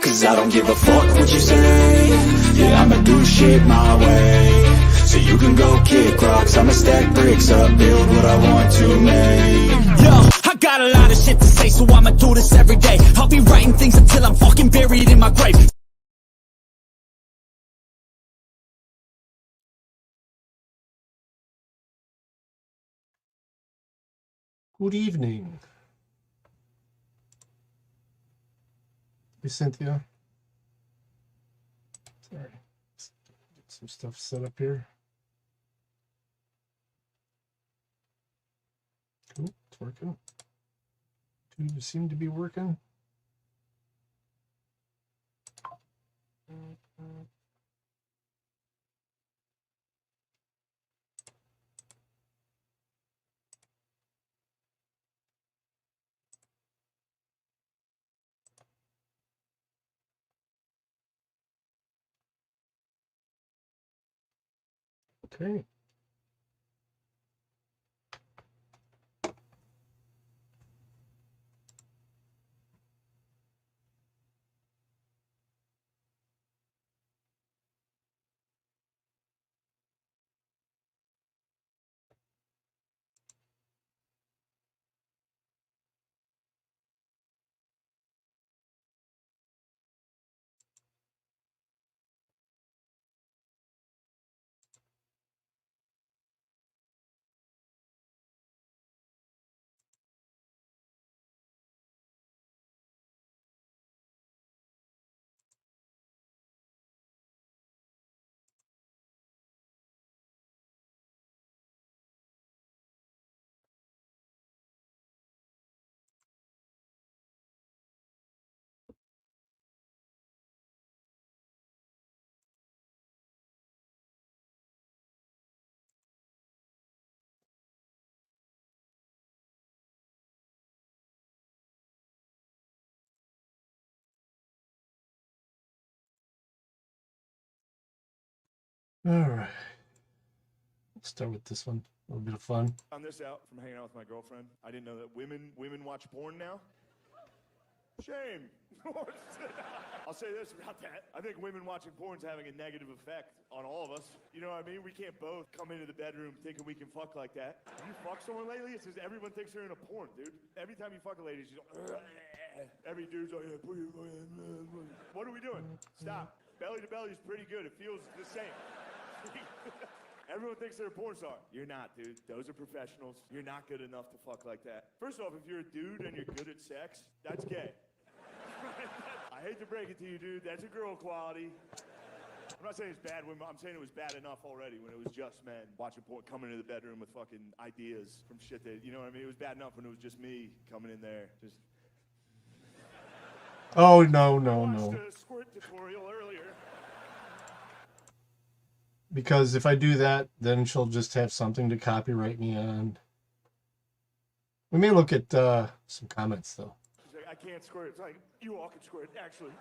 cause I don't give a fuck what you say. Yeah, I'ma do shit my way. So you can go kick rocks, I'ma stack bricks up, build what I want to make. Yo, I got a lot of shit to say, so I'ma do this every day. I'll be writing things until I'm fucking buried in my grave. Good evening. Hey, Cynthia. Sorry. Get some stuff set up here. Cool, it's working. Two seem to be working. Okay. All right. Let's start with this one. A little bit of fun. Found this out from hanging out with my girlfriend. I didn't know that women watch porn now. Shame. I'll say this about that. I think women watching porn is having a negative effect on all of us. You know what I mean? We can't both come into the bedroom thinking we can fuck like that. You fuck someone lately, it's just everyone thinks they're in a porn, dude. Every time you fuck a lady, she's like, every dude's like, yeah, what are we doing? Stop. Belly to belly is pretty good. It feels the same. Everyone thinks they're a porn star. You're not, dude. Those are professionals. You're not good enough to fuck like that. First off, if you're a dude and you're good at sex, that's gay. I hate to break it to you, dude. That's a girl quality. I'm not saying it's bad women. I'm saying it was bad enough already when it was just men watching porn, coming into the bedroom with fucking ideas from shit that, you know what I mean? It was bad enough when it was just me coming in there. Just. Oh, no. I watched a squirt tutorial earlier. Because if I do that, then she'll just have something to copyright me on. We may look at some comments, though. She's like, I can't squirt. It's like, you all can squirt, actually.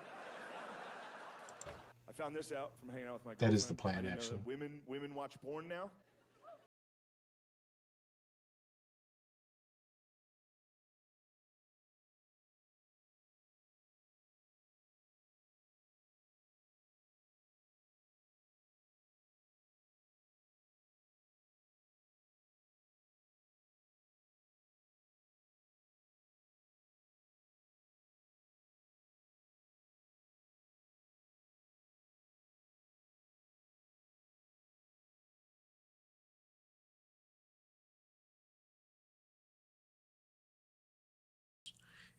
I found this out from hanging out with my girlfriend. That is the plan, actually. Women watch porn now.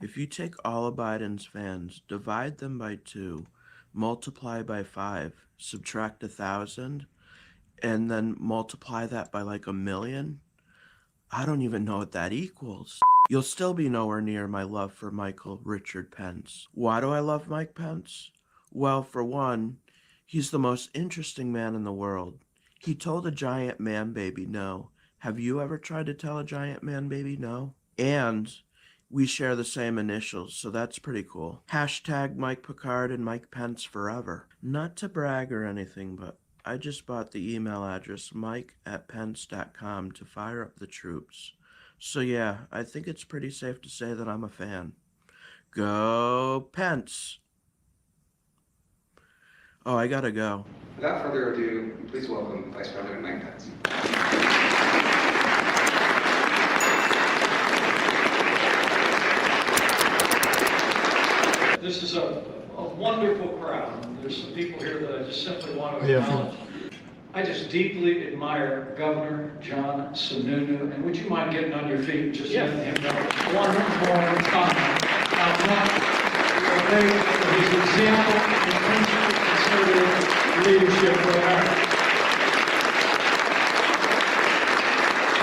If you take all of Biden's fans, divide them by 2, multiply by 5, subtract 1,000, and then multiply that by like 1,000,000, I don't even know what that equals. You'll still be nowhere near my love for Michael Richard Pence. Why do I love Mike Pence? Well, for one, he's the most interesting man in the world. He told a giant man baby no. Have you ever tried to tell a giant man baby no? And we share the same initials, so that's pretty cool. Hashtag Mike Picard and Mike Pence forever. Not to brag or anything, but I just bought the email address mike@pence.com to fire up the troops. So yeah, I think it's pretty safe to say that I'm a fan. Go Pence! Oh, I gotta go. Without further ado, please welcome Vice President Mike Pence. This is a wonderful crowd. There's some people here that I just simply want to acknowledge. I just deeply admire Governor John Sununu, and would you mind getting on your feet and just letting him know one more time how much we are grateful for his example and principled conservative leadership for America.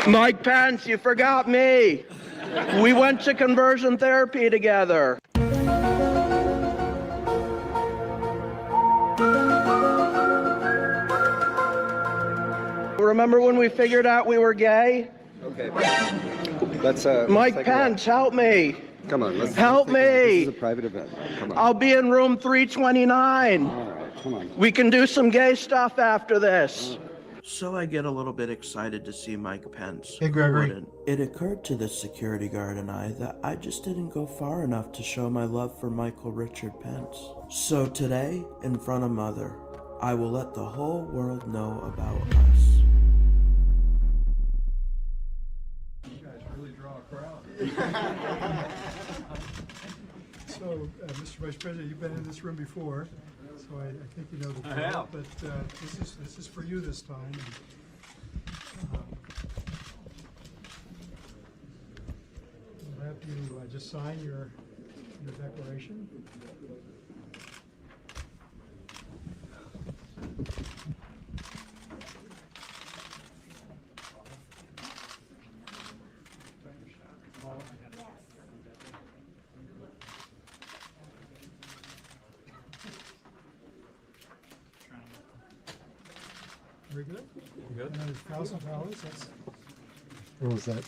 Mike Pence, you forgot me. We went to conversion therapy together. Remember when we figured out we were gay? Okay. Let's Mike Pence, help me. Come on, Help me. This is a private event. Come on. I'll be in room 329. All right, come on. We can do some gay stuff after this. So I get a little bit excited to see Mike Pence. Hey, Gregory. It occurred to the security guard and I that I just didn't go far enough to show my love for Michael Richard Pence. So today, in front of Mother, I will let the whole world know about us. So, Mr. Vice President, you've been in this room before, so I think you know the drill. I have. But this is for you this time. And, I'll have you just sign your declaration. Very good. Good. And $1,000, What was that?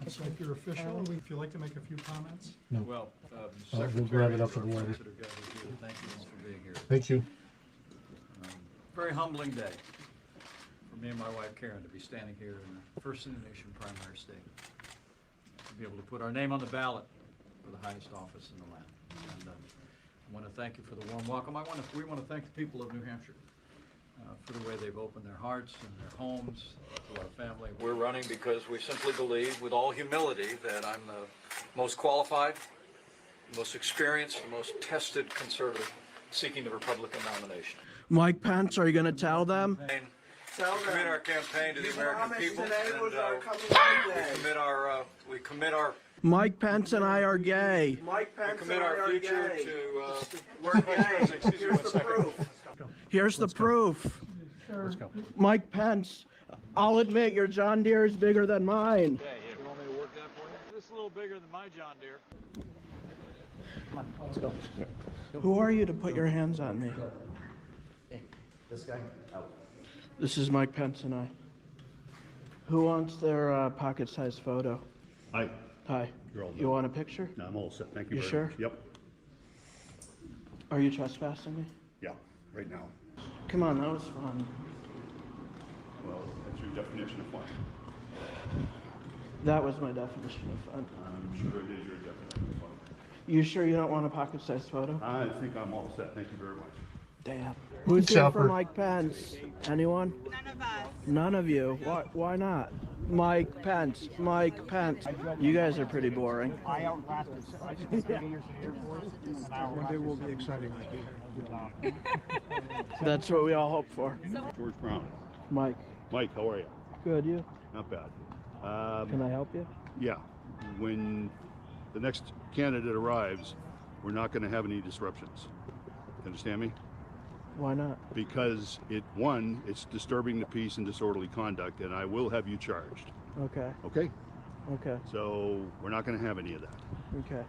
that's like your official. If you'd like to make a few comments. Well, we'll grab it up for the lady. Thank you all for being here. Thank you. Very humbling day for me and my wife Karen to be standing here in the first in the nation primary state. To be able to put our name on the ballot for the highest office in the land. And I want to thank you for the warm welcome. We want to thank the people of New Hampshire for the way they've opened their hearts and their homes to our family. We're running because we simply believe, with all humility, that I'm the most qualified, most experienced, most tested conservative seeking the Republican nomination. Mike Pence, are you going to tell them? We commit our campaign to the American people, and we commit our Mike Pence and I are gay. future to Here's the proof. Here's the proof. Mike Pence, I'll admit your John Deere is bigger than mine. Yeah, you want me to work that for you? This is a little bigger than my John Deere. Who are you to put your hands on me? This guy? Oh. This is Mike Pence and I. Who wants their pocket-sized photo? Hi. Hi. You're all You want a picture? No, I'm all set. Thank you. You very sure? much. Yep. Are you trespassing me? Yeah. Right now. Come on, that was fun. Well, that's your definition of fun. That was my definition of fun. I'm sure it is your definition of fun. You sure you don't want a pocket-sized photo? I think I'm all set. Thank you very much. Damn. Who's Good here job, for Bert. Mike Pence? Anyone? None of us. None of you. Why not? Mike Pence. Mike Pence. You guys are pretty boring. One day will be exciting. That's what we all hope for. George Brown. Mike. Mike, how are you? Good, you? Not bad. Can I help you? Yeah. When the next candidate arrives, we're not going to have any disruptions. You understand me? Why not? Because it's disturbing the peace and disorderly conduct, and I will have you charged. Okay. Okay? Okay. So we're not going to have any of that. Okay.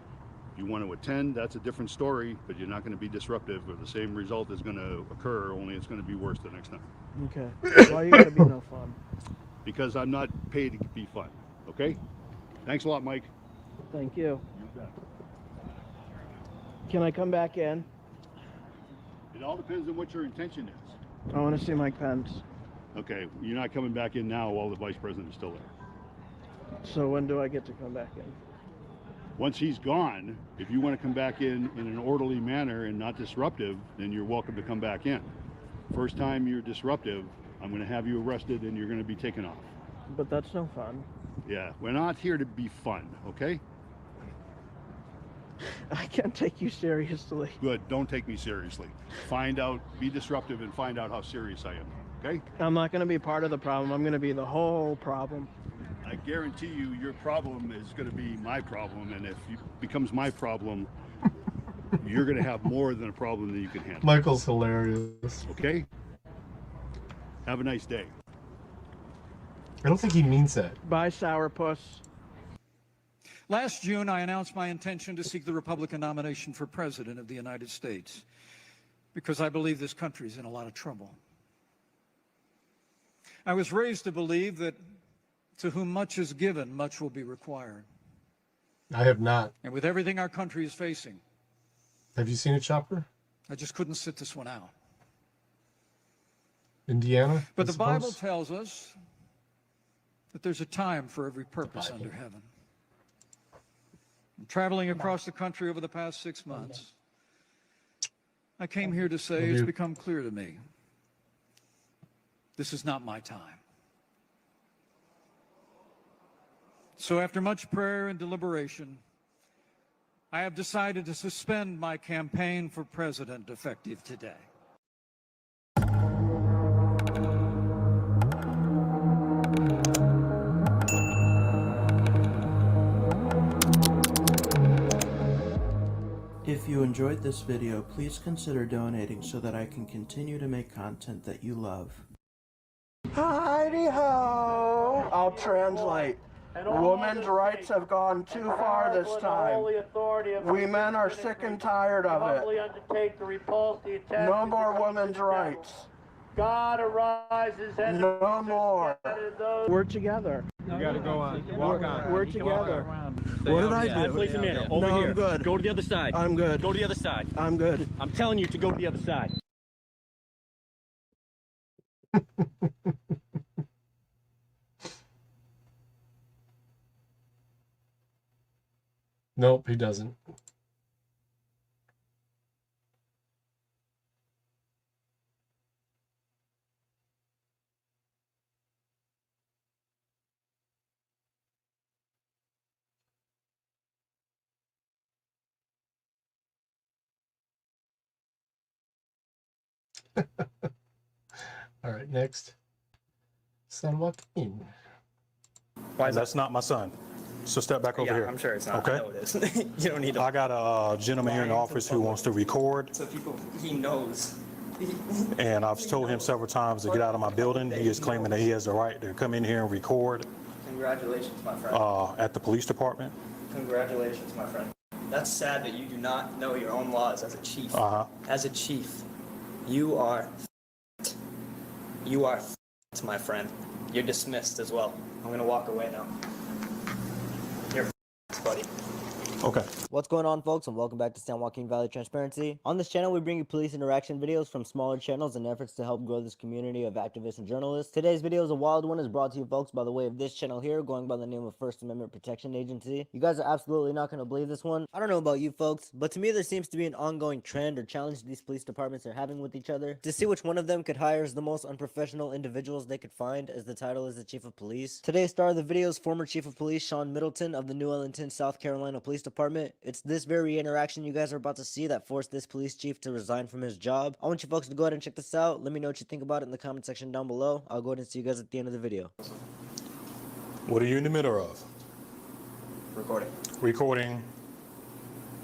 If you want to attend, that's a different story, but you're not going to be disruptive, or the same result is going to occur, only it's going to be worse the next time. Okay. Why you gotta be no fun? Because I'm not paid to be fun. Okay? Thanks a lot, Mike. Thank you. You bet. Can I come back in? It all depends on what your intention is. I want to see Mike Pence. Okay, you're not coming back in now while the vice president is still there. So when do I get to come back in? Once he's gone, if you want to come back in an orderly manner and not disruptive, then you're welcome to come back in. First time you're disruptive, I'm going to have you arrested and you're going to be taken off. But that's no fun. Yeah, we're not here to be fun, okay? I can't take you seriously. Good, don't take me seriously. Find out, be disruptive and find out how serious I am, okay? I'm not going to be part of the problem. I'm going to be the whole problem. I guarantee you your problem is going to be my problem, and if it becomes my problem, you're going to have more than a problem than you can handle. Michael's hilarious. Okay? Have a nice day. I don't think he means that. Bye, sourpuss. Last June, I announced my intention to seek the Republican nomination for President of the United States because I believe this country is in a lot of trouble. I was raised to believe that to whom much is given, much will be required. I have not. And with everything our country is facing, Have you seen it, Chopper? I just couldn't sit this one out. Indiana? But I the Bible suppose? tells us that there's a time for every purpose under heaven. And traveling across the country over the past 6 months, I came here to say it's become clear to me this is not my time. So after much prayer and deliberation, I have decided to suspend my campaign for president effective today. If you enjoyed this video, please consider donating so that I can continue to make content that you love. Heidi-ho! I'll translate. Women's rights have gone too far this time. We men are sick and tired of it. No more women's rights. God arises and no more. We're together. You gotta go on. Walk on. We're together. What did I do? Place a minute. Over no, here. I'm good. Go to the other side. I'm good. Go to the other side. I'm good. I'm telling you to go to the other side. Nope, he doesn't. All right, next. San Joaquin. Why is that's not my son. So step back over here. I'm sure it's not. Okay. I know it is. You don't need to. I got a gentleman here in the office who wants to record, So people, he knows. and I've told him several times to get out of my building. He is claiming that he has the right to come in here and record Congratulations, my friend. at the police department. Congratulations, my friend. That's sad that you do not know your own laws as a chief. As a chief, you are my friend. You're dismissed as well. I'm gonna walk away now. You're buddy. Okay. What's going on, folks, and welcome back to San Joaquin Valley Transparency. On this channel, we bring you police interaction videos from smaller channels in efforts to help grow this community of activists and journalists. Today's video is a wild one, is brought to you, folks, by the way of this channel here, going by the name of First Amendment Protection Agency. You guys are absolutely not going to believe this one. I don't know about you, folks, but to me, there seems to be an ongoing trend or challenge these police departments are having with each other to see which one of them could hire as the most unprofessional individuals they could find, as the title is the Chief of Police. Today's star of the video is former Chief of Police Sean Middleton of the New Ellington, South Carolina Police Department. It's this very interaction you guys are about to see that forced this police chief to resign from his job. I want you folks to go ahead and check this out. Let me know what you think about it in the comment section down below. I'll go ahead and see you guys at the end of the video. What are you in the middle of? Recording. Recording.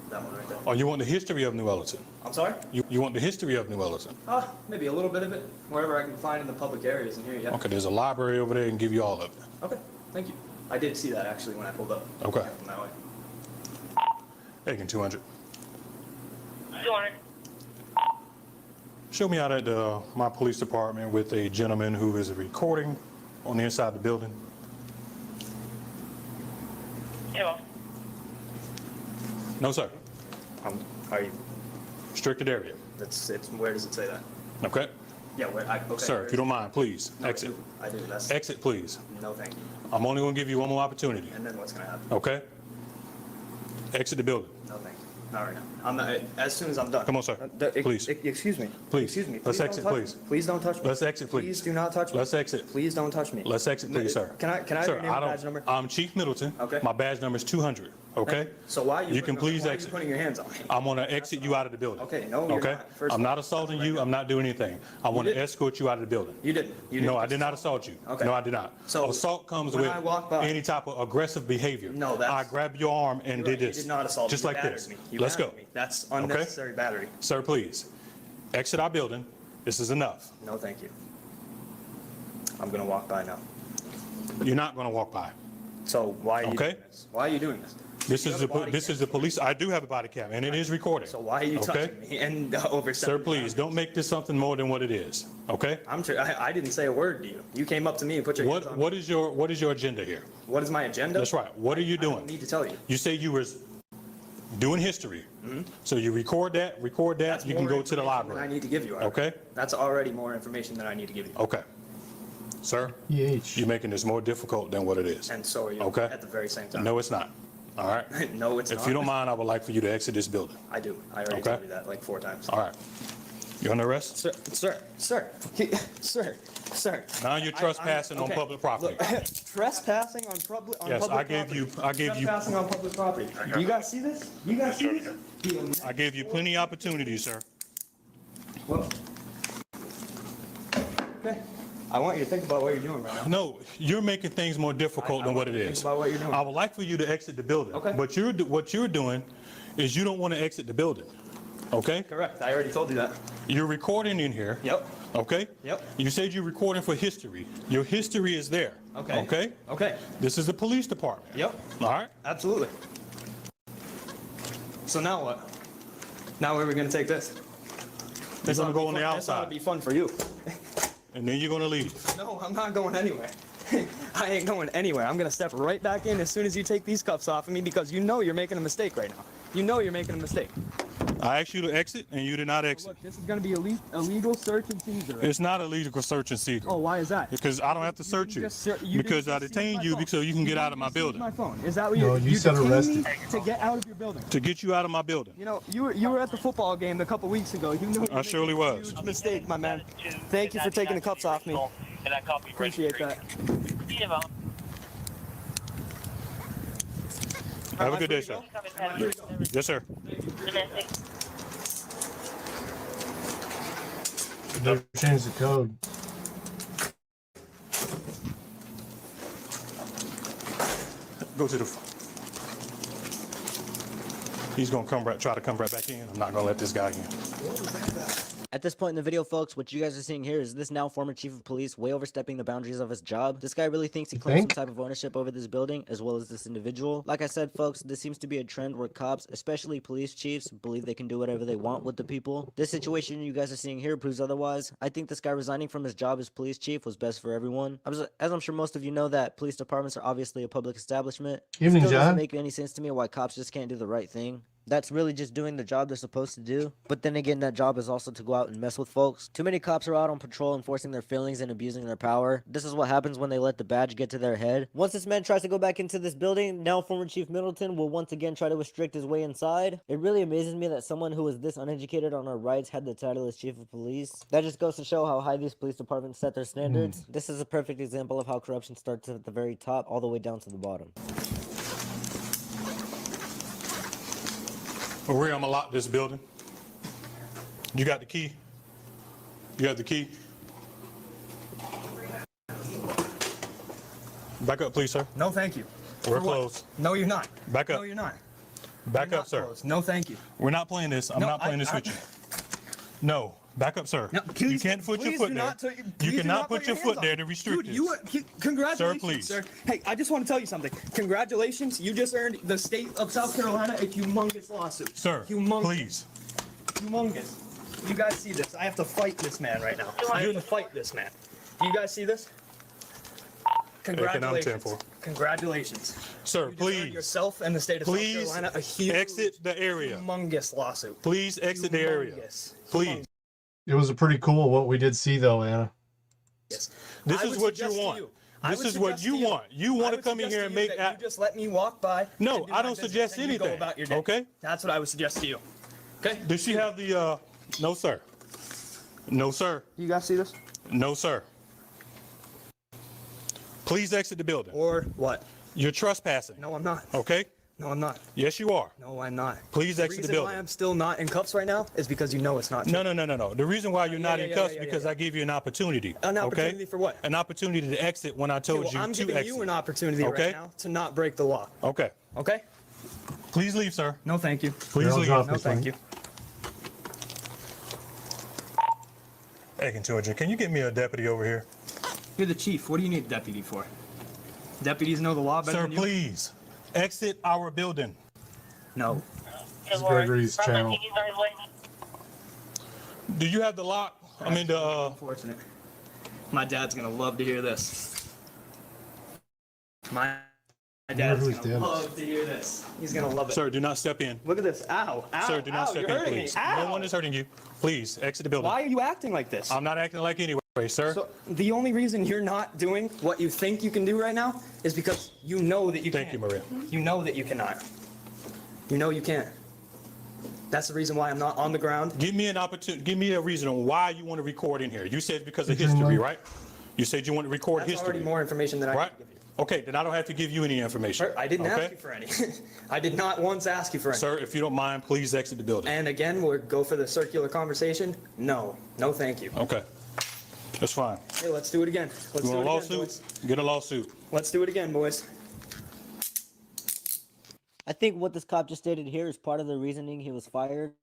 That one right there. Oh, you want the history of New Ellington? I'm sorry? You want the history of New Ellington? Maybe a little bit of it. Wherever I can find in the public areas in here, yeah. Okay, there's a library over there and give you all of it. Okay, thank you. I did see that actually when I pulled up. Okay. From that way. Taking 200. 200. Show me out at my police department with a gentleman who is recording on the inside of the building. Yeah. No, sir. Are you? Restricted area. It's. Where does it say that? Okay. Yeah. Okay. Sir, if you don't mind, please No, exit. I do. That's. Exit, please. No, thank you. I'm only going to give you one more opportunity. And then what's gonna happen? Okay. Exit the building. No, thank you. Not right now. I'm not. As soon as I'm done. Come on, sir. Please. Excuse me. Please. Excuse me. Let's Please exit, don't touch please. me. Please don't touch me. Let's exit, please. Please do not touch me. Let's exit. Please don't touch me. Let's exit, please, sir. Can I have Sir, your name and badge number? I'm Chief Middleton. Okay. My badge number is 200. Okay. So why are you? You can please why exit. Are you putting your hands on me? I'm gonna exit you out of the building. Okay. No, you're Okay. not. First I'm of all, not assaulting you. I'm not doing anything. I want to didn't. escort you out of the building. You didn't. You didn't. No, I did not assault you. Okay. No, I did not. So assault comes when with I walk by- any type of aggressive behavior. No, that's- I grabbed your arm and You're did right, this. You did not assault Just me. like You battered this. me. You Let's battered go. me. That's unnecessary battery. Sir, please. Exit our building. This is enough. No, thank you. I'm gonna walk by now. You're not gonna walk by. So why are you Okay. doing this? Why are you doing this? This You is have a body the police. I do have a body cam and it is recording. So why are you Okay? touching me and overstepping? Sir, please don't make this something more than what it is. Okay? I didn't say a word to you. You came up to me and put your hands on me. What is your agenda here? What is my agenda? That's right. What are you I don't doing? need to tell you. You say you were doing history. So you record that, That's you can more go to the information than library. I need to give you. already. Okay? That's already more information than I need to give you. Okay. Sir, you're making this more difficult than what it is. And so are you. Okay. At the very same time. No, it's not. All right? No, it's not. If you don't mind, I would like for you to exit this building. I do. I already Okay. told you that like 4 times. All right. You under arrest? Sir. Now you're trespassing on okay. public property. Look, trespassing on public Yes, public I gave property. you, Trespassing on public property. Do you guys see this? You guys see this? I gave you plenty of opportunities, sir. Well, okay. I want you to think about what you're doing right now. No, you're making things more difficult than what it Think is. about what you're doing. I would like for you to exit the building. Okay. But what you're doing is you don't want to exit the building. Okay? Correct. I already told you that. You're recording in here. Yep. Okay? Yep. You said you're recording for history. Your history is there. Okay. Okay? Okay. This is the police department. Yep. All right? Absolutely. So now what? Now where are we gonna take this? You're going to go on the This ought to outside. be fun for you. And then you're going to leave. No, I'm not going anywhere. I ain't going anywhere. I'm gonna step right back in as soon as you take these cuffs off of me because you know you're making a mistake right now. You know you're making a mistake. I asked you to exit, and you did not exit. Look, this is gonna be illegal search and seizure. It's not illegal search and seizure. Oh, why is that? Because I don't have to search you. You Because just I seized detained my you phone. so you can get You out of my just seized building. My phone. Is that what No, you said detained arrested. me to get out of your building? To get you out of my building. You know, you were at the football game a couple weeks ago. You know, I surely was. Huge mistake, my man. Thank you for taking the cuffs off me. Appreciate that. Have a good day, sir. Yes, sir. Never change the code. Go to the. He's gonna try to come right back in. I'm not gonna let this guy in. At this point in the video, folks, what you guys are seeing here is this now former chief of police way overstepping the boundaries of his job. This guy really thinks he claims some type of ownership over this building, as well as this individual. Like I said, folks, this seems to be a trend where cops, especially police chiefs, believe they can do whatever they want with the people. This situation you guys are seeing here proves otherwise. I think this guy resigning from his job as police chief was best for everyone. As I'm sure most of you know, that police departments are obviously a public establishment. Evening, Still John. doesn't make any sense to me why cops just can't do the right thing. That's really just doing the job they're supposed to do. But then again, that job is also to go out and mess with folks. Too many cops are out on patrol enforcing their feelings and abusing their power. This is what happens when they let the badge get to their head. Once this man tries to go back into this building, now former Chief Middleton will once again try to restrict his way inside. It really amazes me that someone who is this uneducated on our rights had the title as Chief of Police. That just goes to show how high these police departments set their standards. This is a perfect example of how corruption starts at the very top all the way down to the bottom. Maria, I'm gonna lock this building. You got the key? You got the key? Back up, please, sir. No, thank you. We're closed. No, you're not. Back up. No, you're not. Back up, sir. Closed. No, thank you. We're not playing this. I'm not playing this with you. No, back up, sir. No, You can't put your foot there. You cannot put your foot there to restrict Dude, this. congratulations, Sir, please. sir. Hey, I just want to tell you something. Congratulations, you just earned the state of South Carolina a humongous lawsuit. Sir, Humongous. please. Humongous. You guys see this? I have to fight this man right now. I have to fight this man. Do you guys see this? Congratulations. 10-4. Congratulations. Sir, You just earned please. yourself and the state of South Please Carolina a huge, exit the area. humongous lawsuit. Please exit the area. Humongous. Please. It was a pretty cool what we did see though, Anna. Yes. This I is would what you suggest to want. you- This is what you want. You want to come in here and make. You just let me walk by. No, I don't suggest anything. Go about your day. Okay. That's what I would suggest to you. Okay. Does she have the? No, sir. No, sir. You guys see this? No, sir. Please exit the building. Or what? You're trespassing. No, I'm not. Okay. No, I'm not. Yes, you are. No, I'm not. Please exit the The reason building. why I'm still not in cuffs right now is because you know it's not true. No. The reason why you're not in cuffs is because I gave you an opportunity. An opportunity for what? An opportunity to exit when I told Okay, well, you I'm to giving exit. you an opportunity Okay. right now to not break the law. Okay. Okay? Please leave, sir. No, thank you. Please leave. No, thank you. Agent Georgia, can you get me a deputy over here? You're the chief. What do you need a deputy for? Deputies know the law better Sir, than you? please exit our building. No. This is Gregory's channel. Do you have the lock? I mean the. Unfortunate. My dad's gonna love to hear this. My dad's gonna love to hear this. He's gonna love it. Sir, do not step in. Look at this. Ow. Ow. Sir, do not ow, step you're in, hurting please. Me. Ow. No one is hurting you. Please exit the building. Why are you acting like this? I'm not acting like anyway, sir. So the only reason you're not doing what you think you can do right now is because you know that you can't. Thank you, Maria. You know that you cannot. You know you can't. That's the reason why I'm not on the ground. Give me an opportunity. Give me a reason on why you want to record in here. You said because of history, right? You said you want to record That's history. already more information than I right? can give you. Okay, then I don't have to give you any information. Sir, I didn't okay? ask you for any. I did not once ask you for any. Sir, if you don't mind, please exit the building. And again, we'll go for the circular conversation. No. No, thank you. Okay. That's fine. Hey, let's do it again. Let's You do want it a again, lawsuit? boys. Get a lawsuit. Let's do it again, boys. I think what this cop just stated here is part of the reasoning he was fired.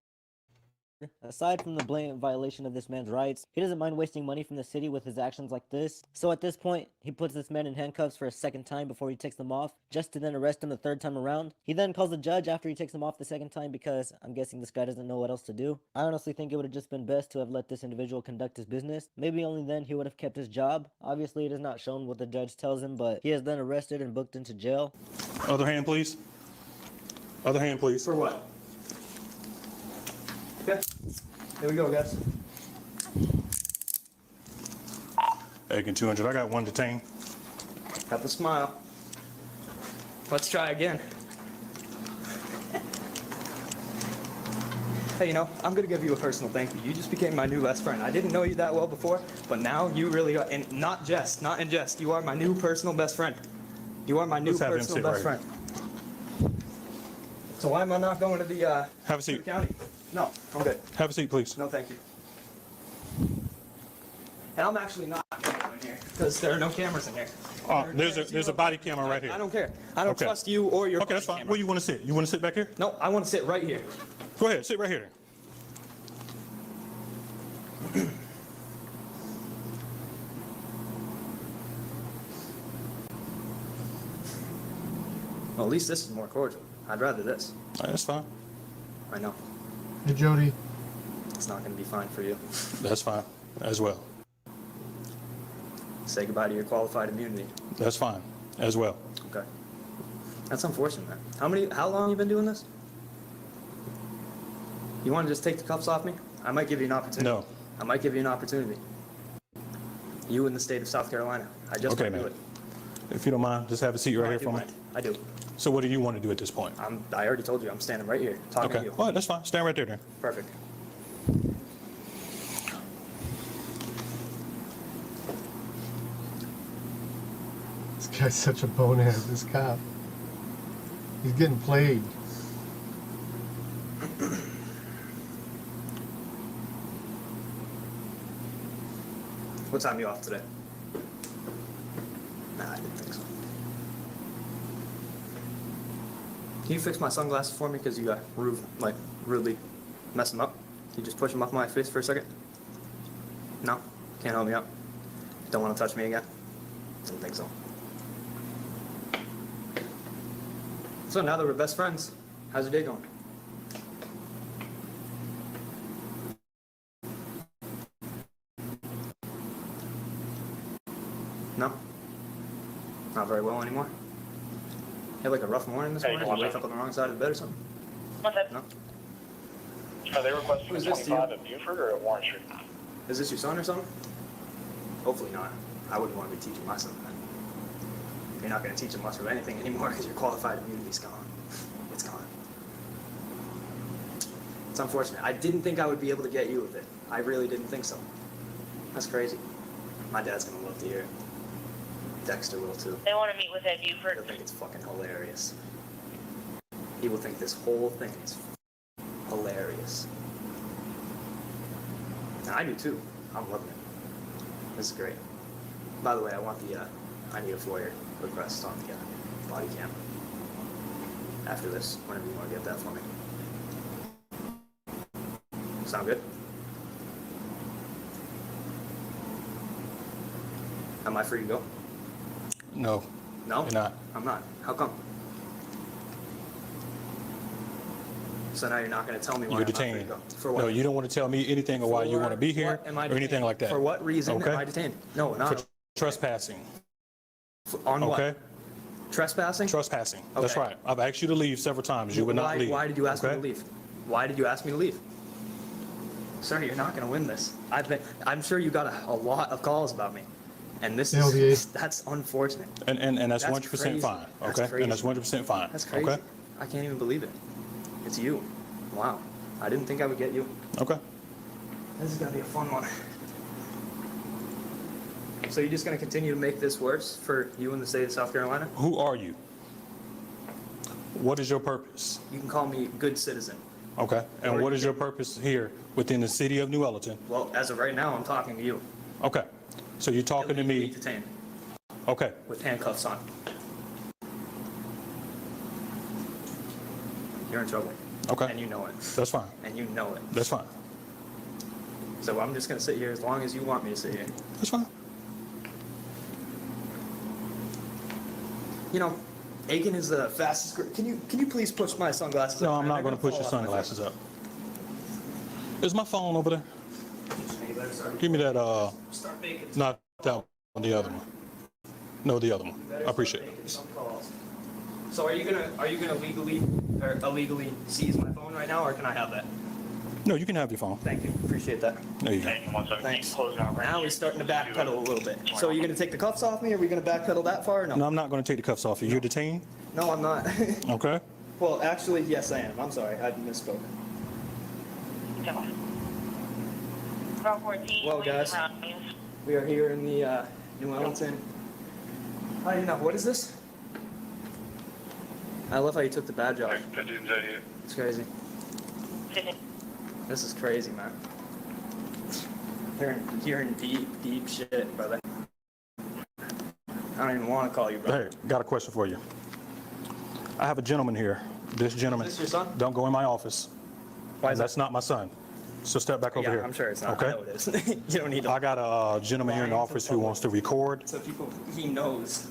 Aside from the blatant violation of this man's rights, he doesn't mind wasting money from the city with his actions like this. So at this point, he puts this man in handcuffs for a second time before he takes them off, just to then arrest him the third time around. He then calls the judge after he takes him off the second time because I'm guessing this guy doesn't know what else to do. I honestly think it would have just been best to have let this individual conduct his business. Maybe only then he would have kept his job. Obviously, it is not shown what the judge tells him, but he is then arrested and booked into jail. Other hand, please. Other hand, please. For what? Okay. Here we go, guys. Agent 200, I got one detained. Got the smile. Let's try again. Hey, you know, I'm gonna give you a personal thank you. You just became my new best friend. I didn't know you that well before, but now you really are, and not in jest, you are my new personal best friend. You are my new personal best friend. So why am I not going to the, Have a seat. county? No, I'm good. Have a seat, please. No, thank you. And I'm actually not going in here because there are no cameras in here. There's a body camera right here. I don't care. I don't trust you or your. Okay, that's fine. Where you want to sit? You want to sit back here? No, I want to sit right here. Go ahead, sit right here. Well, at least this is more cordial. I'd rather this. That's fine. I know. Hey, Jody. It's not going to be fine for you. That's fine as well. Say goodbye to your qualified immunity. That's fine as well. Okay. That's unfortunate, man. How long you been doing this? You want to just take the cuffs off me? I might give you an opportunity. No. I might give you an opportunity. You in the state of South Carolina. I just Okay, might do man. it. If you don't mind, just have a seat right here for me. I do. So what do you want to do at this point? I already told you. I'm standing right here talking to Okay. you. All right, that's fine. Stand right there then. Perfect. This guy's such a bonehead, this cop. He's getting played. What time are you off today? Nah, I didn't think so. Can you fix my sunglasses for me? Because you got rudely messed them up. Can you just push them off my face for a second? No? Can't help me out? Don't want to touch me again? Didn't think so. So now that we're best friends, how's your day going? No? Not very well anymore? You had like a rough morning this morning? You wake up on the wrong side of the bed or something? No? Are they requesting Who is this, 25 at Buford or at Warren Street? Is this your son or something? Hopefully not. I wouldn't want to be teaching my son that. You're not going to teach them much of anything anymore because your qualified immunity's gone. It's gone. It's unfortunate. I didn't think I would be able to get you with it. I really didn't think so. That's crazy. My dad's going to love to hear it. Dexter will too. They want to meet with Ed Buford. He'll think it's fucking hilarious. He will think this whole thing is hilarious. And I do too. I'm loving it. This is great. By the way, I want the, I need a FOIA request on the body cam. After this, whenever you want to get that for me. Sound good? Am I free to go? No. No? You're not. I'm not. How come? So now you're not going to tell me why You're I'm not free to detained. go. For what? No, you don't want to tell me anything or why you want to be here What am I or anything detained? like that. For what reason Okay? am I detained? No, For not trespassing. on what? Okay? Trespassing? Trespassing. That's Okay. right. I've asked you to leave several times. You would not leave. Why did you ask me Okay? to leave? Why did you ask me to leave? Sir, you're not going to win this. I'm sure you got a lot of calls about me. And this is, that's unfortunate. And that's That's 100% crazy. fine. That's Okay? crazy. And that's 100% fine. That's crazy. Okay? I can't even believe it. It's you. Wow. I didn't think I would get you. Okay. This is going to be a fun one. So you're just going to continue to make this worse for you in the state of South Carolina? Who are you? What is your purpose? You can call me good citizen. Okay. And what is your purpose here within the city of New Ellerton? Well, as of right now, I'm talking to you. Okay. So you're talking to me. Detained Okay. with handcuffs on. You're in trouble. Okay. And you know it. That's fine. And you know it. That's fine. So I'm just going to sit here as long as you want me to sit here. That's fine. You know, Aiken is the fastest. Can you please push my sunglasses No, up? I'm man? not going to push your They're gonna fall off sunglasses up. Is my phone over there? my face. Give me that, Start making not that one, the other one. No, the other one. I appreciate it. making some calls. So are you gonna legally or illegally seize my phone right now, or can I have that? No, you can have your phone. Thank you. Appreciate that. There you go. Thanks. Now we're starting to backpedal a little bit. So are you going to take the cuffs off me? Are we going to backpedal that far or no? No, I'm not going to take the cuffs off you. You're detained? No, I'm not. Okay. Well, actually, yes, I am. I'm sorry. I misspoke. Route 14. Well, guys, we are here in the New Ellerton. How do you know? What is this? I love how you took the badge off. It's crazy. This is crazy, man. You're in deep, deep shit, brother. I don't even want to call you brother. Hey, got a question for you. I have a gentleman here. This gentleman. Is this your son? Don't go in my office. Why is That's not my son. So step back over Yeah, here. I'm sure it's not. Okay. I know it is. You don't need to. I got a gentleman here in the office who wants to record, So people, he knows.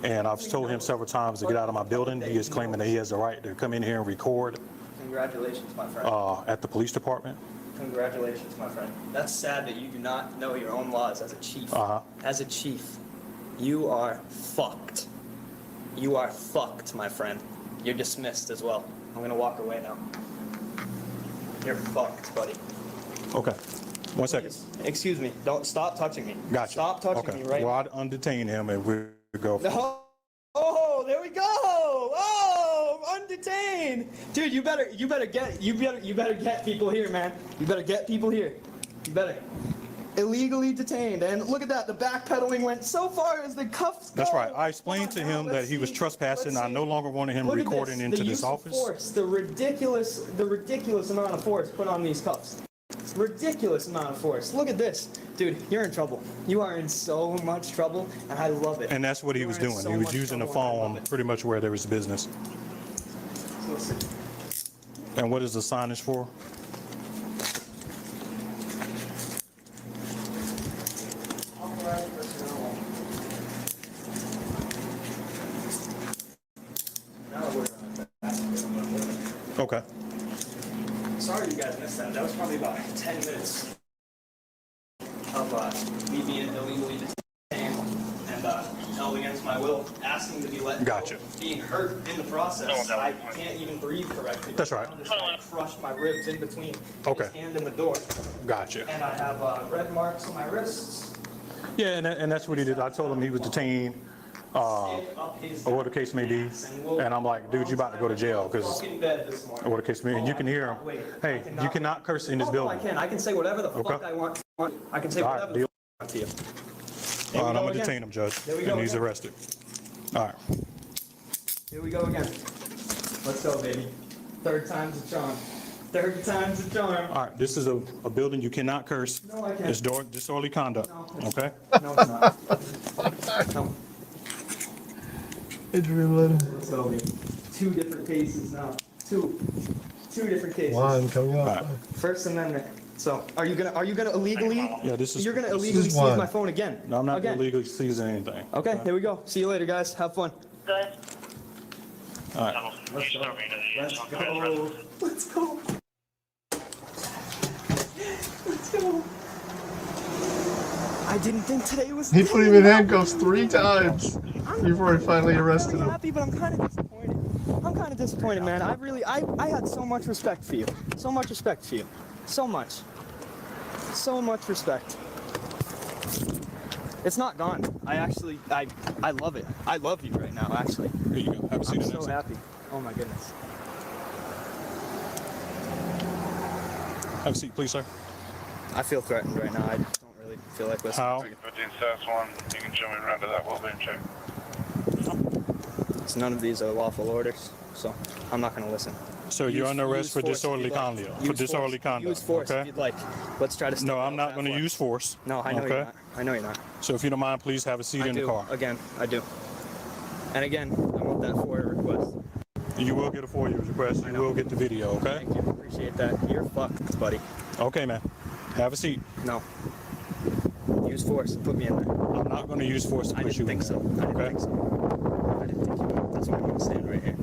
and I've told him several times to get out of my building. He is claiming that he has the right to come in here and record Congratulations, my friend. at the police department. Congratulations, my friend. That's sad that you do not know your own laws as a chief. As a chief, you are fucked. You are fucked, my friend. You're dismissed as well. I'm gonna walk away now. You're fucked, buddy. Okay. 1 second. Excuse me. Don't stop touching me. Gotcha. Stop touching Okay. me right Well, I'd undetain him and we go. No. Oh, there we go. Oh, undetained. Dude, you better get people here, man. You better get people here. You better. Illegally detained. And look at that. The backpedaling went so far as the cuffs go. That's right. I explained to him that he was trespassing. I no longer wanted him Look at recording this. into The this use of office. force, the ridiculous amount of force put on these cuffs. Ridiculous amount of force. Look at this. Dude, you're in trouble. You are in so much trouble, and I love it. And that's what he was doing. He was using the phone pretty much where there was business. Listen. And what is the signage for? Okay. Sorry you guys missed that. That was probably about 10 minutes of me being illegally detained and held against my will, asking to be let Gotcha. go, being hurt in the process. I can't even breathe correctly. That's right. I'm just trying to crush my ribs in between Okay. his hand and the door. Gotcha. And I have red marks on my wrists. Yeah, and that's what he did. I told him he was detained or what the case may be, and I'm like, dude, you about to go to jail, because or what the case may be, and you can hear him, hey, you cannot curse in this building. I can say whatever the fuck I want. I can say whatever the fuck I want to you. All right, I'm gonna detain him, Judge, and he's arrested. All right. Here we go again. Let's go, baby. Third time's a charm. Third time's a charm. All right, this is a building you cannot curse. No, I can't. It's disorderly conduct, okay? No, it's not. No. Adrian, let him. Let's go, baby. Two different cases now. Two different cases. One coming up. All right. First Amendment. So, are you gonna illegally? Yeah, this is. You're gonna this is illegally seize one. my phone again. No, I'm not Again. illegally seizing anything. Okay, here we go. See you later, guys. Have fun. Good. All right. Let's go. Let's go. Let's go. Let's go. I didn't think today was. He put him in handcuffs 3 times before he finally arrested I'm him. happy, but I'm kind of disappointed. I'm kind of disappointed, man. I had so much respect for you. So much respect for you. So much. So much respect. It's not gone. I love it. I love you right now, actually. Here you go. Have a seat. I'm so happy. Oh my goodness. Have a seat, please, sir. I feel threatened right now. I don't really feel like listening. How? 15 steps, one. You can show me around to that well-being check. None of these are lawful orders, so I'm not going to listen. So you're under arrest for force if disorderly you'd like. conduct. For disorderly conduct. Use force okay? if you'd like. Let's try to stop No, I'm that not going to pathway. use force. No, I know okay? you're not. I know you're not. So if you don't mind, please have a seat I in do. the car. Again, I do. And again, I want that FOIA request. You will get a FOIA request. You will get the video, okay? Thank you. Appreciate that. You're fucked, buddy. Okay, man. Have a seat. No. Use force. Put me in there. I'm not going to use force to I put you didn't in think there. so. I didn't think so. I didn't think you would. That's why I'm going to stand right here.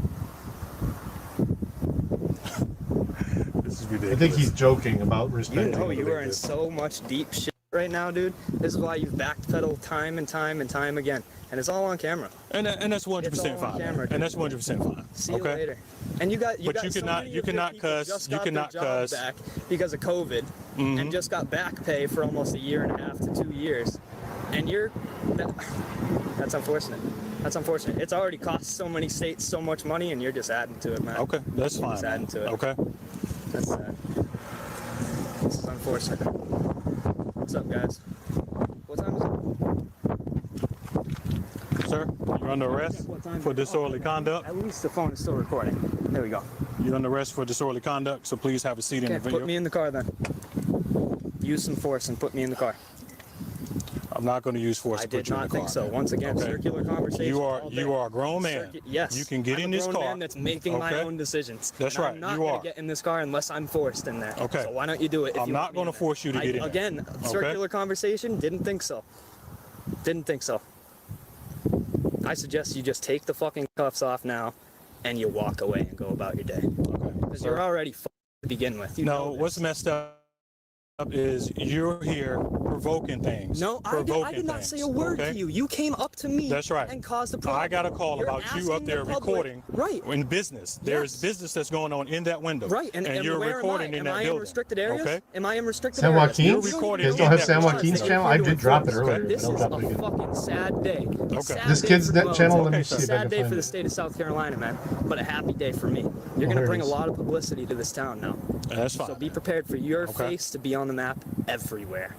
This is I ridiculous. think he's joking about You respecting know the you are in video. so much deep shit right now, dude. This is why you've backpedaled time and time and time again. And it's all on camera. And that's 100% It's all on fine. camera, And dude. that's 100% fine. See you okay? later. And you got But got you so cannot- many you of your cannot people cuss- just you got cannot their jobs cuss. back because of COVID and just got back pay for almost 1.5 years to 2 years. And that's unfortunate. That's unfortunate. It's already cost so many states so much money, and you're just adding to it, man. Okay, that's fine. Just adding to it. Okay. That's sad. This is unfortunate. What's up, guys? What time is it? Sir, you're under arrest for disorderly conduct. At least the phone is still recording. There we go. You're under arrest for disorderly conduct, so please have a seat in the Okay, video. put me in the car then. Use some force and put me in the car. I'm not going to use force I to put did you in not the car. think so. Once again, Okay. circular conversation. You all day. are a grown man. Yes. You can get I'm in a this grown car. man that's making my Okay. own decisions. That's And right, I'm not you gonna are. get in this car unless I'm forced in there. Okay. So why don't you do it? If I'm you not want me gonna in there? force you to get in there. Again, Okay. circular conversation. Didn't think so. Didn't think so. I suggest you just take the fucking cuffs off now, and you walk away and go about your day. Okay. Because you're already fucked to begin with. You know No, this. what's messed up is you're here provoking things. No, I did not say a word to you. You came up to me That's right. and caused a problem. I got a call You're about you up asking there the public- recording Right. in business. There's business that's going on in that window. Right, and you're where recording am I? in that Am I in building. restricted areas? Okay? Am I in restricted San areas? Joaquin? You're You recording guys in don't have that San window. Joaquin's You're channel? I did doing drop it force. earlier, but This I'll is drop it a again. fucking sad day. A Okay. sad This day kid's for net the channel, world. let me Okay, see A if I sad can day find for the it. state of South Carolina, man, but a happy day for me. You're Oh, gonna here it bring a is. lot of publicity to this town now. That's fine. So be prepared for your Okay. face to be on the map everywhere.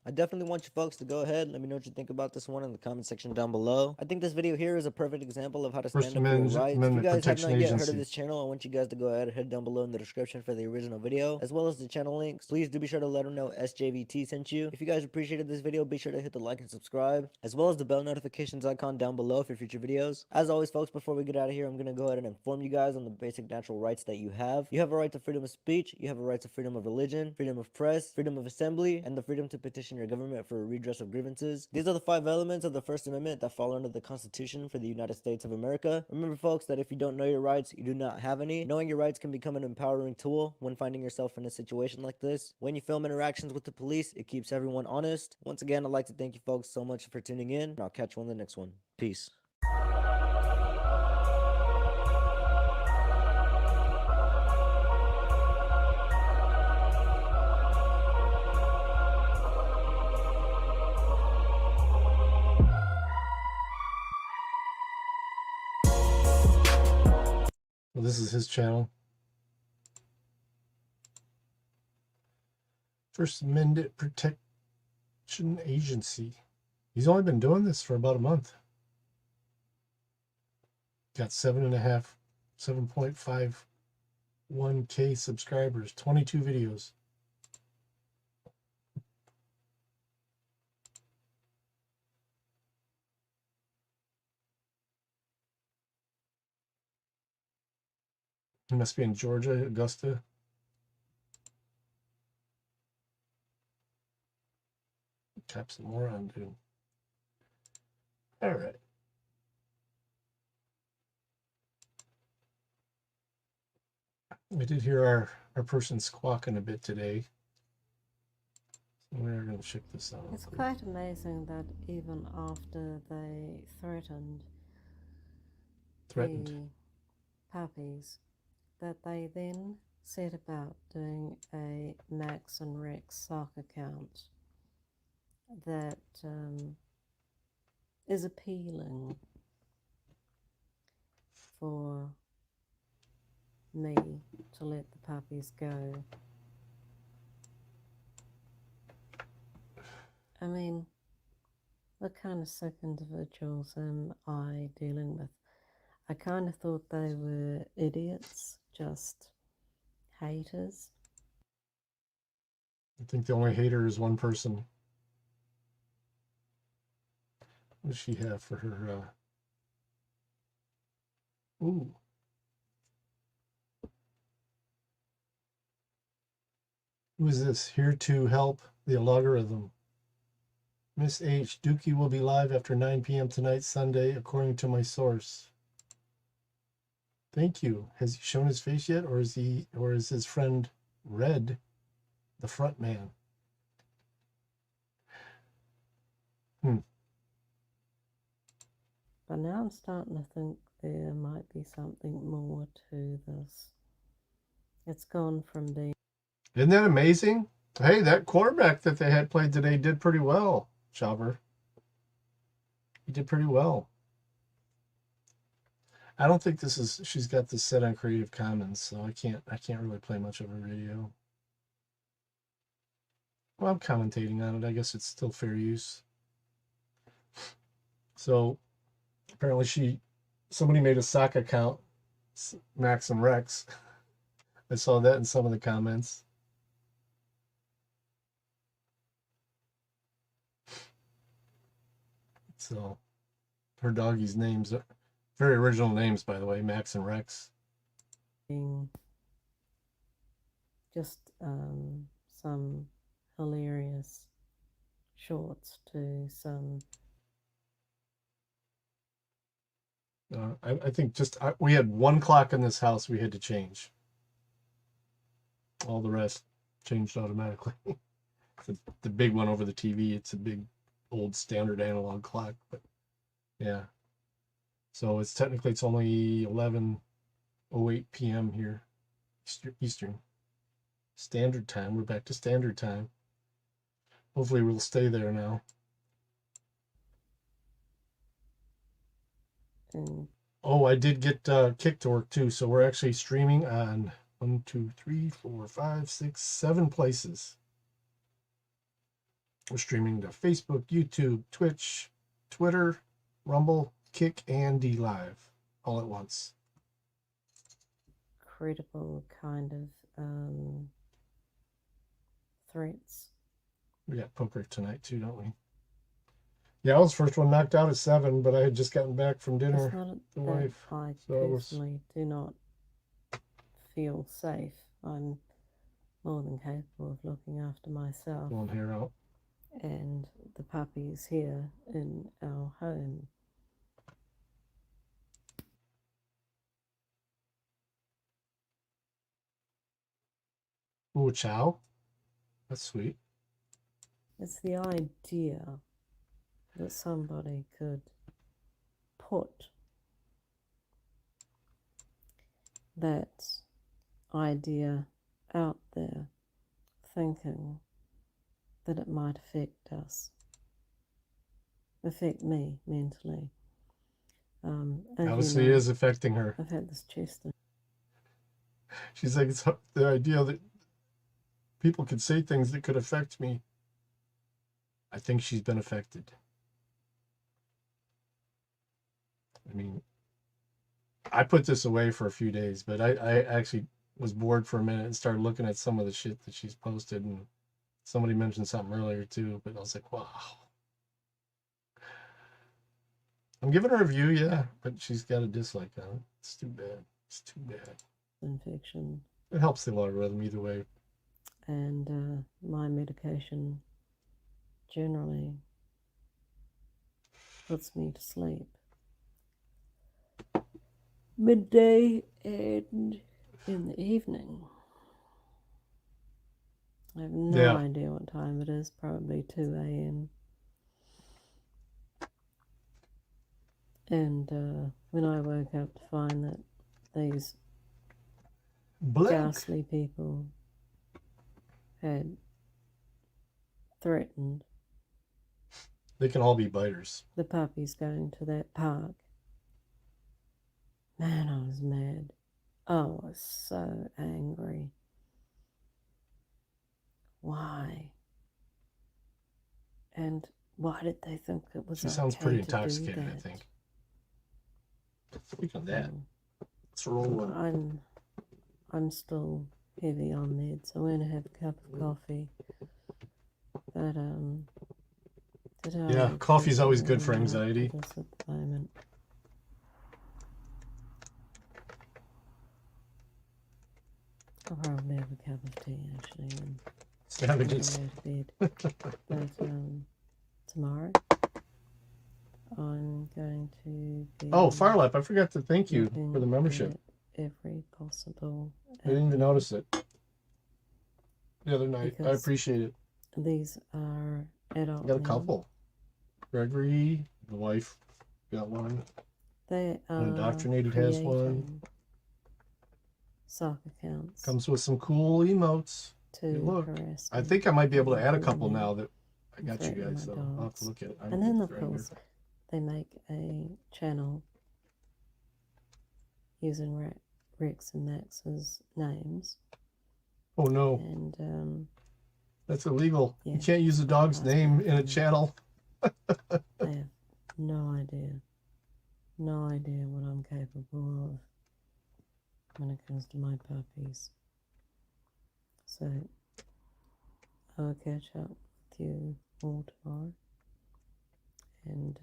I definitely want you folks to go ahead. Let me know what you think about this one in the comment section down below. I think this video here is a perfect example of how to First stand up for your rights. If you Amendment guys have Protection not yet heard Agency. of this channel, I want you guys to go ahead and head down below in the description for the original video, as well as the channel links. Please do be sure to let them know SJVT sent you. If you guys appreciated this video, be sure to hit the like and subscribe, as well as the bell notifications icon down below for future videos. As always, folks, before we get out of here, I'm going to go ahead and inform you guys on the basic natural rights that you have. You have a right to freedom of speech, you have a right to freedom of religion, freedom of press, freedom of assembly, and the freedom to petition your government for a redress of grievances. These are the 5 elements of the First Amendment that fall under the Constitution for the United States of America. Remember, folks, that if you don't know your rights, you do not have any. Knowing your rights can become an empowering tool when finding yourself in a situation like this. When you film interactions with the police, it keeps everyone honest. Once again, I'd like to thank you folks so much for tuning in, and I'll catch you on the next one. Peace. this is his channel. First Amendment Protection Agency. He's only been doing this for about a month. Got 7.51K subscribers, 22 videos. He must be in Georgia, Augusta. Tap some more on, dude. All right. We did hear our person squawking a bit today. So we're going to check this out. It's quite amazing that even after they threatened the puppies, that they then set about doing a Max and Rex sock account that is appealing for me to let the puppies go. I mean, what kind of sick individuals am I dealing with? I kind of thought they were idiots, just haters. I think the only hater is one person. What does she have for her? Ooh. Who is this? Here to help the algorithm. Miss H. Dookie will be live after 9 p.m. tonight, Sunday, according to my source. Thank you. Has he shown his face yet, or is his friend Red the front man? But now I'm starting to think there might be something more to this. It's gone from being... Isn't that amazing? Hey, that quarterback that they had played today did pretty well, Chopper. He did pretty well. I don't think she's got this set on Creative Commons, so I can't really play much of her video. Well, I'm commentating on it. I guess it's still fair use. So apparently somebody made a sock account, Max and Rex. I saw that in some of the comments. So her doggies' names are very original names, by the way, Max and Rex. Just some hilarious shorts to some... I think we had one clock in this house we had to change. All the rest changed automatically. The big one over the TV, it's a big old standard analog clock, but yeah. So it's only 11:08 p.m. here, Eastern Standard Time. We're back to Standard Time. Hopefully we'll stay there now. Oh, I did get Kick to work too, so we're actually streaming on 1, 2, 3, 4, 5, 6, 7 places. We're streaming to Facebook, YouTube, Twitch, Twitter, Rumble, Kick, and DLive all at once. Credible kind of threats. We got poker tonight too, don't we? Yeah, I was the first one knocked out at 7, but I had just gotten back from dinner. It's not the that wife. I So personally do not feel safe. I'm more than capable of looking after myself. Pulling hair out. And the puppies here in our home. Ooh, chow. That's sweet. It's the idea that somebody could put that idea out there, thinking that it might affect me mentally. Obviously, it is affecting her. I've had this chest She's like, it's the idea that people could say things that could affect me. I think she's been affected. I mean, I put this away for a few days, but I actually was bored for a minute and started looking at some of the shit that she's posted, and somebody mentioned something earlier too, but I was like, wow. I'm giving her a review, yeah, but she's got a dislike on it. It's too bad. It's too bad. Infection. It helps the algorithm either way. And my medication generally puts me to sleep. Midday and in the evening. I have no idea what time it is, probably 2 a.m. And when I woke up to find that these ghastly people had threatened they can all be biters. The puppies going to that park. Man, I was mad. I was so angry. Why? And why did they think it was She okay sounds pretty to intoxicated, do I that? think. Speaking of that, let's roll. I'm still heavy on meds. I want to have a cup of coffee. But yeah, coffee's always good for anxiety. At the moment. I'll probably have a cup of tea actually and Sandwiches. go to bed. But tomorrow I'm going to be Firelap, I forgot to thank you for the membership. Every possible. I didn't even notice it the other night. I appreciate it. These are adult. I got a couple. Gregory, the wife, got one. They are inDOCtriNATION has one. Sock accounts. Comes with some cool emotes. Look, I think I might be able to add a couple now that I got you guys. So I'll have to look at it. And then of course they make a channel using Rex and Max's names. Oh no! And that's illegal. Yeah. You can't use a dog's name in a channel. I have no idea what I'm capable of when it comes to my puppies. So I'll catch up with you all tomorrow. And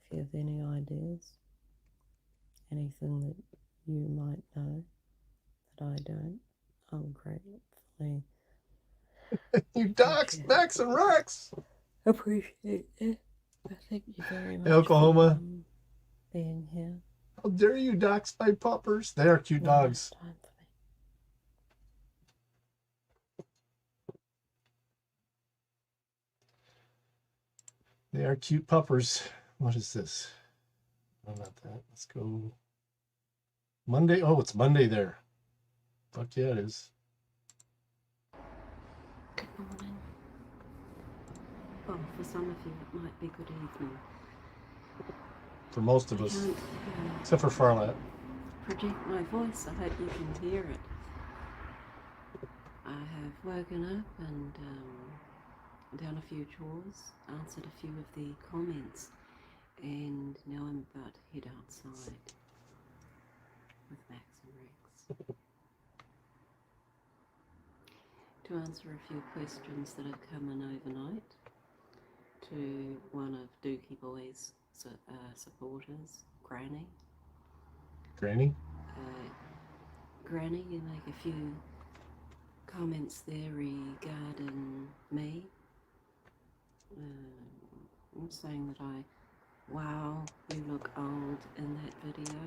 if you have any ideas, anything that you might know that I don't, I'll gratefully you docs, Max and Rex. Appreciate it. Thank you very much. Oklahoma. For being here. How dare you dox my puppers? They are cute dogs. They are cute puppers. What is this? No, not that. Let's go. Monday. Oh, it's Monday there. Fuck yeah, it is. Good morning. Well, for some of you, it might be good evening. For most of us, except for Farlat. Project my voice. I hope you can hear it. I have woken up and done a few chores, answered a few of the comments, and now I'm about to head outside with Max and Rex to answer a few questions that have come in overnight to one of Dookie Boy's supporters, Granny. Granny? Granny, you make a few comments there regarding me. I'm saying that wow, you look old in that video.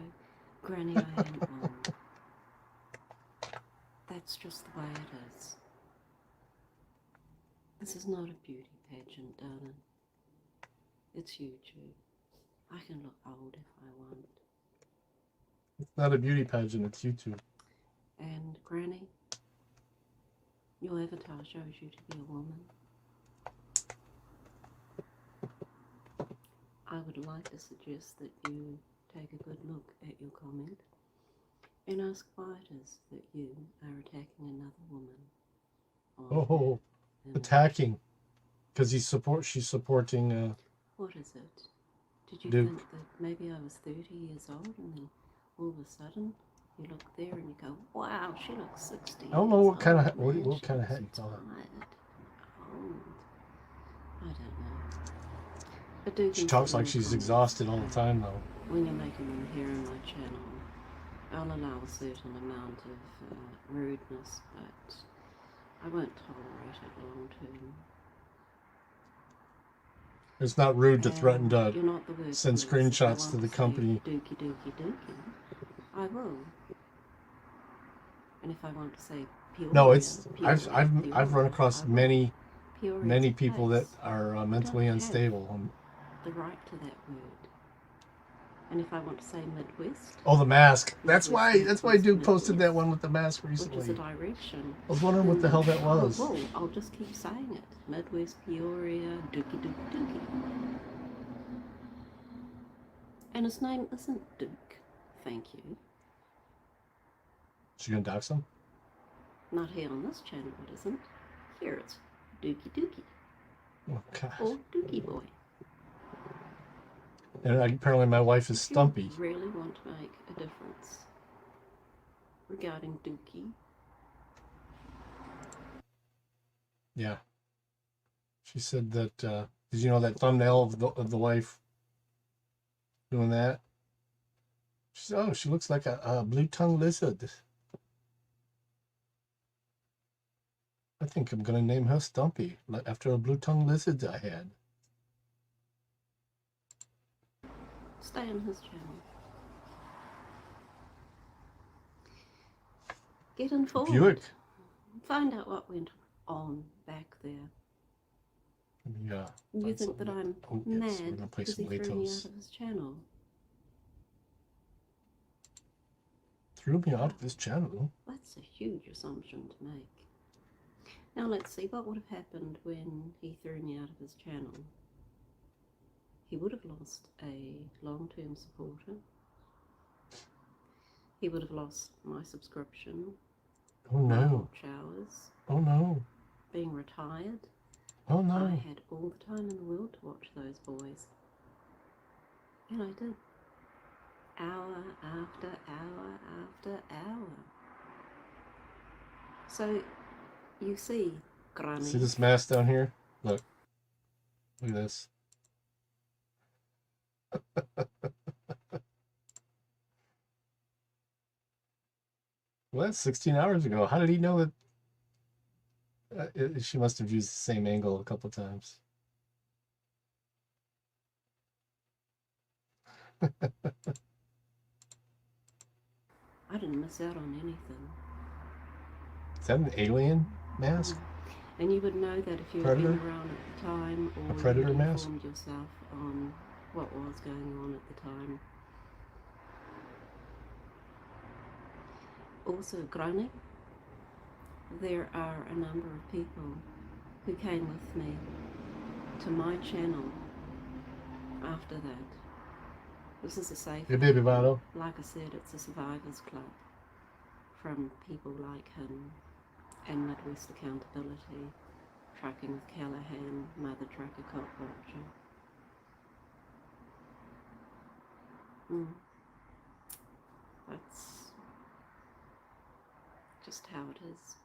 Granny, I am old. That's just the way it is. This is not a beauty pageant, darling. It's YouTube. I can look old if I want. It's not a beauty pageant, it's YouTube. And Granny, your avatar shows you to be a woman. I would like to suggest that you take a good look at your comment And ask why it is that you are attacking another woman. Oh, attacking. Because she's supporting What is it? Did you Duke. think that maybe I was 30 years old and then all of a sudden you look there and you go, wow, she looks 60. I don't know what kind of old, man, what she kind of looks hat you call it. tired, old. I don't know. But do She talks like she's exhausted all the time though. when you're making them here on my channel, I'll allow a certain amount of rudeness, but I won't tolerate it long term. It's not rude to threaten to You're not the word send police. If I screenshots want to the say company. Dookie, dookie, dookie, I will. And if I want to say Peoria, No, it's Peoria, I've run across many Peoria's people that place. are mentally Don't unstable. have the right to that word. And if I want to say Midwest, Oh, the mask. That's Midwest, why Duke posted that Midwest, one with the mask which is a recently. direction. I was wondering what the hell that was. Well, I'll just keep saying it. Midwest, Peoria, Dookie, Dookie, Dookie. And his name isn't Duke. Thank you. She gonna dox him? Not here on this channel, it isn't. Here it's Dookie Dookie. Oh God. Or Dookie Boy. And apparently my wife is Stumpy. If you really want to make a difference regarding Dookie, Yeah. She said that. Did you know that thumbnail of the wife doing that? She said, "Oh, she looks like a blue-tongued lizard." I think I'm gonna name her Stumpy after a blue-tongued lizard I had. stay on his channel. Get informed. Buick. Find out what went on back there. Yeah. You think that I'm Oh, yes, we're mad gonna play because some he threw me Latos. out of his channel? Threw me out of this channel. That's a huge assumption to make. Now let's see what would have happened when he threw me out of his channel. He would have lost a long-term supporter. He would have lost my subscription. Oh my no. hot showers. Oh no. Being retired. Oh no. I had all the time in the world to watch those boys. And I did. Hour after hour after hour. So, you see, Granny. See this mask down here? Look. Look at this. Well, that's 16 hours ago. How did he know that? She must have used the same angle a couple of times. I didn't miss out on anything. Is that an alien mask? And you would know that if you had been around at the time, or A predator you'd mask? informed yourself on what was going on at the time. Also, Granny, there are a number of people who came with me to my channel after that. This is a safe Hey, baby haven. Vado. Like I said, it's a survivors club from people like him and Midwest Accountability, Trucking with Callahan, Mother Trucker Cop Watcher. That's just how it is.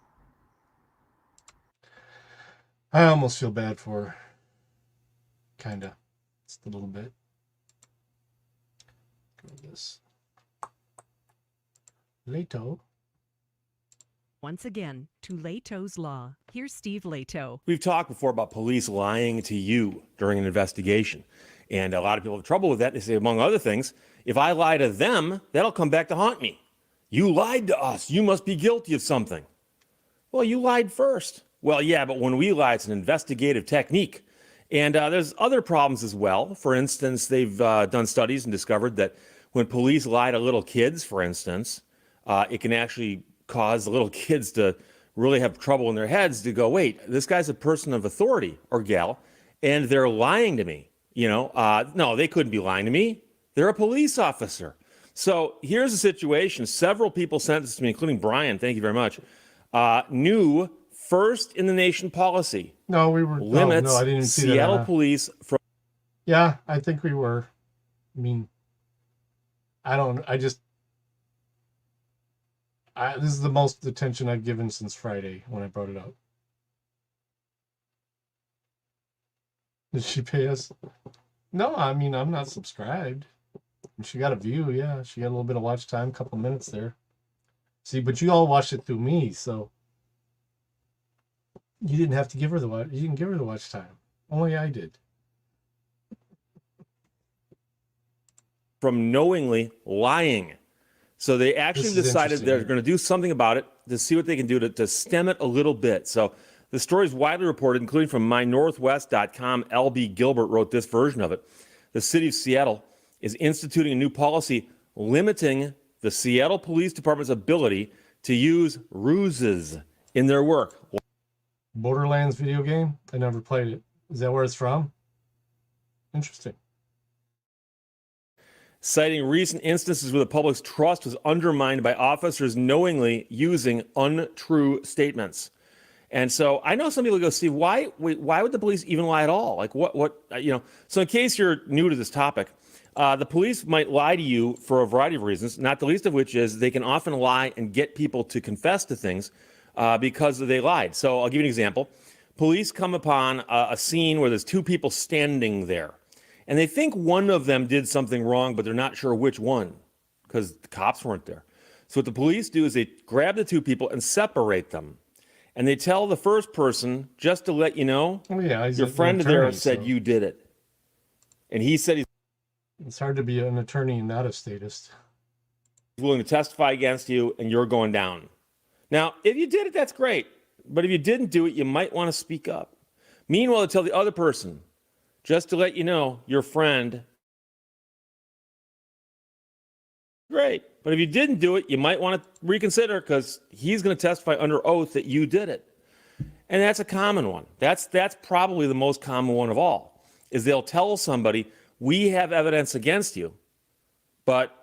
I almost feel bad for her. Kinda. Just a little bit. Go with this. Leto. Once again, to Leto's Law. Here's Steve Leto. We've talked before about police lying to you during an investigation. And a lot of people have trouble with that. They say, among other things, if I lie to them, that'll come back to haunt me. You lied to us. You must be guilty of something. Well, you lied first. Well, yeah, but when we lie, it's an investigative technique. And there's other problems as well. For instance, they've done studies and discovered that when police lie to little kids, for instance, it can actually cause the little kids to really have trouble in their heads to go, wait, this guy's a person of authority, or gal, and they're lying to me. You know, no, they couldn't be lying to me. They're a police officer. So here's the situation. Several people sent this to me, including Brian. Thank you very much. New first in the nation policy. No, we were limits no, I didn't even see Seattle that. police from. Yeah, I think we were. I mean, this is the most attention I've given since Friday when I brought it up. Did she pay us? No, I mean, I'm not subscribed. She got a view, yeah. She got a little bit of watch time, couple minutes there. See, but you all watched it through me, so you didn't have to give her the watch. You didn't give her the watch time. Only I did. From knowingly lying. So they actually decided they're going to do something about it to see what they can do to stem it a little bit. So the story is widely reported, including from mynorthwest.com. LB Gilbert wrote this version of it. The city of Seattle is instituting a new policy limiting the Seattle Police Department's ability to use ruses in their work. Borderlands video game? I never played it. Is that where it's from? Interesting. Citing recent instances where the public's trust was undermined by officers knowingly using untrue statements. And so I know some people go, Steve, why would the police even lie at all? Like so in case you're new to this topic, the police might lie to you for a variety of reasons, not the least of which is they can often lie and get people to confess to things because they lied. So I'll give you an example. Police come upon a scene where there's two people standing there. And they think one of them did something wrong, but they're not sure which one because the cops weren't there. So what the police do is they grab the two people and separate them. And they tell the first person, just to let you know, your friend there said you did it. And he said it's hard to be an attorney and not a statist. He's willing to testify against you and you're going down. Now, if you did it, that's great. But if you didn't do it, you might want to speak up. Meanwhile, they tell the other person, just to let you know, your friend. Great. But if you didn't do it, you might want to reconsider because he's going to testify under oath that you did it. And that's a common one. That's probably the most common one of all, is they'll tell somebody, we have evidence against you, but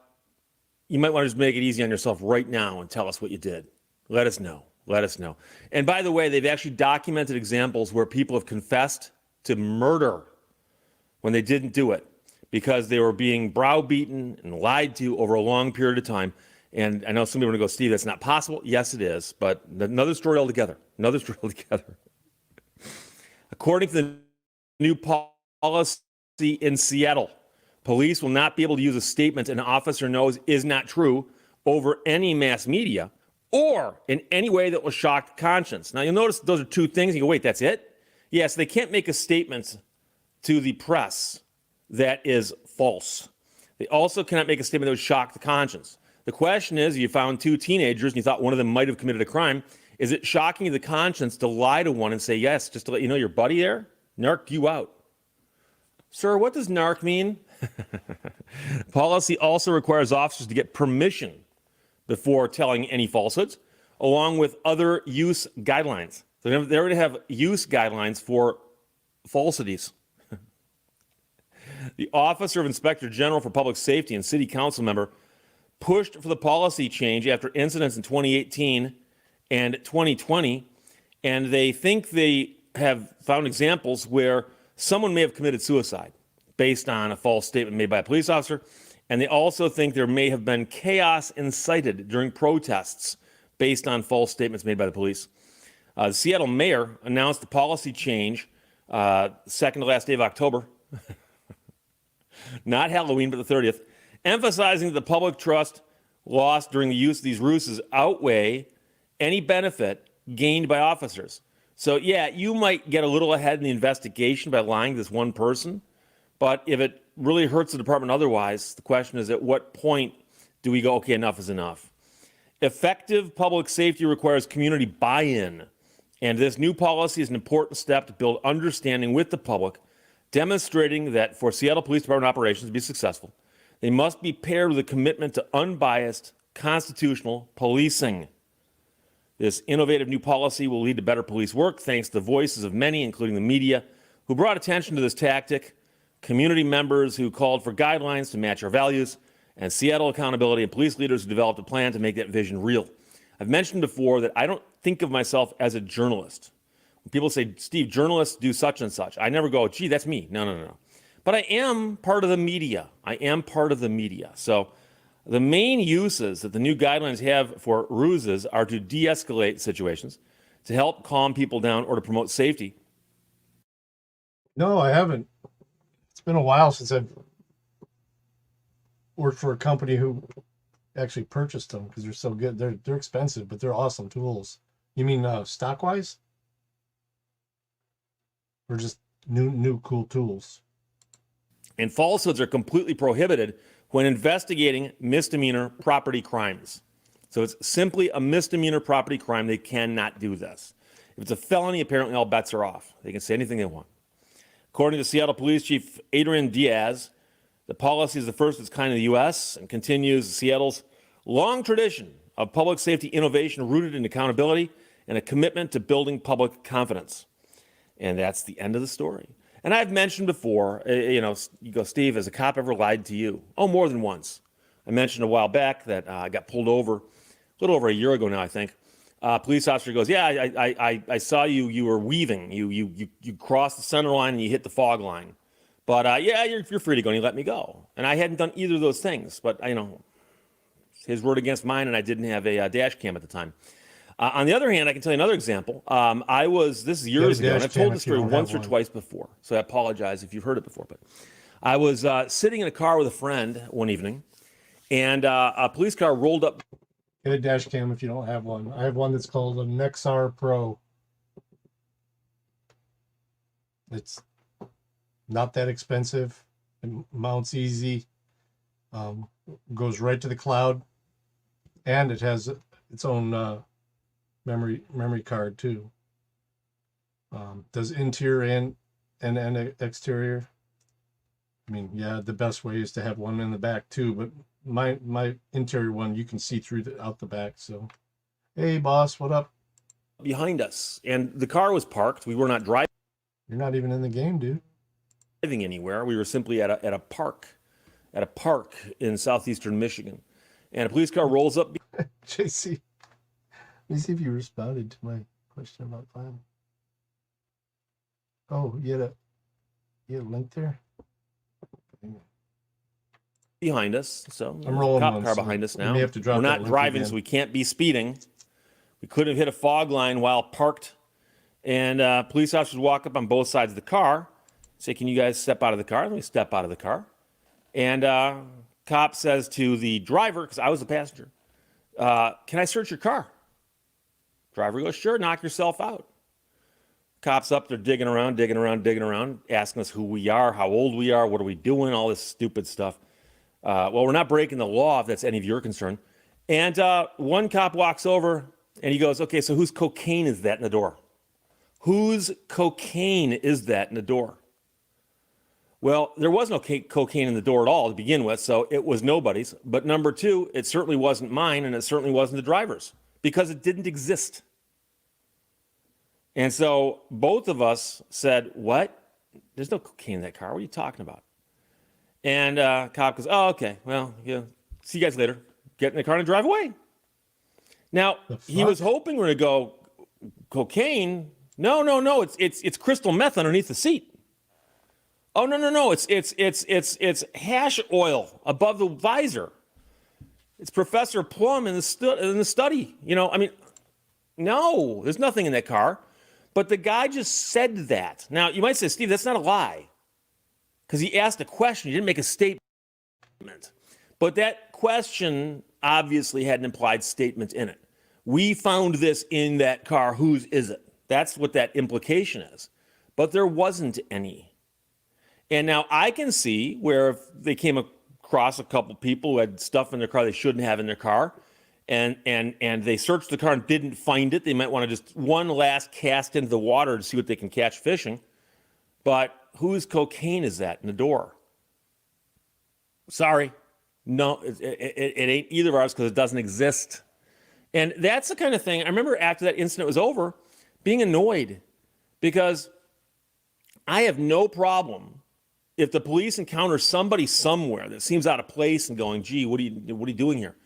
you might want to just make it easy on yourself right now and tell us what you did. Let us know. Let us know. And by the way, they've actually documented examples where people have confessed to murder when they didn't do it because they were being browbeaten and lied to over a long period of time. And I know some people are going to go, Steve, that's not possible. Yes, it is. But another story altogether. Another story altogether. According to the new policy in Seattle, police will not be able to use a statement an officer knows is not true over any mass media or in any way that will shock conscience. Now, you'll notice those are two things. You go, wait, that's it? Yes, they can't make a statement to the press that is false. They also cannot make a statement that would shock the conscience. The question is, you found two teenagers and you thought one of them might have committed a crime. Is it shocking the conscience to lie to one and say, yes, just to let you know your buddy there narked you out? Sir, what does narc mean? Policy also requires officers to get permission before telling any falsehoods, along with other use guidelines. So they already have use guidelines for falsities. The Officer of Inspector General for Public Safety and City Council member pushed for the policy change after incidents in 2018 and 2020, and they think they have found examples where someone may have committed suicide based on a false statement made by a police officer, and they also think there may have been chaos incited during protests based on false statements made by the police. The Seattle mayor announced the policy change second to last day of October, not Halloween, but the 30th, emphasizing that the public trust lost during the use of these ruses outweigh any benefit gained by officers. So, yeah, you might get a little ahead in the investigation by lying to this one person, but if it really hurts the department otherwise, the question is, at what point do we go, okay, enough is enough? Effective public safety requires community buy-in, and this new policy is an important step to build understanding with the public, demonstrating that for Seattle Police Department operations to be successful, they must be paired with a commitment to unbiased, constitutional policing. This innovative new policy will lead to better police work thanks to the voices of many, including the media, who brought attention to this tactic, community members who called for guidelines to match our values, And Seattle Accountability and police leaders have developed a plan to make that vision real. I've mentioned before that I don't think of myself as a journalist. When people say, Steve, journalists do such and such, I never go, gee, that's me. No, no, no, no. But I am part of the media. I am part of the media. So the main uses that the new guidelines have for ruses are to de-escalate situations, to help calm people down, or to promote safety. No, I haven't. It's been a while since I've worked for a company who actually purchased them because they're so good. They're expensive, but they're awesome tools. You mean stock-wise? Or just new cool tools? And falsehoods are completely prohibited when investigating misdemeanor property crimes. So it's simply a misdemeanor property crime. They cannot do this. If it's a felony, apparently all bets are off. They can say anything they want. According to Seattle Police Chief Adrian Diaz, the policy is the first of its kind in the U.S. and continues Seattle's long tradition of public safety innovation rooted in accountability and a commitment to building public confidence. And that's the end of the story. And I've mentioned before, you go, Steve, has a cop ever lied to you? Oh, more than once. I mentioned a while back that I got pulled over, a little over a year ago now, I think. Police officer goes, yeah, I saw you were weaving. You crossed the center line and you hit the fog line. But yeah, you're free to go, and he let me go. And I hadn't done either of those things, but his word against mine, and I didn't have a dash cam at the time. On the other hand, I can tell you another example. This is years ago, and I've told this story once or twice before, so I apologize if you've heard it before. But I was sitting in a car with a friend one evening, and a police car rolled up. Get a dash cam if you don't have one. I have one that's called a Nexar Pro. It's not that expensive. It mounts easy. Goes right to the cloud, and it has its own memory card too. Does interior and exterior. I mean, yeah, the best way is to have one in the back too, but my interior one, you can see through out the back. So, hey boss, what up? Behind us, and the car was parked. We were not driving. You're not even in the game, dude. Driving anywhere. We were simply at a park in southeastern Michigan, and a police car rolls up. JC, let me see if you responded to my question about plan. Oh, you had a link there. Behind us, so I'm rolling cop one, car so behind us we now. may have to drop We're that not link driving, again. so we can't be speeding. We couldn't have hit a fog line while parked, and police officers walk up on both sides of the car, say, "Can you guys step out of the car?" And we step out of the car, and cop says to the driver, because I was the passenger, "Can I search your car?" Driver goes, "Sure, knock yourself out." Cops up there digging around, asking us who we are, how old we are, what are we doing, all this stupid stuff. Well, we're not breaking the law if that's any of your concern. And one cop walks over and he goes, "Okay, so whose cocaine is that in the door? Whose cocaine is that in the door?" Well, there was no cocaine in the door at all to begin with, so it was nobody's. But number two, it certainly wasn't mine, and it certainly wasn't the driver's, because it didn't exist. And so both of us said, "What? There's no cocaine in that car. What are you talking about?" And cop goes, "Oh, okay. Well, yeah. See you guys later." Get in the car and drive away. Now, he was hoping we're going to go, "Cocaine? No. It's crystal meth underneath the seat." "Oh, no. It's hash oil above the visor. It's Professor Plum in the study. No, there's nothing in that car." But the guy just said that. Now, you might say, "Steve, that's not a lie." Because he asked a question. He didn't make a statement. But that question obviously had an implied statement in it. We found this in that car. Whose is it? That's what that implication is. But there wasn't any. And now I can see where if they came across a couple people who had stuff in their car they shouldn't have in their car, and they searched the car and didn't find it, they might want to just one last cast into the water to see what they can catch fishing. But whose cocaine is that in the door? Sorry. No, it ain't either of ours because it doesn't exist. And that's the kind of thing, I remember after that incident was over, being annoyed because I have no problem If the police encounter somebody somewhere that seems out of place and going, gee, what are you doing here?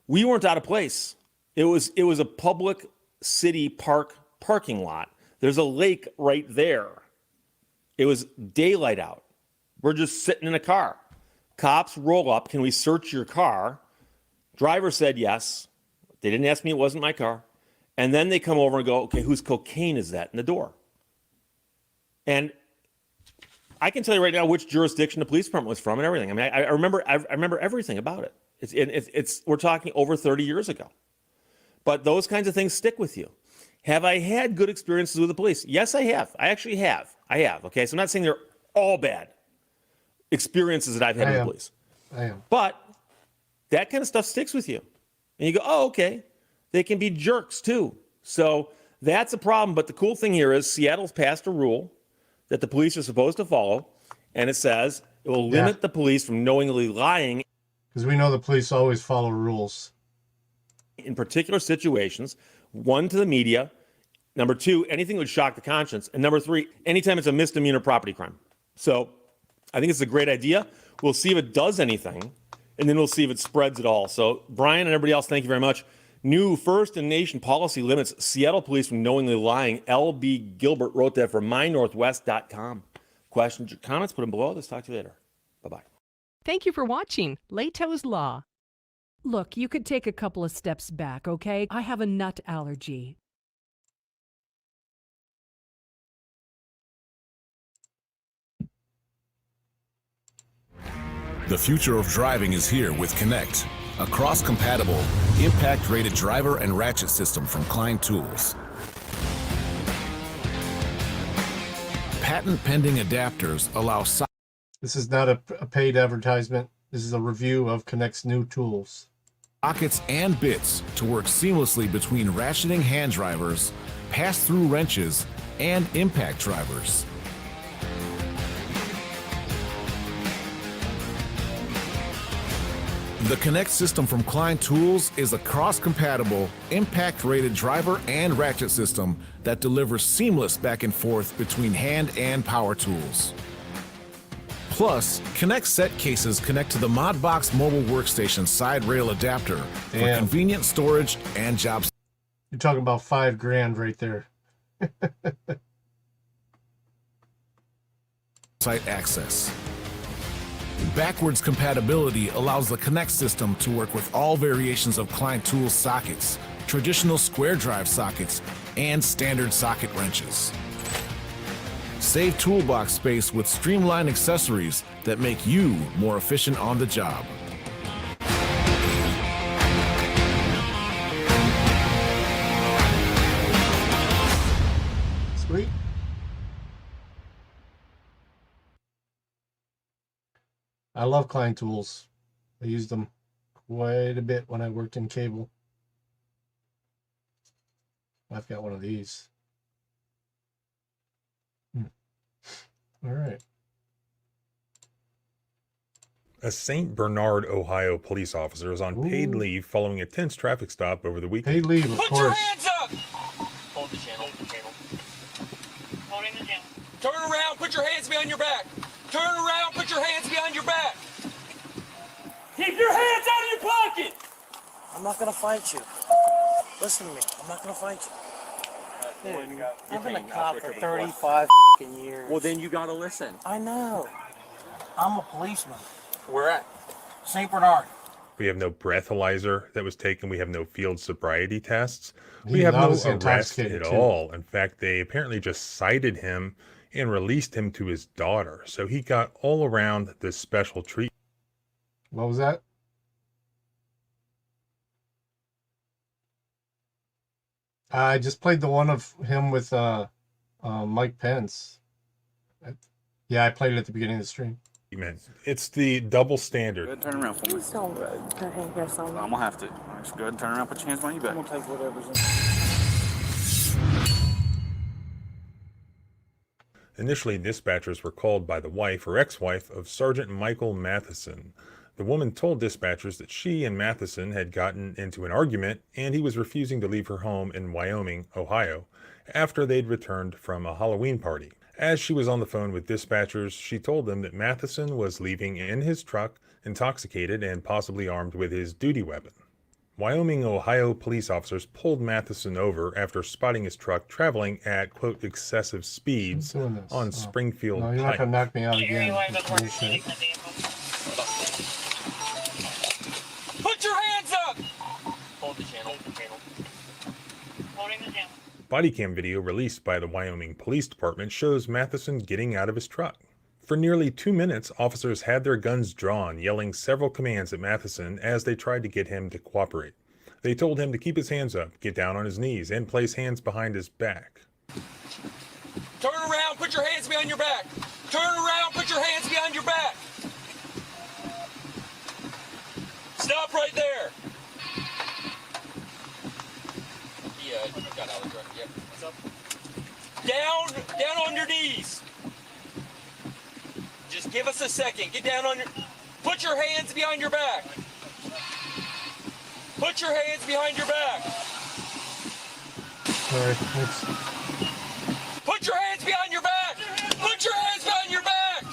We weren't out of place. It was a public city parking lot. There's a lake right there. It was daylight out. We're just sitting in a car. Cops roll up. Can we search your car? Driver said yes. They didn't ask me. It wasn't my car. And then they come over and go, okay, whose cocaine is that in the door? And I can tell you right now which jurisdiction the police department was from and everything. I mean, I remember everything about it. We're talking over 30 years ago. But those kinds of things stick with you. Have I had good experiences with the police? Yes, I have. I actually have. I have. Okay, so I'm not saying they're all bad experiences that I've had with the police. I am. But that kind of stuff sticks with you. And you go, oh, okay. They can be jerks too. So that's a problem. But the cool thing here is Seattle's passed a rule that the police are supposed to follow. And it says it will limit the police from knowingly lying. Because we know the police always follow rules. In particular situations, one, to the media. Number two, anything that would shock the conscience. And number three, anytime it's a misdemeanor property crime. So I think it's a great idea. We'll see if it does anything, and then we'll see if it spreads at all. So Brian and everybody else, thank you very much. New first in nation policy limits Seattle police from knowingly lying. L.B. Gilbert wrote that for mynorthwest.com. Questions or comments, put them below. Let's talk to you later. Bye-bye. Thank you for watching Leto's Law. Look, you could take a couple of steps back, okay? I have a nut allergy. The future of driving is here with Connect, a cross-compatible, impact-rated driver and ratchet system from Klein Tools. Patent-pending adapters allow... This is not a paid advertisement. This is a review of Connect's new tools. Sockets and bits to work seamlessly between ratcheting hand drivers, pass-through wrenches, and impact drivers. The Connect system from Klein Tools is a cross-compatible, impact-rated driver and ratchet system that delivers seamless back and forth between hand and power tools. Plus, Connect set cases connect to the ModBox mobile workstation side rail adapter for convenient storage and job. You're talking about $5,000 right there. Site access. Backwards compatibility allows the Connect system to work with all variations of Klein Tools sockets, traditional square drive sockets, and standard socket wrenches. Save toolbox space with streamlined accessories that make you more efficient on the job. Sweet. I love Klein Tools. I used them quite a bit when I worked in cable. I've got one of these. All right. A St. Bernard, Ohio police officer is on paid leave following a tense traffic stop over the weekend. Paid leave, of course. Put your hands up! Hold the channel. Holding the channel. Turn around, put your hands behind your back. Turn around, put your hands behind your back. Keep your hands out of your pocket! I'm not gonna fight you. Listen to me. I'm not gonna fight you. Dude, I've been a cop for 35 years. Well, then you gotta listen. I know. I'm a policeman. Where at? St. Bernard. We have no breathalyzer that was taken. We have no field sobriety tests. We He have no was arrest intoxicated, at too. all. In fact, they apparently just cited him and released him to his daughter. So he got all around this special treatment. What was that? I just played the one of him with Mike Pence. Yeah, I played it at the beginning of the stream. It's the double standard. Go ahead and turn around for me. So good. Go ahead, here's some. I'm gonna have to. Just go ahead and turn around, put your hands behind your back. I'm gonna take whatever's in. Initially, dispatchers were called by the wife or ex-wife of Sergeant Michael Matheson. The woman told dispatchers that she and Matheson had gotten into an argument and he was refusing to leave her home in Wyoming, Ohio, after they'd returned from a Halloween party. As she was on the phone with dispatchers, she told them that Matheson was leaving in his truck intoxicated and possibly armed with his duty weapon. Wyoming, Ohio police officers pulled Matheson over after spotting his truck traveling at, quote, excessive speeds on Springfield No, you're not Pike. gonna knock me out again. Put your hands up! Hold the channel. Holding the channel. Body cam video released by the Wyoming Police Department shows Matheson getting out of his truck. For nearly 2 minutes, officers had their guns drawn, yelling several commands at Matheson as they tried to get him to cooperate. They told him to keep his hands up, get down on his knees, and place hands behind his back. Turn around, put your hands behind your back. Turn around, put your hands behind your back. Stop right there. Yeah, you got out of the truck, yep. What's up? Down on your knees. Just give us a second. Get down on your... Put your hands behind your back. Put your hands behind your back. Sorry, thanks. Put your hands behind your back. Put your hands behind your back.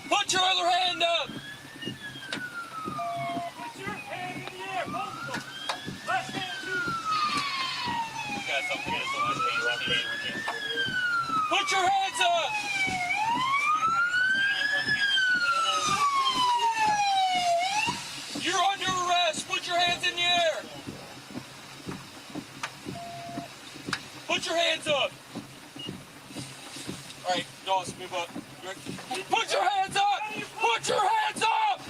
Put your other hand up. Put your hand in the air, both of them. Left hand too. Put your hands up. You're under arrest. Put your hands in the air. Put your hands up. All right, Dawes, move up. Put your hands up. Put your hands up.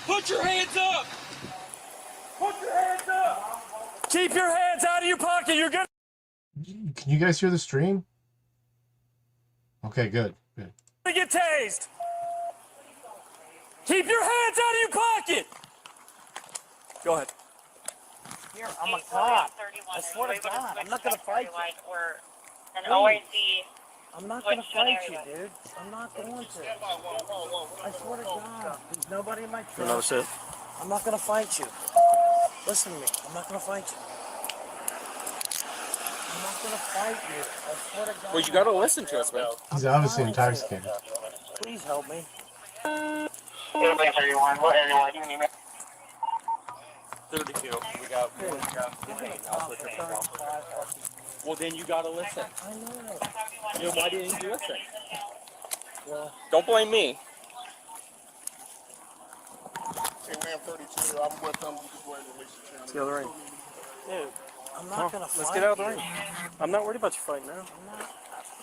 Put your hands up. Put your hands up. Keep your hands out of your pocket. You're gonna Can you guys hear the stream? Okay, good. Good. get tased. Keep your hands out of your pocket. Go ahead. Here, I'm a cop. I swear to God, I'm not gonna fight you. Or an Please. ORC. I'm not gonna fight you, dude. I'm not going to. I swear to God, there's nobody in my truck. No, sir. I'm not gonna fight you. Listen to me. I'm not gonna fight you. I'm not gonna fight you. I swear to God. Well, you gotta listen to us, man. He's obviously intoxicated. Please help me. 31, what area do you need me? 32. We got. Well, then you gotta listen. I know. Then why didn't you listen? Well, Don't blame me. Hey, man, 32. I'm with them. Just wait to release the channel. Let's get out of the ring. dude, I'm not gonna fight. Let's get out of the you. ring. I'm not worried about you fighting now.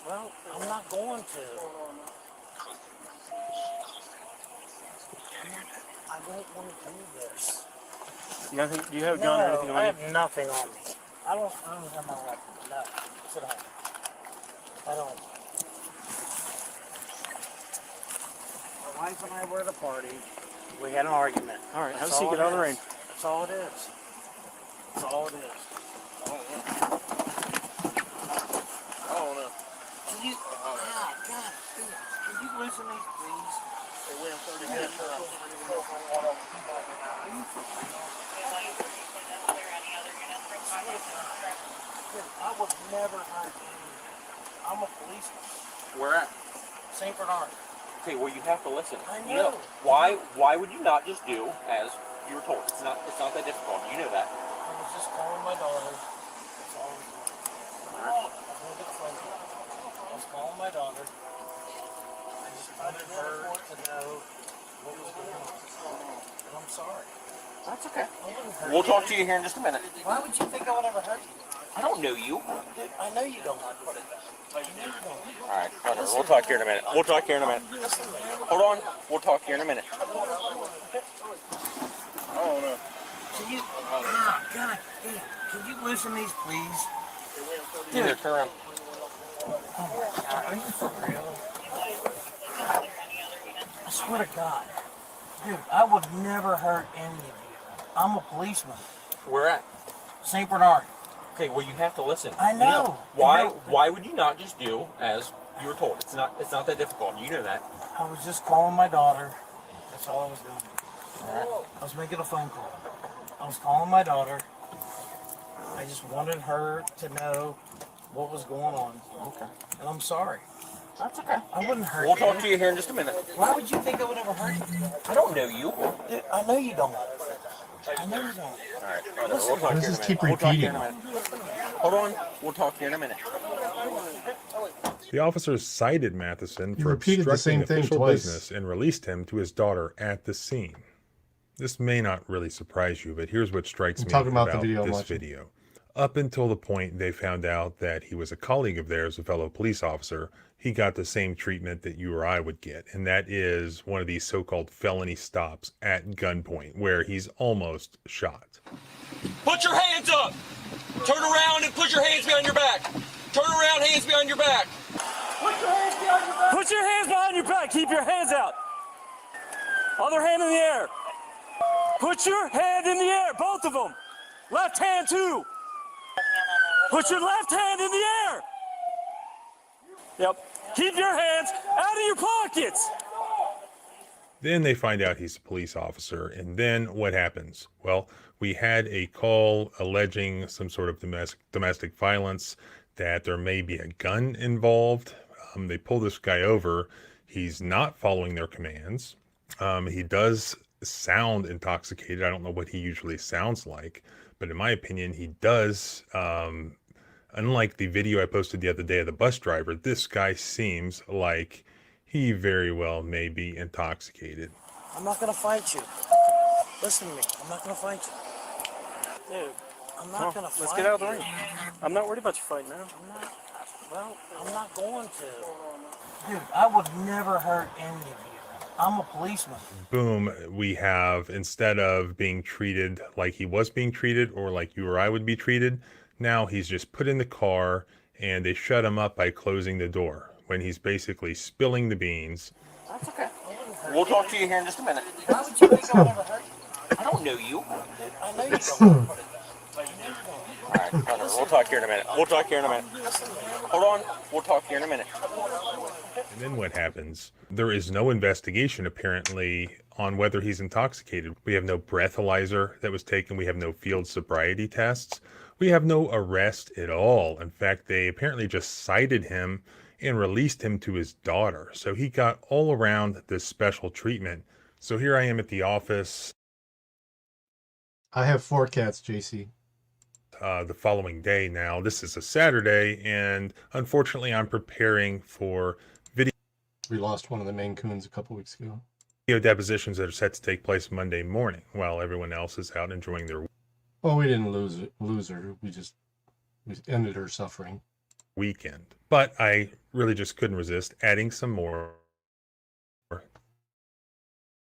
Well, I'm not going to. I don't want to do this. You have a gun or anything on you? I have nothing on me. I don't have my weapon. No. Sit down. I don't. My wife and I were at a party. We had an argument. All right, have a That's seat. all Get it out of the is. ring. That's all it is. That's all it is. I don't know. Can you, God, can you listen to me, please? Hey, we're in 30 minutes. I would never hurt anyone. I'm a policeman. Where at? St. Bernard. Okay, well you have to listen. I You know, know. why would you not just do as you were told? It's not that difficult. You know that. I was just calling my daughter. That's all I was doing. I was gonna get closer. I was calling my daughter. I just wanted her to know what was going on. And I'm sorry. That's okay. I wouldn't hurt We'll you. talk to you here in just a minute. Why would you think I would ever hurt you? I don't know you. Dude, I know you don't. I know you don't. All right, whatever. We'll talk here in a minute. We'll talk here in a minute. Hold on. We'll talk here in a minute. I don't know. Can you, God, can you listen to these, please? Dude, turn around. Oh my God, are you for real? I swear to God. Dude, I would never hurt any of you. I'm a policeman. Where at? St. Bernard. Okay, well you have to listen. I know. Why would you not just do as you were told. It's not that difficult. You know that. I was just calling my daughter. That's all I was doing. I was making a phone call. I was calling my daughter. I just wanted her to know what was going on. Okay. And I'm sorry. That's okay. I wouldn't hurt We'll you. talk to you here in just a minute. Why would you think I would ever hurt you? I don't know you. Dude, I know you don't. I know you don't. All right. We'll talk to you in a Just minute. keep We'll talk to you in repeating. a minute. Hold on. We'll talk to you in a minute. The officers cited Matheson You for repeated the obstructing same thing official twice. business and released him to his daughter at the scene. This may not really surprise you, but here's what strikes I'm me talking about about the video I'm this watching. video. Up until the point they found out that he was a colleague of theirs, a fellow police officer, he got the same treatment that you or I would get, and that is one of these so-called felony stops at gunpoint, where he's almost shot. Put your hands up! Turn around and put your hands behind your back! Turn around, hands behind your back! Put your hands behind your back. Put your hands behind your back! Keep your hands out! Other hand in the air! Put your hand in the air, both of them! Left hand too! Put your left hand in the air! Yep. Keep your hands out of your pockets! Then they find out he's a police officer, and then what happens? Well, we had a call alleging some sort of domestic violence, that there may be a gun involved. They pull this guy over. He's not following their commands. He does sound intoxicated. I don't know what he usually sounds like, but in my opinion, he does. Unlike the video I posted the other day of the bus driver, this guy seems like he very well may be intoxicated. I'm not gonna fight you. Listen to me. I'm not gonna fight you. Dude, I'm not gonna fight you. Let's get out of the ring. I'm not worried about you fighting now. I'm not going to. Dude, I would never hurt any of you. I'm a policeman. Boom, we have, instead of being treated like he was being treated or like you or I would be treated, now he's just put in the car and they shut him up by closing the door when he's basically spilling the beans. That's okay. We'll talk to you here in just a minute. Why would you think I would ever hurt you? I don't know you. I know you don't. Alright, we'll talk here in a minute. We'll talk here in a minute. Hold on. We'll talk here in a minute. And then what happens? There is no investigation, apparently, on whether he's intoxicated. We have no breathalyzer that was taken. We have no field sobriety tests. We have no arrest at all. In fact, they apparently just cited him and released him to his daughter. So he got all around this special treatment. So here I am at the office. I have 4 cats, JC. The following day now. This is a Saturday, and unfortunately I'm preparing for video We lost one of the Maine Coons a couple weeks ago. depositions that are set to take place Monday morning while everyone else is out enjoying their Well, we didn't lose her. We ended her suffering. weekend. But I really just couldn't resist adding some more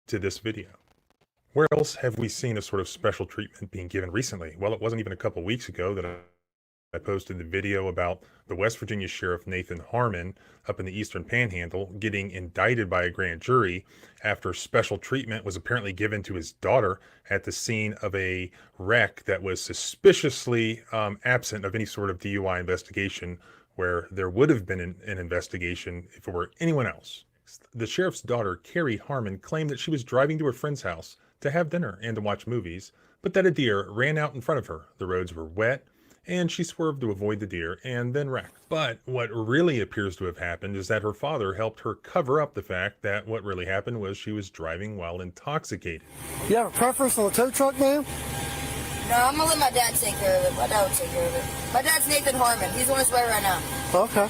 to this video. Where else have we seen a sort of special treatment being given recently? Well, it wasn't even a couple weeks ago that I posted the video about the West Virginia Sheriff Nathan Harmon up in the Eastern Panhandle getting indicted by a grand jury after special treatment was apparently given to his daughter at the scene of a wreck that was suspiciously absent of any sort of DUI investigation, where there would have been an investigation if it were anyone else. The sheriff's daughter, Carrie Harmon, claimed that she was driving to a friend's house to have dinner and to watch movies, but that a deer ran out in front of her. The roads were wet, and she swerved to avoid the deer and then wrecked. But what really appears to have happened is that her father helped her cover up the fact that what really happened was she was driving while intoxicated. You have a preference on the tow truck, ma'am? No, I'm gonna let my dad take care of it. My dad will take care of it. My dad's Nathan Harmon. He's on his way right now. Okay.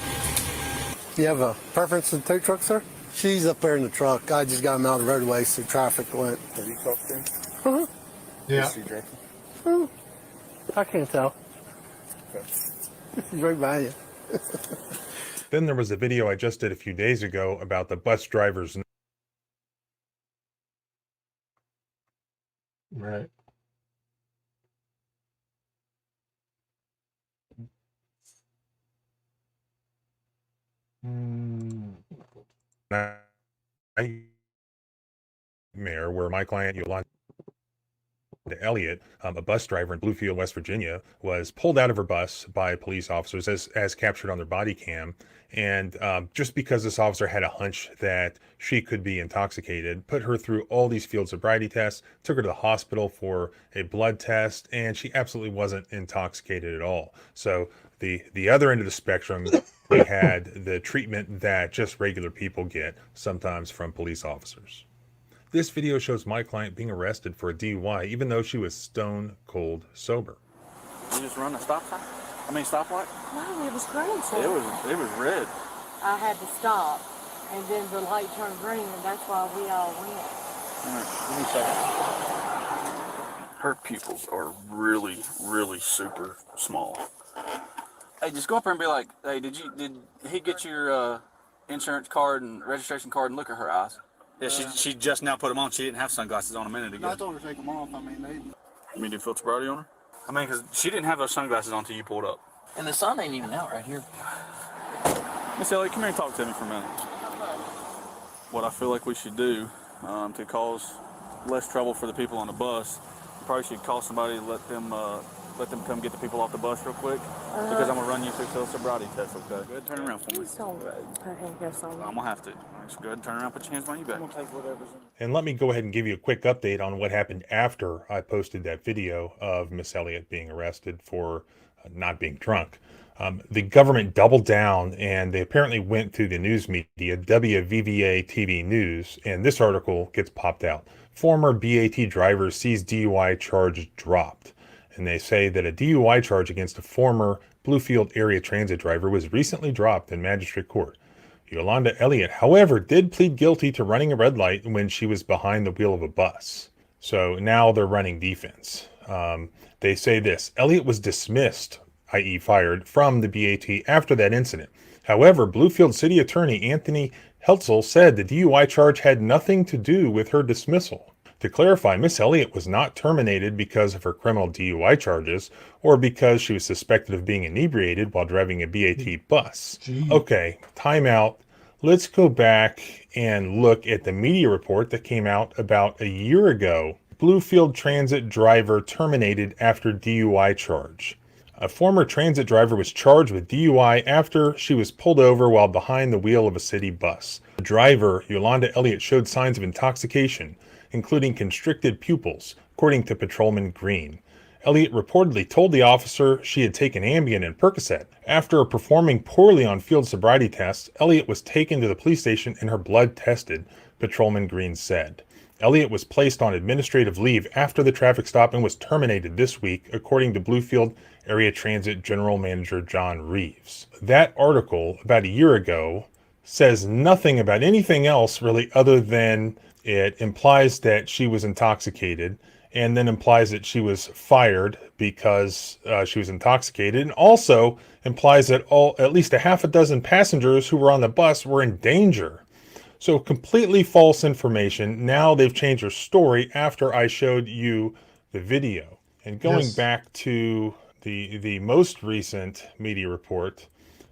You have a preference in the tow truck, sir? She's up there in the truck. I just got him out of the roadway so traffic went. Have you talked to him? Uh-huh. Yeah. Is he drinking? I can't tell. He's right by you. Then there was a video I just did a few days ago about the bus drivers. Right. Nightmare where my client Yolanda Elliott, a bus driver in Bluefield, West Virginia, was pulled out of her bus by police officers as captured on their body cam. And just because this officer had a hunch that she could be intoxicated, put her through all these field sobriety tests, took her to the hospital for a blood test, and she absolutely wasn't intoxicated at all. So the other end of the spectrum, we had the treatment that just regular people get sometimes from police officers. This video shows my client being arrested for a DUI, even though she was stone cold sober. You just run a stop sign? I mean stoplight? No, it was green, sir. It was red. I had to stop, and then the light turned green, and that's why we all went. All right, give me a second. Her pupils are really, really super small. Hey, just go up there and be like, hey, did he get your insurance card and registration card, and look at her eyes? Yeah, she just now put them on. She didn't have sunglasses on a minute ago. I told her to take them off. I mean, You mean do field sobriety on her? I mean, because she didn't have those sunglasses on until you pulled up. And the sun ain't even out right here. Miss Ellie, come here and talk to me for a minute. What I feel like we should do to cause less trouble for the people on the bus, you probably should call somebody and let them come get the people off the bus real quick. Because I'm going to run you through field sobriety test, okay? Go ahead and turn around for me. Please don't put handcuffs on me. I'm going to have to. So go ahead and turn around, put your hands behind your back. I'm going to take whatever's in. And let me go ahead and give you a quick update on what happened after I posted that video of Miss Elliott being arrested for not being drunk. The government doubled down, and they apparently went through the news media, WVVA TV News, and this article gets popped out. Former BAT driver sees DUI charge dropped. And they say that a DUI charge against a former Bluefield area transit driver was recently dropped in magistrate court. Yolanda Elliott, however, did plead guilty to running a red light when she was behind the wheel of a bus. So now they're running defense. They say this: Elliott was dismissed, i.e. fired, from the BAT after that incident. However, Bluefield City Attorney Anthony Heltzel said the DUI charge had nothing to do with her dismissal. To clarify, Miss Elliott was not terminated because of her criminal DUI charges or because she was suspected of being inebriated while driving a BAT bus. Okay, time out. Let's go back and look at the media report that came out about a year ago. Bluefield transit driver terminated after DUI charge. A former transit driver was charged with DUI after she was pulled over while behind the wheel of a city bus. The driver, Yolanda Elliott, showed signs of intoxication, including constricted pupils, according to Patrolman Green. Elliott reportedly told the officer she had taken Ambien and Percocet. After performing poorly on field sobriety tests, Elliott was taken to the police station and her blood tested, Patrolman Green said. Elliott was placed on administrative leave after the traffic stop and was terminated this week, according to Bluefield Area Transit General Manager John Reeves. That article, about a year ago, says nothing about anything else really other than it implies that she was intoxicated, and then implies that she was fired because she was intoxicated, and also implies that at least a half a dozen passengers who were on the bus were in danger. So completely false information. Now they've changed their story after I showed you the video. And going back to the most recent media report,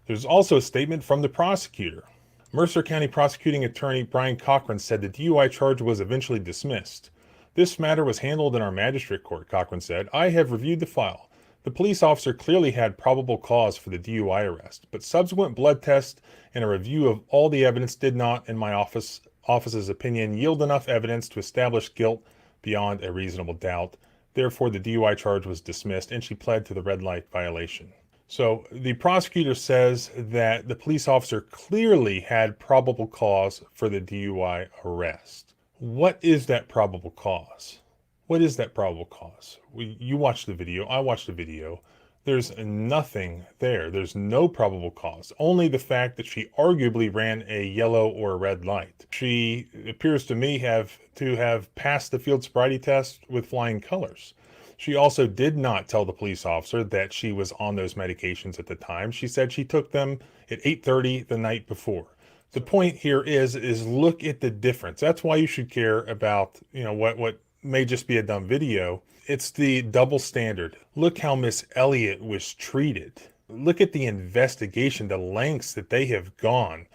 there's also a statement from the prosecutor. Mercer County Prosecuting Attorney Brian Cochran said the DUI charge was eventually dismissed. This matter was handled in our magistrate court, Cochran said. I have reviewed the file. The police officer clearly had probable cause for the DUI arrest, but subsequent blood tests and a review of all the evidence did not, in my office's opinion, yield enough evidence to establish guilt beyond a reasonable doubt. Therefore, the DUI charge was dismissed, and she pled to the red light violation. So the prosecutor says that the police officer clearly had probable cause for the DUI arrest. What is that probable cause? What is that probable cause? You watched the video, I watched the video. There's nothing there. There's no probable cause. Only the fact that she arguably ran a yellow or a red light. She appears to me to have passed the field sobriety test with flying colors. She also did not tell the police officer that she was on those medications at the time. She said she took them at 8:30 the night before. The point here is look at the difference. That's why you should care about, what may just be a dumb video. It's the double standard. Look how Miss Elliott was treated. Look at the investigation, the lengths that they have gone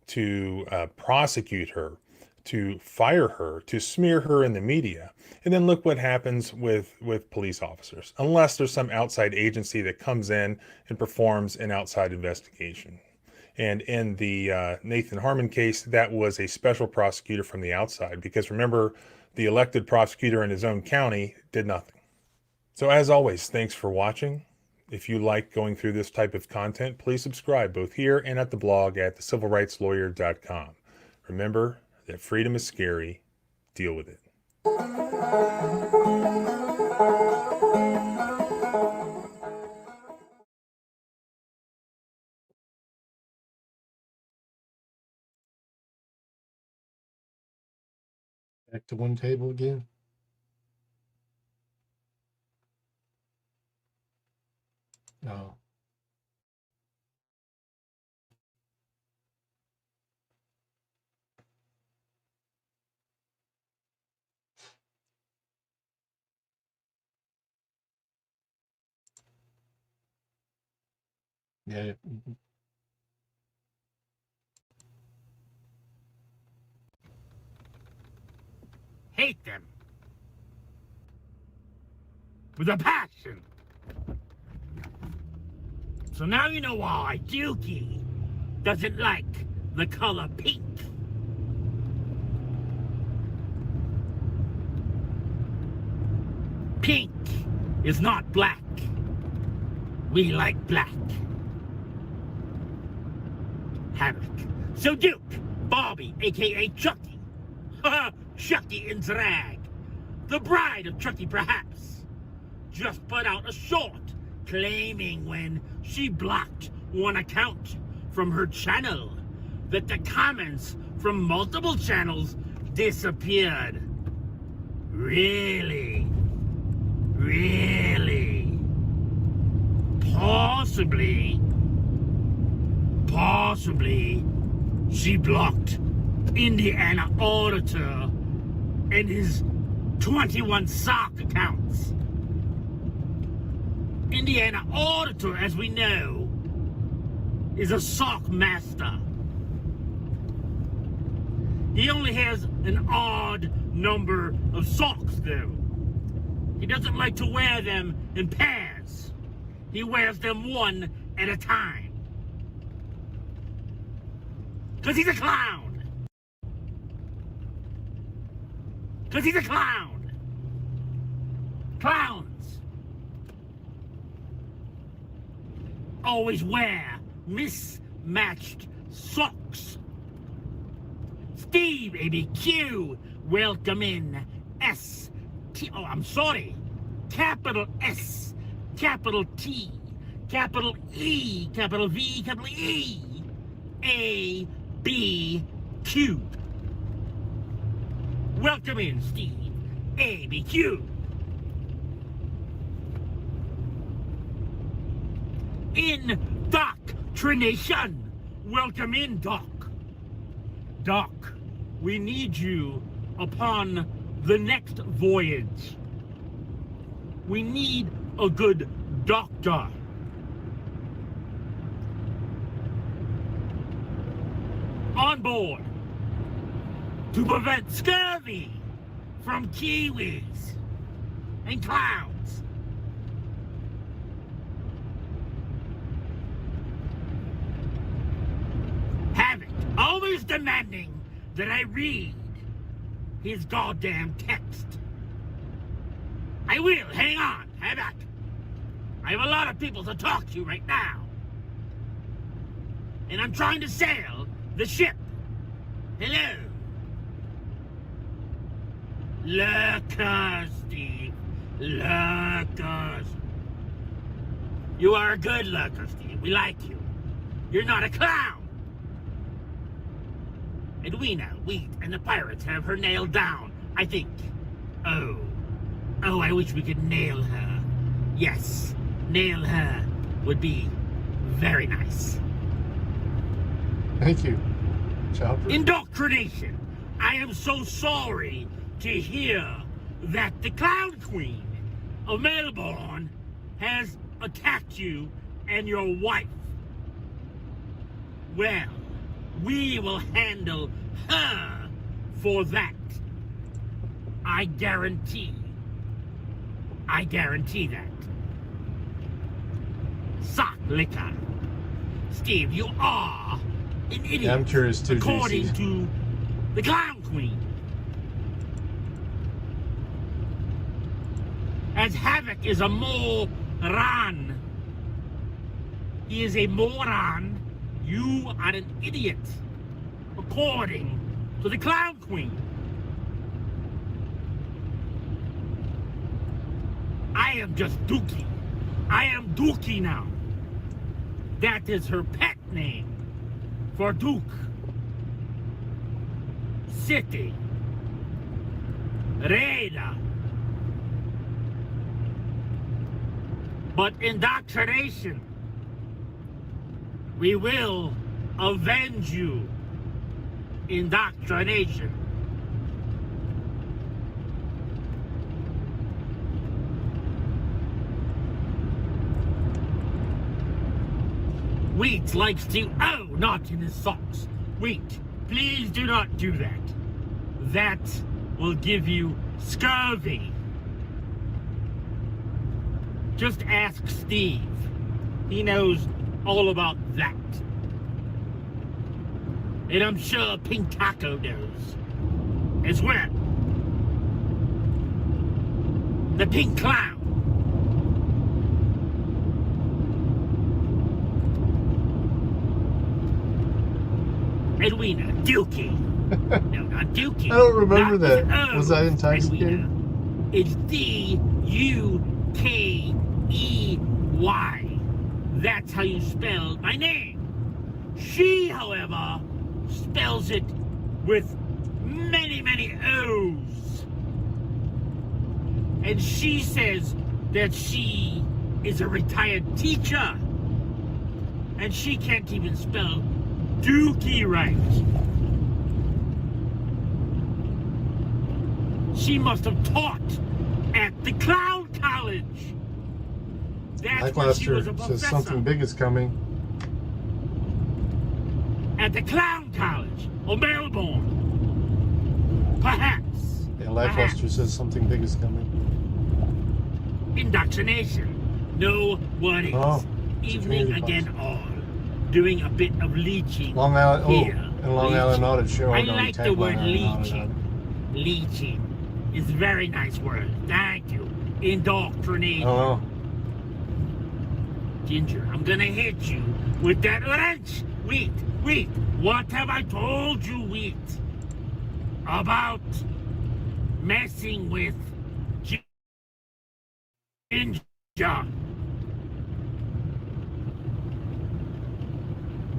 to prosecute her, to fire her, to smear her in the media. And then look what happens with police officers, unless there's some outside agency that comes in and performs an outside investigation. And in the Nathan Harmon case, that was a special prosecutor from the outside, because remember, the elected prosecutor in his own county did nothing. So as always, thanks for watching. If you like going through this type of content, please subscribe both here and at the blog at thecivilrightslawyer.com. Remember that freedom is scary. Deal with it. Back to one table again. No. Yeah. Hate them with a passion. So now you know why Dookie doesn't like the color pink. Pink is not black. We like black. Havoc. So Duke, Bobby, aka Chucky, Chucky in drag, the bride of Chucky perhaps, just put out a short claiming when she blocked one account from her channel that the comments from multiple channels disappeared. Really? Really? Possibly, she blocked Indiana Auditor and his 21 sock accounts. Indiana Auditor, as we know, is a sock master. He only has an odd number of socks, though. He doesn't like to wear them in pairs. He wears them one at a time. Because he's a clown. Because he's a clown. Clowns always wear mismatched socks. Steve ABQ, welcome in. Capital S, capital T, capital E, capital V, capital E, A, B, Q. Welcome in, Steve ABQ. inDOCtriNATION. Welcome in, Doc. Doc, we need you upon the next voyage. We need a good doctor. On board to prevent scurvy from kiwis and clowns. Havoc, always demanding that I read his goddamn text. I will, hang on, Havoc. I have a lot of people to talk to right now. And I'm trying to sail the ship. Hello. Lurkers, Steve. Lurkers. You are a good lurker, Steve. We like you. You're not a clown. Edwina, Wheat, and the pirates have her nailed down, I think. Oh, I wish we could nail her. Yes, nail her would be very nice. Thank you, Chopper. inDOCtriNATION. I am so sorry to hear that the Clown Queen of Melbourne has attacked you and your wife. Well, we will handle her for that. I guarantee that. Sock liquor. Steve, you are an idiot. Yeah, I'm curious too, according JC. to the Clown Queen. As Havoc is a moron. He is a moron. You are an idiot. According to the Clown Queen. I am just Dookie. I am Dookie now. That is her pet name for Duke. City. Reda. But inDOCtriNATION, we will avenge you. inDOCtriNATION. Wheat likes to, oh, not in his socks. Wheat, please do not do that. That will give you scurvy. Just ask Steve. He knows all about that. And I'm sure Pink Taco knows as well. The Pink Clown. Edwina, Dookie. No, not Dookie. I don't remember Not that. with Was I O's, intoxicated? Edwina. It's D-U-K-E-Y. That's how you spell my name. She, however, spells it with many, many O's. And she says that she is a retired teacher. And she can't even spell Dookie right. She must have taught at the Clown College. That's where she was a Lackluster professor. says something big is coming. At the Clown College or Melbourne. Perhaps. Yeah, Lackluster says something big is coming. inDOCtriNATION. No worries. Oh, it's a Evening community again all. Doing a bit of leeching. Long Island, here. and Long Island Leeching. Audit Show. I don't like the tag word Long Island Audit leeching. on it. Leeching is a very nice word. Thank you. inDOCtriNATION. Oh, Ginger, I'm gonna hit you with that wrench. Wheat. What have I told you, Wheat? About messing with Ginger.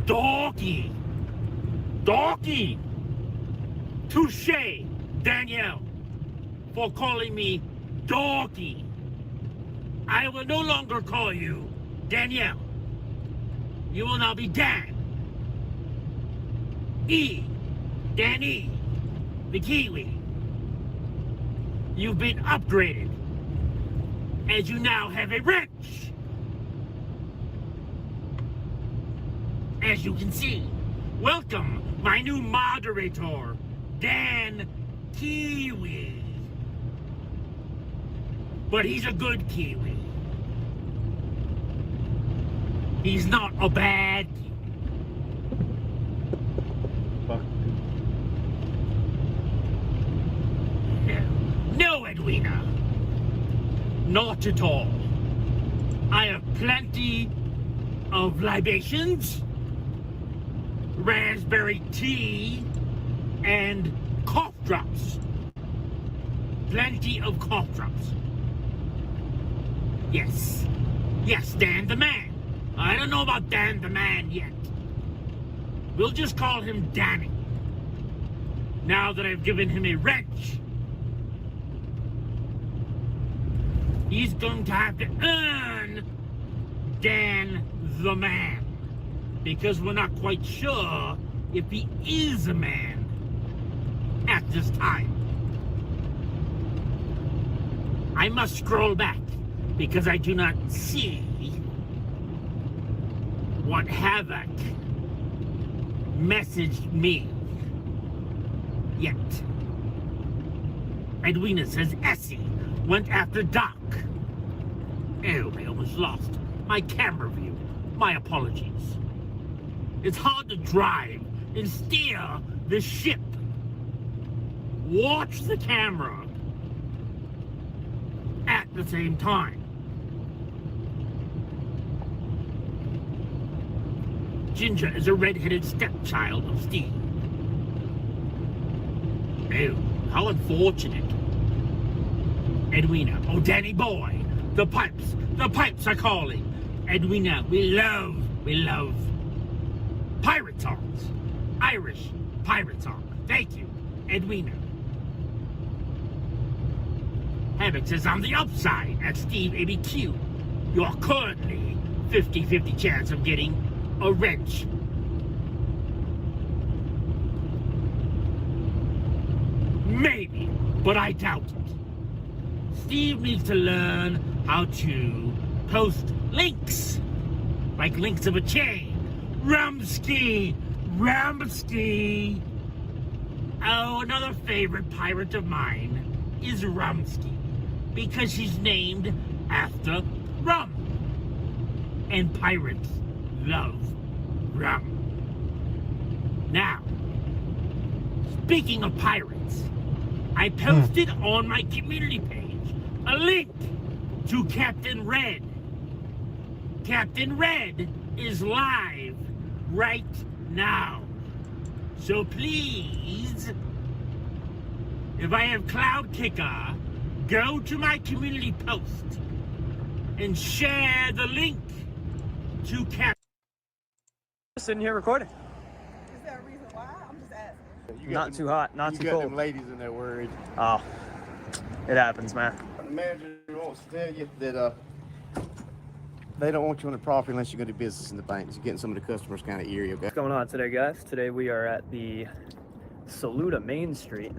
Doggy. Touche, Danielle, for calling me Doggy. I will no longer call you Danielle. You will now be Dan. Danny, the Kiwi. You've been upgraded, as you now have a wrench. As you can see, welcome my new moderator, Dan Kiwi. But he's a good Kiwi. He's not a bad Kiwi. No, Edwina. Not at all. I have plenty of libations, raspberry tea, and cough drops. Plenty of cough drops. Yes, Dan the Man. I don't know about Dan the Man yet. We'll just call him Danny. Now that I've given him a wrench, he's going to have to earn Dan the Man. Because we're not quite sure if he is a man at this time. I must scroll back because I do not see what Havoc messaged me. yet. Edwina says Essie went after Doc. Oh, I almost lost my camera view. My apologies. It's hard to drive and steer the ship. Watch the camera at the same time. Ginger is a red-headed stepchild of Steve. Oh, how unfortunate. Edwina, oh Danny boy, the pipes are calling. Edwina, we love pirate songs. Irish pirate song. Thank you, Edwina. Havoc says on the upside at Steve ABQ. You're currently 50-50 chance of getting a wrench. Maybe, but I doubt it. Steve needs to learn how to post links. Like links of a chain. Rumsky! Oh, another favorite pirate of mine is Rumsky. Because she's named after rum. And pirates love rum. Now, speaking of pirates, I posted on my community page a link to Captain Red. Captain Red is live right now. So please, if I have Cloud Kicker, go to my community post and share the link to Captain. Sitting here recording. Is there a reason why? I'm just asking. Not too hot, not too You got cold. them ladies in there worried. Oh, it happens, man. The manager wants to tell you that they don't want you on the property unless you're going to do business in the bank. You're getting some of the customers kind of eerie, okay? What's going on today, guys? Today we are at the Saluda Main Street.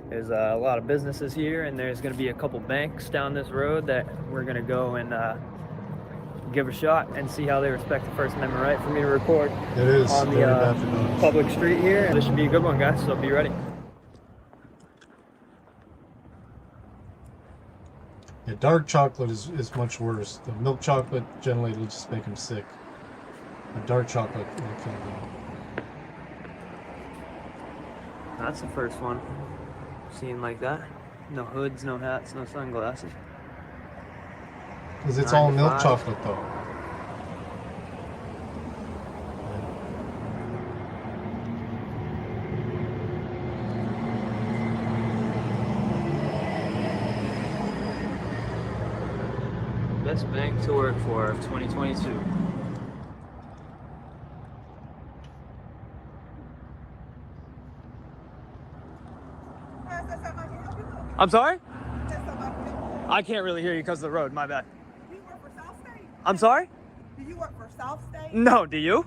There's a lot of businesses here, and there's going to be a couple banks down this road that we're going to go and give a shot and see how they respect the First Amendment right for me to record It is on very bad for the dogs. public street here. This should be a good one, guys, so be ready. Yeah, dark chocolate is much worse. The milk chocolate generally will just make them sick. But dark chocolate will kill them. That's the first one. Seeing like that. No hoods, no hats, no sunglasses. Because it's 9 all to milk 5. chocolate though. Best bank to work for of 2022. I'm sorry? I can't really hear you because of the road, my bad. Do you work for South State? I'm sorry? Do you work for South State? No, do you?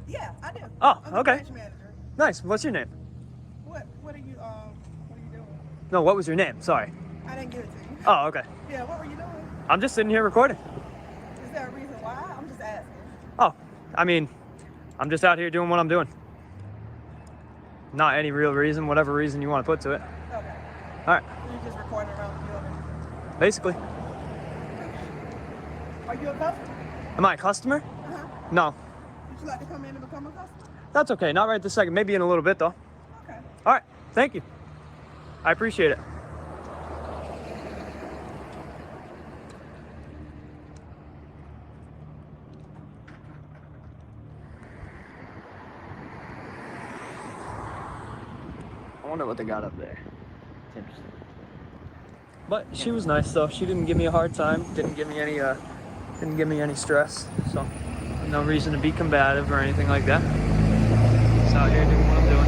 Yeah, I do. Oh, I'm the okay. branch manager. Nice. What's your name? What are you doing? No, what was your name? Sorry. I didn't give it to you. Oh, okay. Yeah, what were you doing? I'm just sitting here recording. Is there a reason why? I'm just asking. Oh, I mean, I'm just out here doing what I'm doing. Not any real reason, whatever reason you want to put to it. Okay. All right. So you're just recording around the building. Basically. Are you a customer? Am I a customer? Uh-huh. No. Would you like to come in and become a customer? That's okay. Not right this second. Maybe in a little bit, though. Okay. All right. Thank you. I appreciate it. I wonder what they got up there. It's interesting. But she was nice though. She didn't give me a hard time. Didn't give me any stress. So no reason to be combative or anything like that. Just out here doing what I'm doing.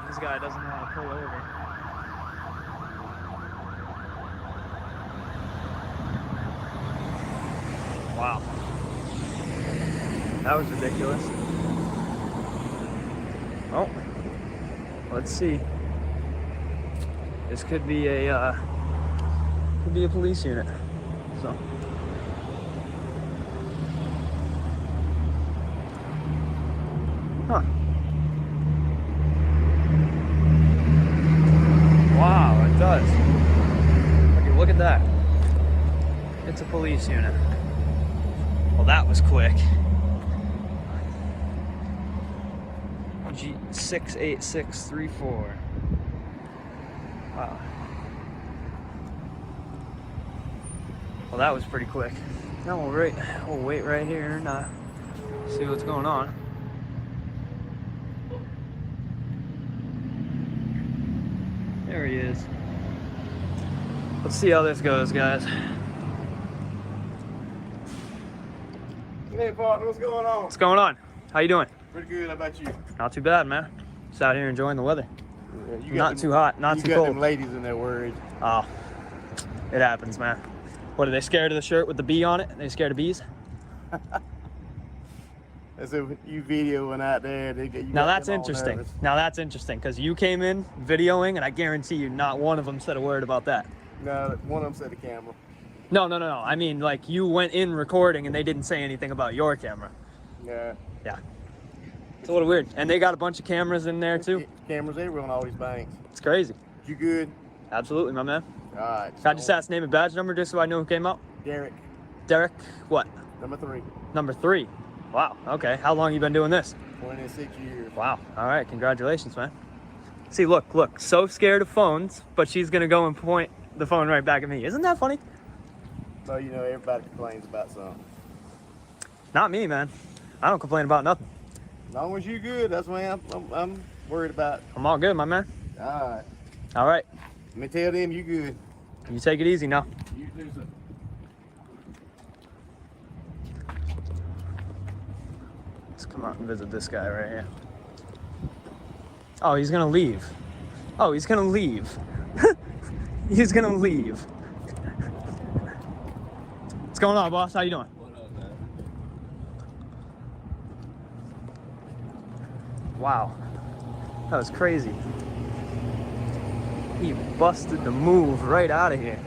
This guy doesn't know how to pull over. Wow. That was ridiculous. Oh, let's see. This could be a police unit. So Huh. Wow, it does. Look at that. It's a police unit. Well, that was quick. G68634. Wow. Well, that was pretty quick. Now we'll wait right here and see what's going on. There he is. Let's see how this goes, guys. Hey, partner, what's going on? What's going on? How you doing? Pretty good. How about you? Not too bad, man. Just out here enjoying the weather. Yeah, you got Not too hot, not too You got cold. them ladies in there worried. Oh, it happens, man. What, are they scared of the shirt with the bee on it? Are they scared of bees? As if you videoing out there, they get you. Now got that's them all interesting. nervous. Now that's interesting, because you came in videoing, and I guarantee you not one of them said a word about that. No, one of them said the camera. No. I mean, like, you went in recording, and they didn't say anything about your camera. Yeah. Yeah. It's a little weird. And they got a bunch of cameras in there, too. Cameras everywhere on all these banks. It's crazy. You good? Absolutely, my man. All right. Can I just ask name and badge number just so I know who came out? Derek. Derek, what? Number 3. Number 3. Wow, okay. How long you been doing this? 26 years. Wow. All right, congratulations, man. See, look, so scared of phones, but she's gonna go and point the phone right back at me. Isn't that funny? So, you know, everybody complains about something. Not me, man. I don't complain about nothing. As long as you good, that's what I'm worried about. I'm all good, my man. All right. All right. Let me tell them you good. You take it easy now. You do so. Let's come out and visit this guy right here. Oh, he's gonna leave. Oh, he's gonna leave. He's gonna leave. What's going on, boss? How you doing? What up, man? Wow. That was crazy. He busted the move right out of here.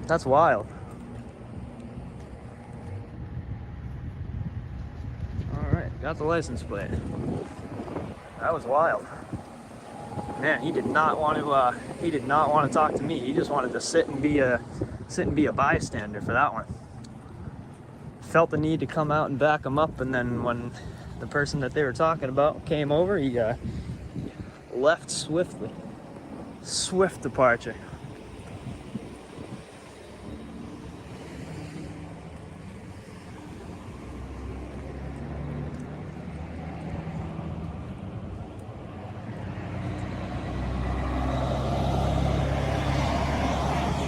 That's wild. All right, got the license plate. That was wild. Man, he did not want to. He did not want to talk to me. He just wanted to sit and be a bystander for that one. Felt the need to come out and back him up, and then when the person that they were talking about came over, he left swiftly. Swift departure.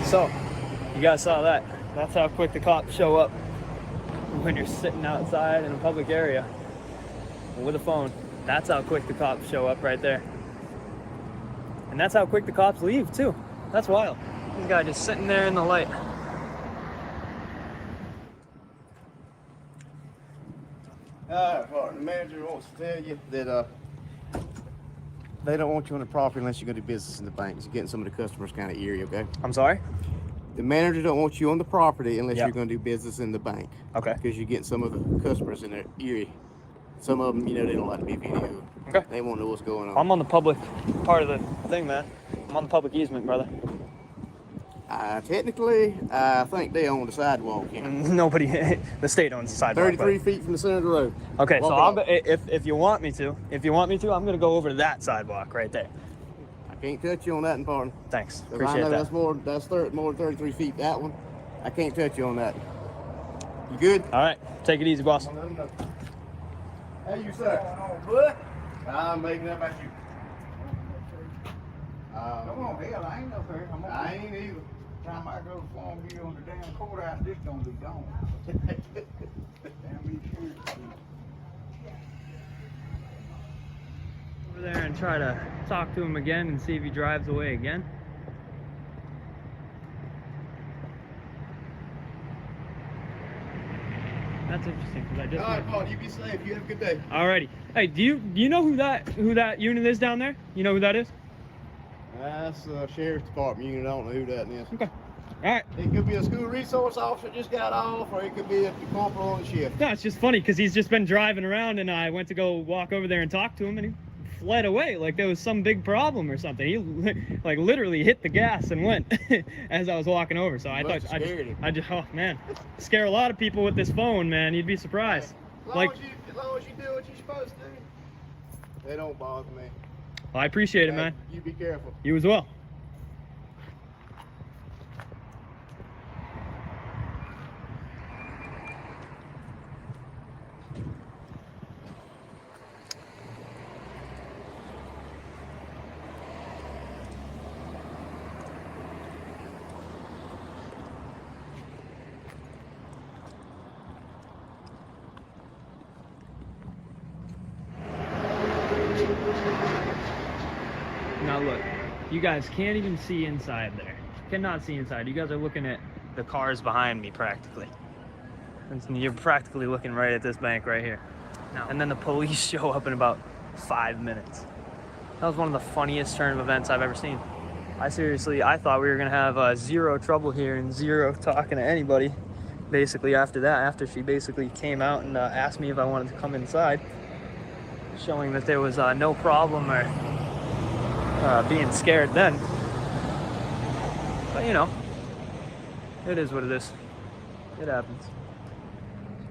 So, you guys saw that. That's how quick the cops show up when you're sitting outside in a public area with a phone. That's how quick the cops show up right there. And that's how quick the cops leave too. That's wild. This guy just sitting there in the light. The manager wants to tell you that they don't want you on the property unless you're going to do business in the bank. It's getting some of the customers kind of eerie, okay? I'm sorry? The manager don't want you on the property unless Yep. you're going to do business in the bank. Okay. Because you're getting some of the customers in there eerie. Some of them, you know, they don't like to be videoed. Okay. They won't know what's going on. I'm on the public part of the thing, man. I'm on the public easement, brother. Technically, I think they own the sidewalk. Yeah. Nobody, the state owns the sidewalk. 33 but- feet from the center of the road. Okay, so Walk I'm, it up. if you want me to, I'm gonna go over to that sidewalk right there. I can't touch you on that, partner. Thanks, 'Cause appreciate I know that. that's more than 33 feet. That one, I can't touch you on that. You good? All right, take it easy, boss. Hey, you sir. What? I'm making up about you. Come on, hell, I ain't no fair. I ain't either. Time I go form you on the damn courthouse, this gonna be gone. Damn me sure. Over there and try to talk to him again and see if he drives away again. That's interesting because I just. All right, Paul, you be safe. You have a good day. Alrighty. Hey, do you know who that unit is down there? You know who that is? That's Sheriff's Department unit. I don't know who that is. Okay. All right. It could be a school resource officer just got off, or it could be a corporal on the shift. No, it's just funny because he's just been driving around, and I went to go walk over there and talk to him, and he fled away like there was some big problem or something. He like literally hit the gas and went as I was walking over. So I thought I just oh man, scare a lot of people with this phone, man. You'd be surprised. As long as you do what you're supposed to, they don't bother me. Well, I appreciate it, man. You be careful. You as well. Now look, you guys can't even see inside there. Cannot see inside. You guys are looking at the cars behind me practically. You're practically looking right at this bank right here. And then the police show up in about 5 minutes. That was one of the funniest turn of events I've ever seen. I thought we were gonna have zero trouble here and zero talking to anybody. Basically after that, after she basically came out and asked me if I wanted to come inside, showing that there was no problem or being scared then. But you know, it is what it is. It happens.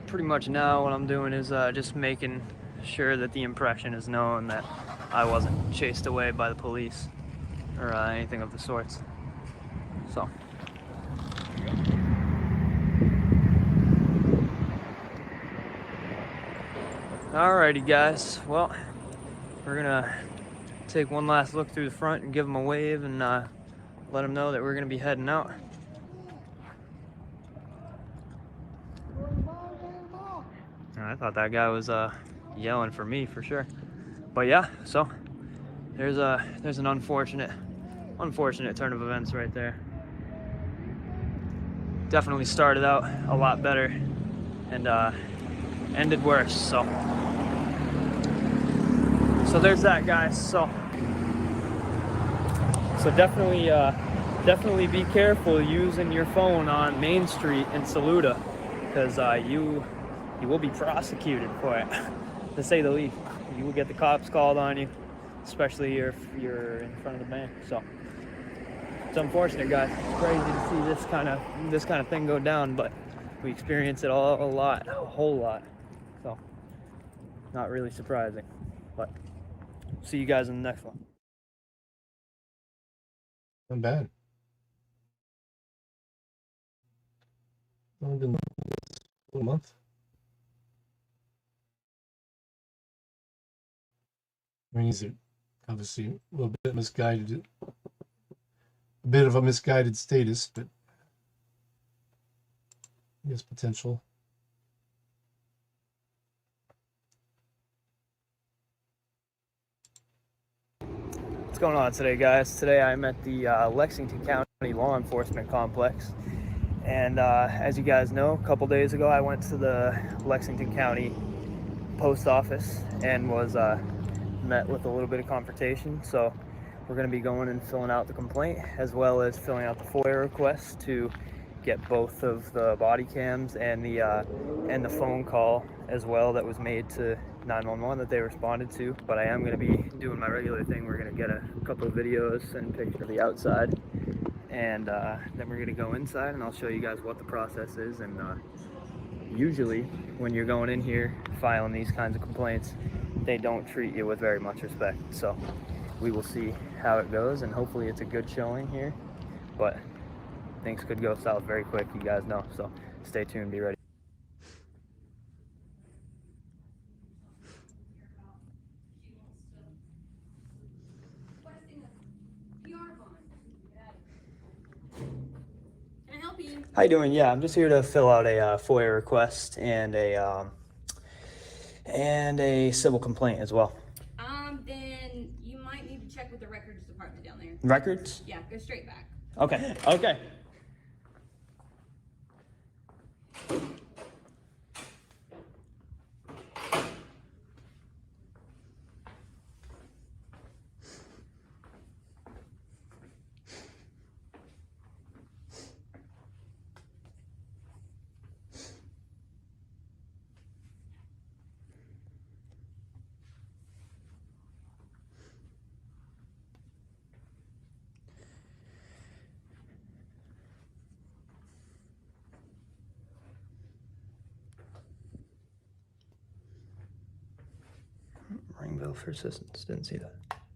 Pretty much now what I'm doing is just making sure that the impression is known that I wasn't chased away by the police or anything of the sorts. So. Alrighty guys, well, we're gonna take one last look through the front and give them a wave and let them know that we're gonna be heading out. I thought that guy was yelling for me for sure. But yeah, so there's an unfortunate turn of events right there. Definitely started out a lot better and ended worse. So there's that, guys. So definitely be careful using your phone on Main Street in Saluda, because you will be prosecuted for it, to say the least. You will get the cops called on you, especially if you're in front of the bank. So it's unfortunate, guys. It's crazy to see this kind of thing go down, but we experience it a whole lot. So not really surprising, but see you guys in the next one. Not bad. Only been a month. I mean, he's obviously a little bit misguided, a bit of a misguided status, but he has potential. What's going on today, guys? Today I'm at the Lexington County Law Enforcement Complex, and as you guys know, a couple days ago I went to the Lexington County Post Office and was met with a little bit of confrontation. So we're going to be going and filling out the complaint, as well as filling out the FOIA request to get both of the body cams and the phone call as well that was made to 911 that they responded to. But I am going to be doing my regular thing. We're going to get a couple of videos and pictures of the outside, and then we're going to go inside and I'll show you guys what the process is. And usually when you're going in here filing these kinds of complaints, they don't treat you with very much respect. So we will see how it goes, and hopefully it's a good showing here, but things could go south very quick, you guys know. So stay tuned, be ready. How you doing? Yeah, I'm just here to fill out a FOIA request and a civil complaint as well. Then you might need to check with the records department down there. Records? Yeah, go straight back. Okay. Okay. bell for assistance. Didn't see that.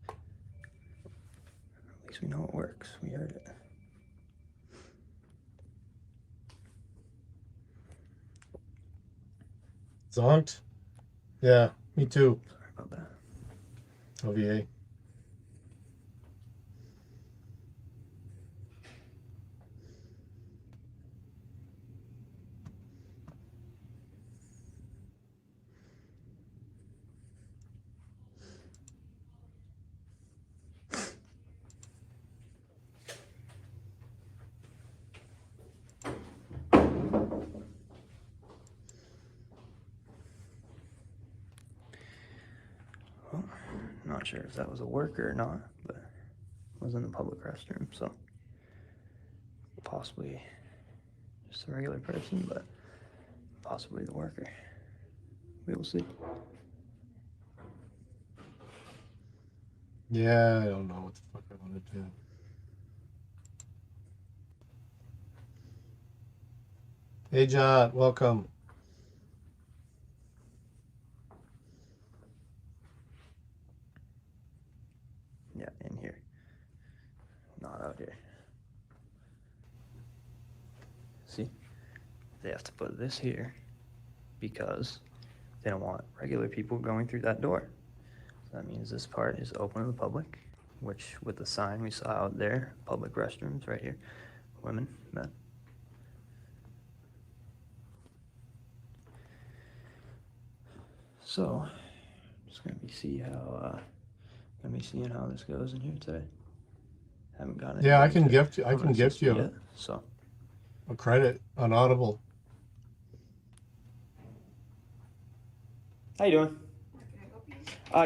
At least we know it works. We heard it. Zonked? Yeah, me too. Sorry about that. OVA. Well, not sure if that was a worker or not, but it was in the public restroom, so possibly just a regular person, but possibly the worker. We will see. Yeah, I don't know what the fuck I want to do. Hey, John, welcome. Yeah, in here. Not out here. See? They have to put this here because they don't want regular people going through that door. So that means this part is open to the public, which with the sign we saw out there, public restrooms right here, women, men. So, just gonna be seeing how this goes in here today. Haven't gotten it. Yeah, I can gift you yet, so a credit on Audible. How you doing?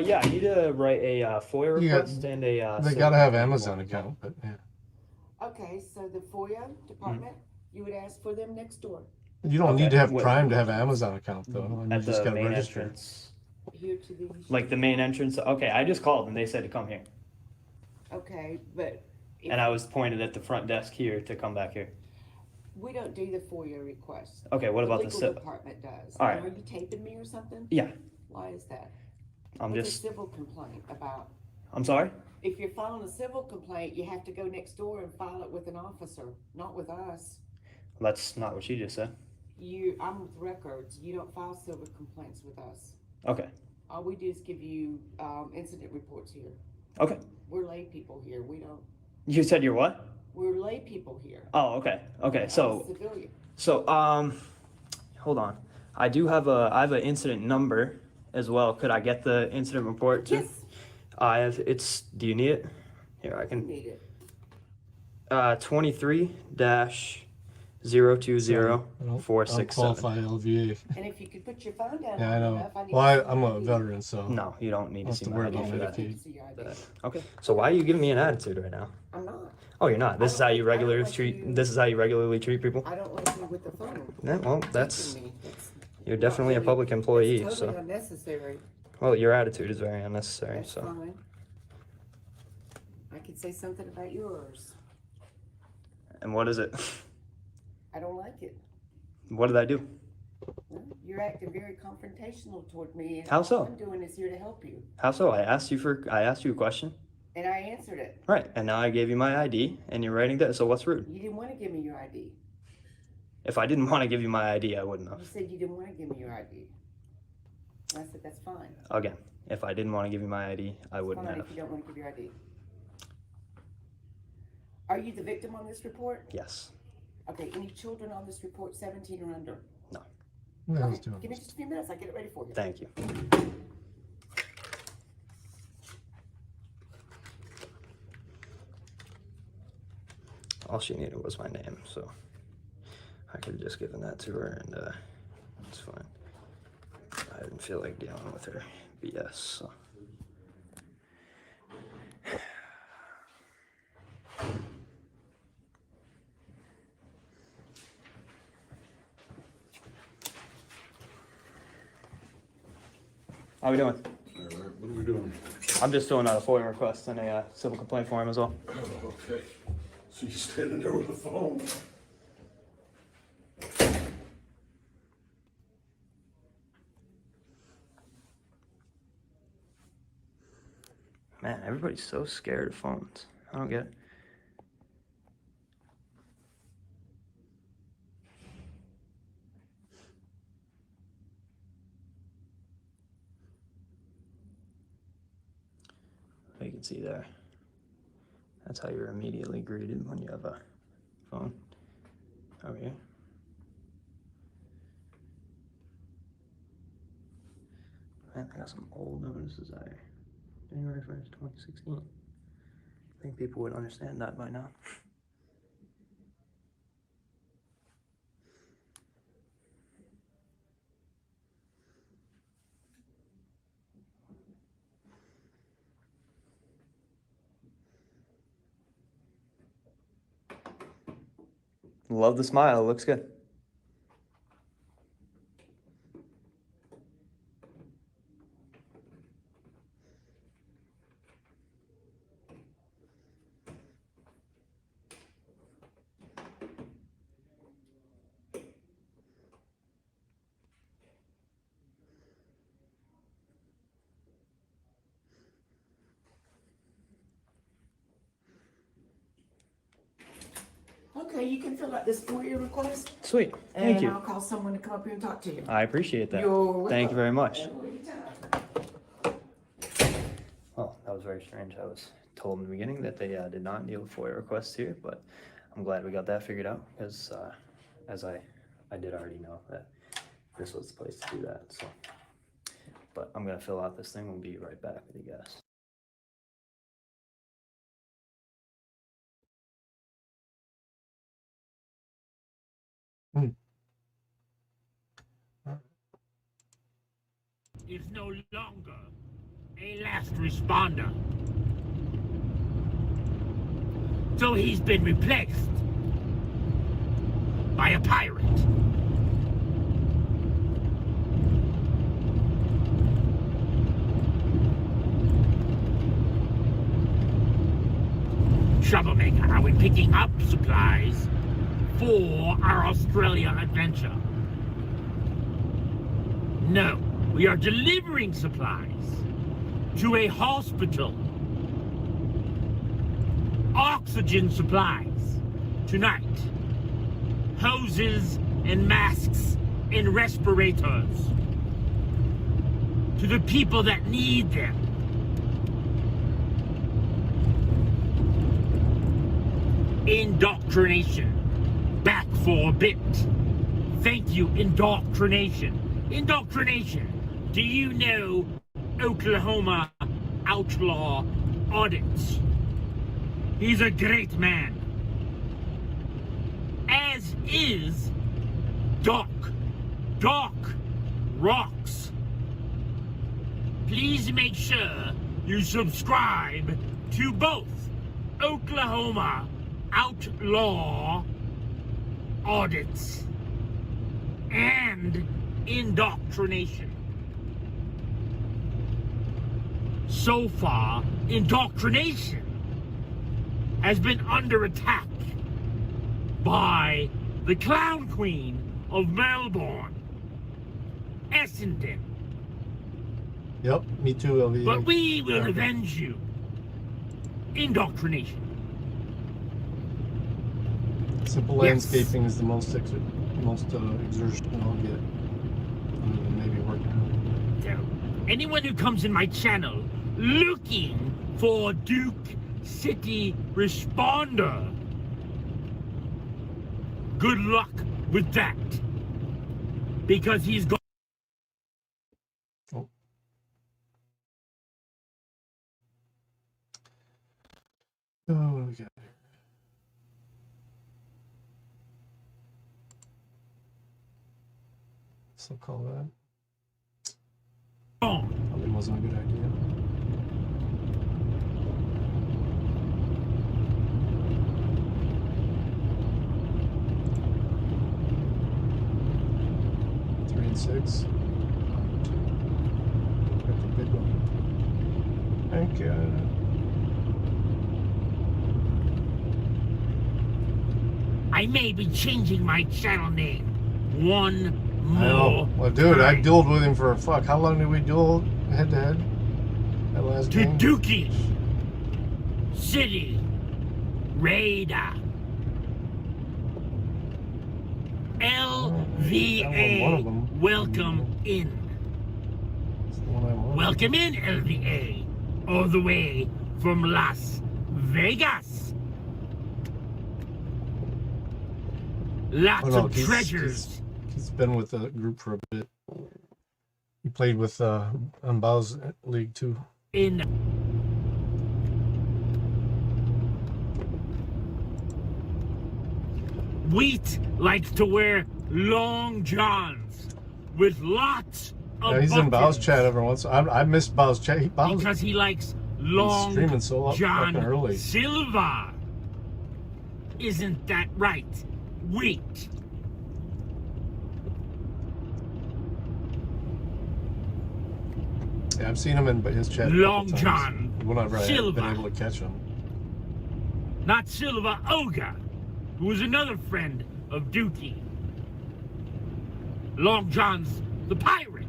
Yeah, I need to write a FOIA request and a. They gotta have Amazon account, but yeah. Okay, so the FOIA department, you would ask for them next door. You don't need to have Prime to have an Amazon account, though. And you At just the gotta main register. entrance. Here to the. Like the main entrance. Okay, I just called and they said to come here, Okay, but. if- and I was pointed at the front desk here to come back here. We don't do the FOIA requests. Okay, what about the legal civil? department does. All right. Are you taping me or something? Yeah. Why is that? I'm It's just. a civil complaint about. I'm sorry. If you're filing a civil complaint, you have to go next door and file it with an officer, not with us. That's not what she just said. I'm with records. You don't file civil complaints with us. Okay. All we do is give you incident reports here. Okay. We're lay people here. We don't. You said you're what? We're lay people here. Oh, okay. Okay. I'm a So. civilian. So hold on. I have an incident number as well. Could I get the incident report too? Yes. I have. Do you need it? Here, I can. Need it. 23-020-467. Qualify LVA. And if you could put your phone down. Yeah, I know. enough, need Well, to I'm see a your ID. veteran, so. No, you don't need to Don't see have to my worry ID about for my that. ID. See your ID. Okay. So why are you giving me an attitude right now? I'm not. Oh, you're not. This is how you regularly like treat. you- This is how you regularly treat people. I don't like you with the phone. Yeah, well, that's. Texting me. It's You're not definitely a really- public employee, It's totally so. unnecessary. Well, your attitude is very unnecessary. That's So. fine. I could say something about yours. And what is it? I don't like it. What did I do? Well, you're acting very confrontational toward me. And How so? All I'm doing is here to help you. How so? I asked you a question. And I answered it. Right, and now I gave you my ID, and you're writing that. So what's rude? You didn't want to give me your ID. If I didn't want to give you my ID, I wouldn't You have. said you didn't want to give me your ID. And I said, that's fine. Again, if I didn't want to give you my ID, I wouldn't Fine have. if you don't want to give your ID. Are you the victim on this report? Yes. Okay, any children on this report 17 or under? No. Yeah, Okay, give me just a few minutes, I'll get it ready for you. Thank you. All she needed was my name, so I could have just given that to her, and it's fine. I didn't feel like dealing with her BS, so. How we doing? What are we doing? I'm just doing a FOIA request and a civil complaint form as well. Oh, okay. So you're standing there with a phone? Man, everybody's so scared of phones. I don't get it. You can see there. That's how you're immediately greeted when you have a phone over here. Man, I got some old notices there. January 1st, 2016. I think people would understand that by now. Love the smile, it looks good. Okay, you can fill out this FOIA request. Sweet, thank you. And I'll call someone to come up here and talk to you. I appreciate that. You're welcome. Thank you very much. Anytime. Well, that was very strange. I was told in the beginning that they did not deal with FOIA requests here, but I'm glad we got that figured out because as I did already know that this was the place to do that. So, but I'm gonna fill out this thing. We'll be right back with you guys. Is no longer a last responder. So he's been replaced by a pirate. Troublemaker, are we picking up supplies for our Australia adventure? No, we are delivering supplies to a hospital. Oxygen supplies tonight. Hoses and masks and respirators to the people that need them. inDOCtriNATION. Back for a bit. Thank you, inDOCtriNATION. inDOCtriNATION, do you know Oklahoma outlaw audits? He's a great man. As is Doc. Doc rocks. Please make sure you subscribe to both Oklahoma outlaw audits and inDOCtriNATION. So far, inDOCtriNATION has been under attack by the clown queen of Melbourne, Essendon. Yep, me too, LV. But we will avenge you. inDOCtriNATION. Simple landscaping is the most exertion I'll get. Other than maybe working out. So, anyone who comes in my channel looking for Duke City Responder, good luck with that. Because he's going. Oh. Oh, what do we got here? So call that. Probably wasn't a good idea. Three and six. Got the big one. Thank you. I may be changing my channel name. One more. I know. Well, dude, I dueled with him for how long did we duel head to head? That last game? Dookie. City Radar. LVA, welcome in. Welcome in, LVA, all the way from Las Vegas. Lots of treasures. He's been with the group for a bit. He played with on Bow's League too. In Wheat likes to wear long johns with lots of Yeah, he's in Bow's buttons chat every once. I missed Bow's chat. because he likes long streaming so John fucking early. Silva. Isn't that right? Wheat. Yeah, I've seen him in his chat. Long John Whenever I've Silva. been able to catch him. Not Silva Oga, who was another friend of Dookie. Long John's the pirate.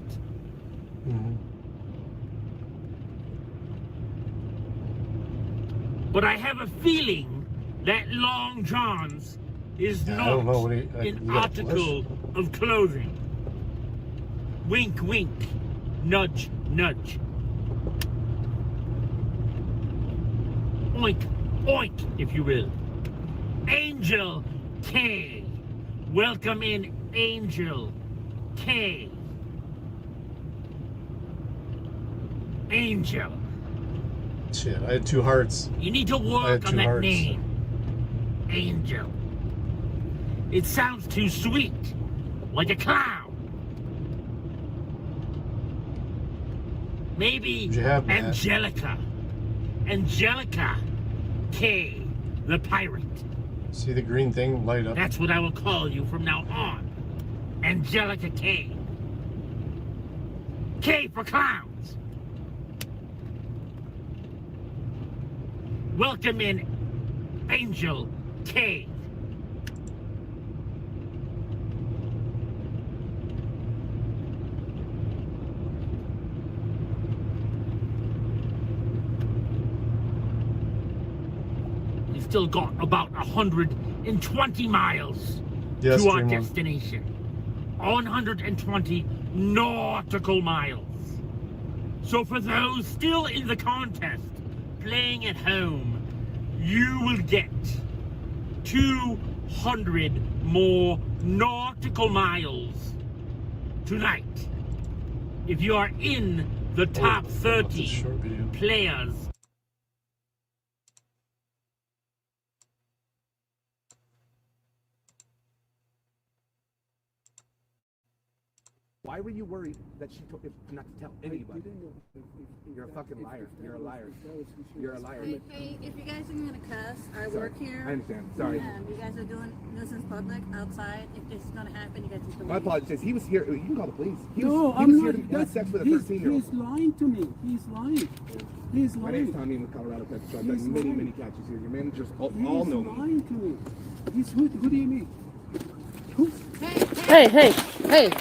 But I have a feeling that Long John's is I not don't know what an article of clothing. Wink, wink. Nudge, nudge. Oink, oink, if you will. Angel K. Welcome in, Angel K. Angel. Shit, I had 2 hearts. You need to I had work 2 on that hearts. name. Angel. It sounds too sweet. Like a clown. Maybe What'd you have, Matt? Angelica. Angelica K. The pirate. See the green thing light up? That's what I will call you from now on. Angelica K. K for clowns. Welcome in Angel K. We've still got about 120 miles Yes, to our Dreamland. destination. 120 nautical miles. So for those still in the contest, playing at home, you will get 200 more nautical miles tonight. If you are in the top 30 players. Why were you worried that she told you not to tell anybody? You're a fucking liar. You're a liar. You're a liar. Hey, if you guys are gonna cuss, I work here. I understand. Sorry. You guys are doing nuisance public outside. If this is gonna happen, you guys just My apologies. He was here. You can call the police. He No, was I'm here not. to have sex with a He's 13-year-old. lying to me. He's lying. He's My name's lying. Tommy. I'm with Colorado Pet Shop. I've He's done many, lying. many catches here. Your managers all He's know me. lying to me. He's who do you mean? Hey, hey, hey.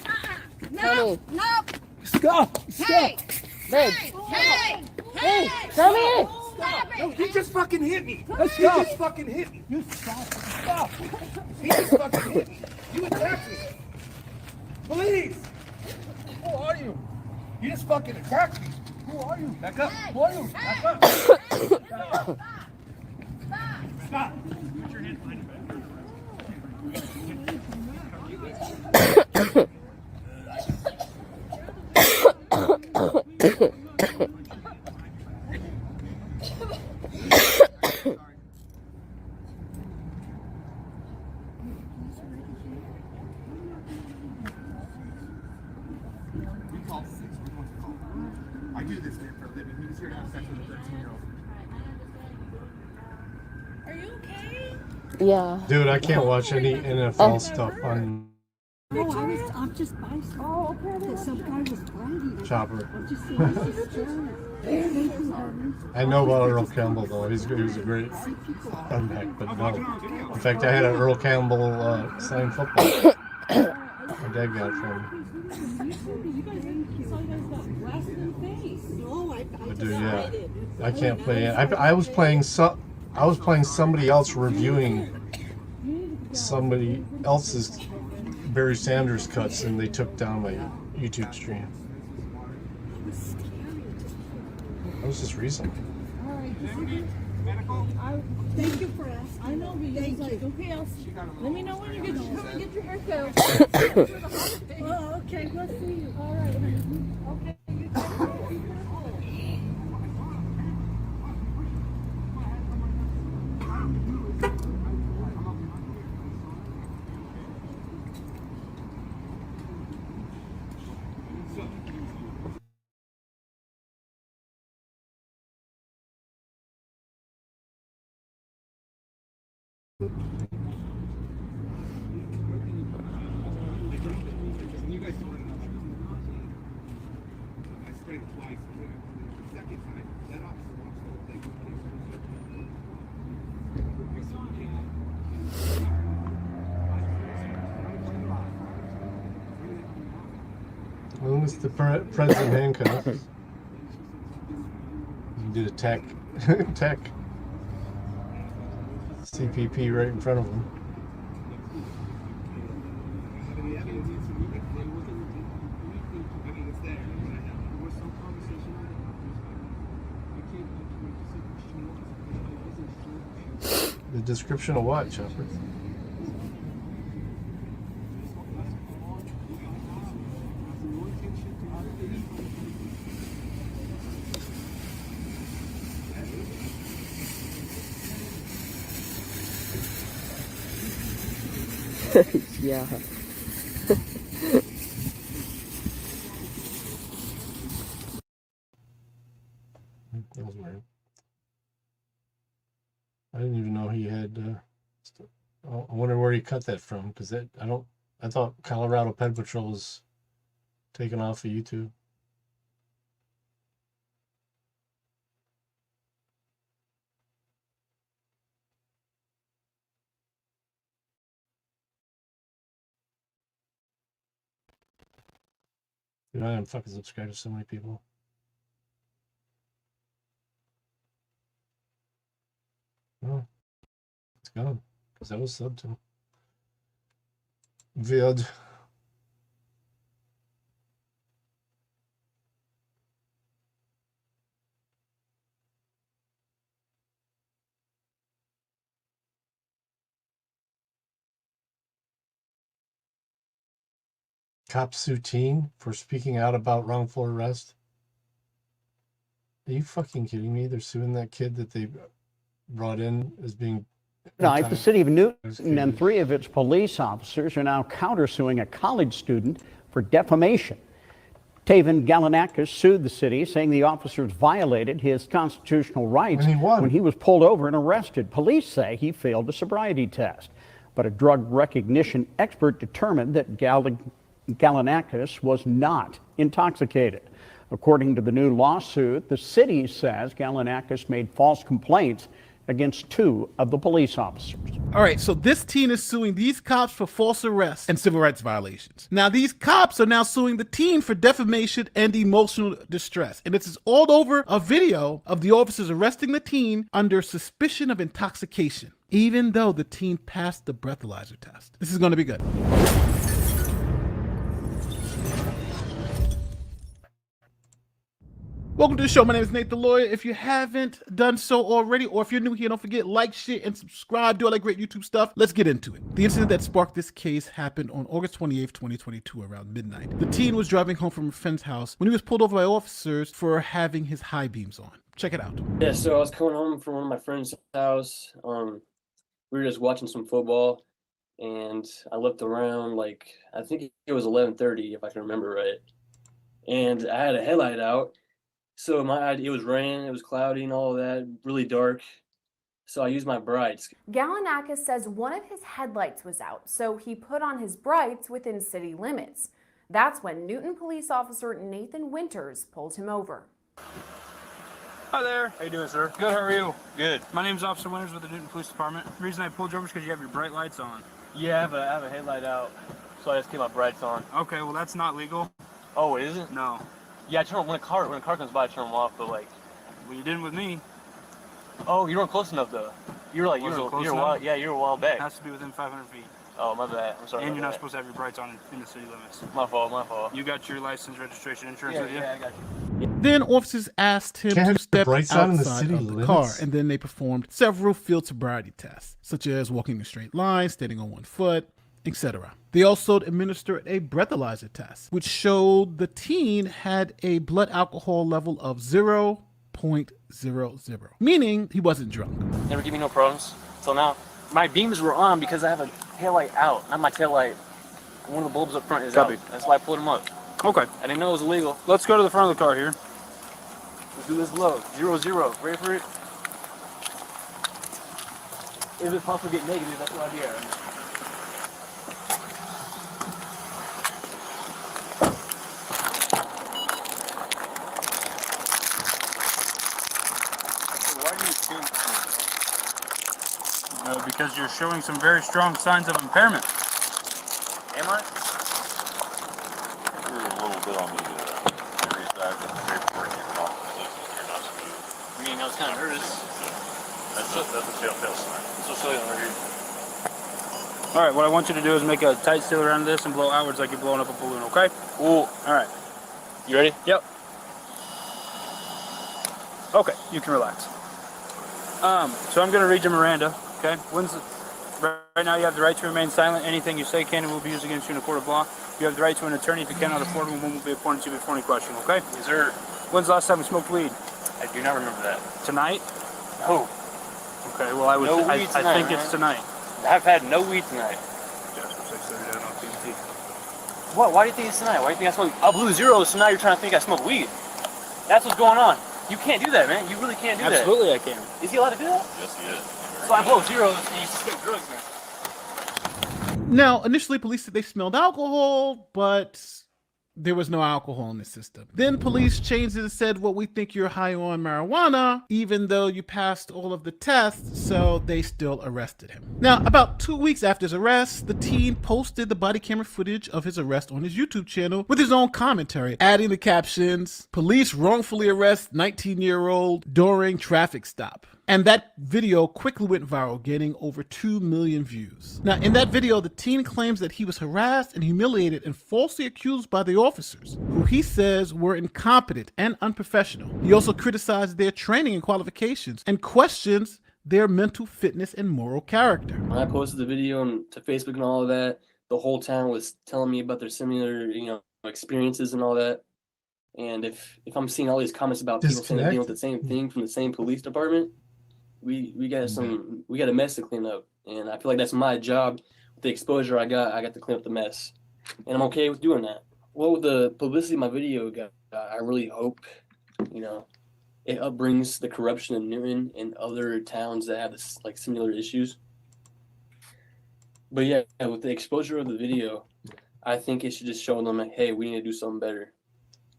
No, no. Stop! Hey, Babe. hey, Hey, come here. Stop it. No, he just fucking hit me. Let's He go. just fucking hit me. You stop. Stop. He just fucking hit me. You attacked me. Police. Who are you? You just fucking attacked me. Who are you? Back up. Who are you? Back up. Stop. Stop. Put your hands behind I do this man for a living. He was here to have sex with a 13-year-old. Are you okay? Yeah. Dude, I can't watch any NFL stuff on No, I'm just by some. Oh, okay. Some guy was bragging. Chopper. I'm just saying, this is scary. Thank you, honey. I know about Earl Campbell though. He was a great running back, but no. In fact, I had an Earl Campbell signed football. My dad got it from me. But dude, yeah, I can't play it. I was playing somebody else reviewing somebody else's Barry Sanders cuts, and they took down my YouTube stream. That was just recent. Thank you for asking. I know, but he's like, okay, let me know when you get your haircut. Oh, okay, we'll see you. All right. Okay, you Well, it's the president handcuffs. You did a tech CPP right in front of him. The description of what, Chopper? Yeah. That was weird. I didn't even know he had. I wonder where he cut that from, because I thought Colorado Pet Patrol was taken off of YouTube. Dude, I am fucking subscribed to so many people. Oh, it's gone, because I was subbed to him. Weird. Cop sue teen for speaking out about wrongful arrest. Are you fucking kidding me? They're suing that kid that they brought in as being... Tonight, the city of Newton and 3 of its police officers are now countersuing a college student for defamation. Taven Galanakis sued the city, saying the officers violated his constitutional rights when he was pulled over and arrested. Police say he failed a sobriety test, but a drug recognition expert determined that Galanakis was not intoxicated. According to the new lawsuit, the city says Galanakis made false complaints against 2 of the police officers. All right, so this teen is suing these cops for false arrests and civil rights violations. Now, these cops are now suing the teen for defamation and emotional distress. And this is all over a video of the officers arresting the teen under suspicion of intoxication, even though the teen passed the breathalyzer test. This is going to be good. Welcome to the show. My name is Nate the Lawyer. If you haven't done so already, or if you're new here, don't forget, like, share, and subscribe. Do all that great YouTube stuff. Let's get into it. The incident that sparked this case happened on August 28th, 2022, around midnight. The teen was driving home from a friend's house when he was pulled over by officers for having his high beams on. Check it out. Yeah, so I was coming home from one of my friend's house. We were just watching some football, and I looked around, like, I think it was 11:30, if I can remember right. And I had a headlight out. So it was raining, it was cloudy and all of that, really dark. So I used my brights. Galanakis says one of his headlights was out, so he put on his brights within city limits. That's when Newton police officer Nathan Winters pulled him over. Hi there. How you doing, sir? Good, how are you? Good. My name's Officer Winters with the Newton Police Department. The reason I pulled you over is because you have your bright lights on. Yeah, I have a headlight out. so I just keep my brights on. Okay, well that's not legal. Oh, is it? No. Yeah, I turn when a car comes by, I turn them off. But like, Well, you didn't with me. oh, you weren't close enough though. You were like, you were a while, yeah, you were a while back. It has to be within 500 feet. Oh, my bad. I'm sorry. And about you're not that. supposed to have your brights on in the city limits. My fault. My fault. You got your license, registration, insurance with you? Yeah, I got you. Then officers asked him Can't to have step brights outside on in the of city the limits? car, and then they performed several field sobriety tests, such as walking in a straight line, standing on one foot, etc. They also administered a breathalyzer test, which showed the teen had a blood alcohol level of 0.00, meaning he wasn't drunk. Never give me no problems till now. My beams were on because I have a taillight out, not my taillight. One of the bulbs up front is Copy. out. That's why I pulled them up. Okay. I didn't know it was illegal. Let's go to the front of the car here. Let's do this low. 0-0. Ready for it? If it's possible to get negative, that's the idea. Why do you assume? Because you're showing some very strong signs of impairment. Am I? You're a little bit on the serious side of the paperwork and off the list. You're not smooth. I mean, I was kind of nervous. That's a telltale sign. So show you over here. All right, what I want you to do is make a tight seal around this and blow outwards like you're blowing up a balloon, okay? Cool. All right. You ready? Yep. Okay, you can relax. So I'm going to read you Miranda, okay? Right now you have the right to remain silent. Anything you say can and will be used against you in a court of law. You have the right to an attorney. If you cannot afford one, will be appointed to you before any question, okay? Yes, sir. When's the last time you smoked weed? I do not remember that. Tonight? No. Okay, well I think it's tonight. I've had no weed tonight. What? Why do you think it's tonight? Why do you think I smoke? I blew zeros, so now you're trying to think I smoke weed. That's what's going on. You can't do that, man. You really can't do that. Absolutely I can. Is he allowed to do that? Yes, he is. So I blow zeros and you smoke drugs, man. Now, initially, police said they smelled alcohol, but there was no alcohol in the system. Then police changed it and said, well, we think you're high on marijuana, even though you passed all of the tests, so they still arrested him. Now, about 2 weeks after his arrest, the teen posted the body camera footage of his arrest on his YouTube channel with his own commentary, adding the captions, "Police wrongfully arrest 19-year-old during traffic stop." And that video quickly went viral, gaining over 2 million views. Now, in that video, the teen claims that he was harassed and humiliated and falsely accused by the officers, who he says were incompetent and unprofessional. He also criticized their training and qualifications and questions their mental fitness and moral character. When I posted the video to Facebook and all of that, the whole town was telling me about their similar, experiences and all that. And if I'm seeing all these comments about people saying they're dealing with the same thing from the same police department, we got a mess to clean up, and I feel like that's my job. With the exposure I got to clean up the mess, and I'm okay with doing that. Well, with the publicity my video got, I really hope, it upbrings the corruption in Newton and other towns that have this similar issues. But yeah, with the exposure of the video, I think it should just show them hey, we need to do something better.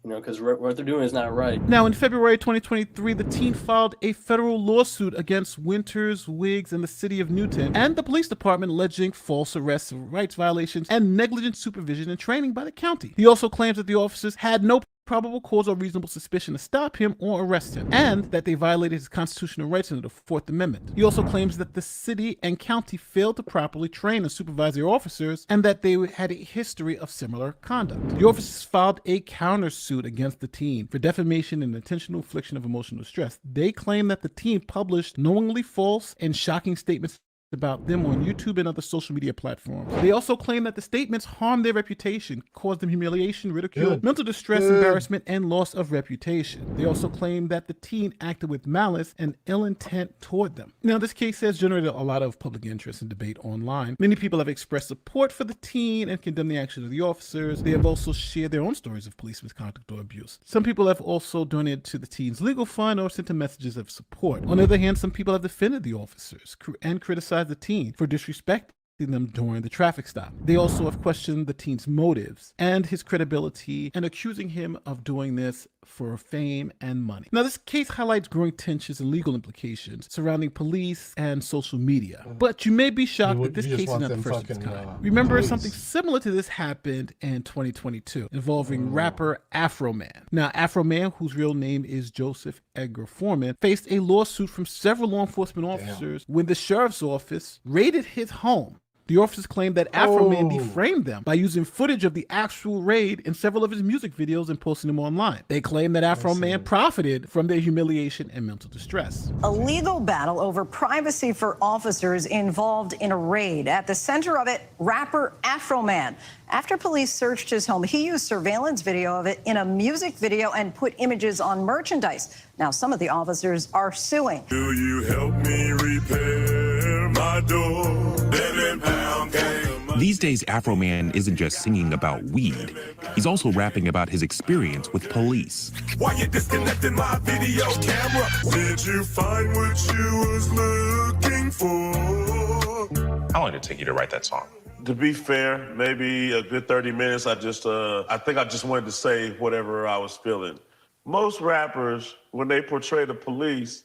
Because what they're doing is not right. Now, in February 2023, the teen filed a federal lawsuit against Winters, Wiggs, and the city of Newton and the police department alleging false arrests, rights violations, and negligent supervision and training by the county. He also claims that the officers had no probable cause or reasonable suspicion to stop him or arrest him, and that they violated his constitutional rights under the Fourth Amendment. He also claims that the city and county failed to properly train and supervise their officers, and that they had a history of similar conduct. The officers filed a countersuit against the teen for defamation and intentional infliction of emotional distress. They claim that the teen published knowingly false and shocking statements about them on YouTube and other social media platforms. They also claim that the statements harmed their reputation, caused them humiliation, ridicule, mental distress, embarrassment, and loss of reputation. They also claim that the teen acted with malice and ill intent toward them. Now, this case has generated a lot of public interest and debate online. Many people have expressed support for the teen and condemned the actions of the officers. They have also shared their own stories of police misconduct or abuse. Some people have also donated to the teen's legal fund or sent them messages of support. On the other hand, some people have defended the officers and criticized the teen for disrespecting them during the traffic stop. They also have questioned the teen's motives and his credibility and accusing him of doing this for fame and money. Now, this case highlights growing tensions and legal implications surrounding police and social media. But you may be shocked that this case is not the first of its kind. Remember, something similar to this happened in 2022 involving rapper Afro Man. Now, Afro Man, whose real name is Joseph Edgar Foreman, faced a lawsuit from several law enforcement officers when the sheriff's office raided his home. The officers claimed that Afro Man defamed them by using footage of the actual raid in several of his music videos and posting them online. They claim that Afro Man profited from their humiliation and mental distress. A legal battle over privacy for officers involved in a raid. At the center of it, rapper Afro Man. After police searched his home, he used surveillance video of it in a music video and put images on merchandise. Now, some of the officers are suing. Do you help me repair my door? These days, Afro Man isn't just singing about weed. He's also rapping about his experience with police. Why you disconnecting my video camera? Did you find what you was looking for? How long did it take you to write that song? To be fair, maybe a good 30 minutes. I think I just wanted to say whatever I was feeling. Most rappers, when they portray the police,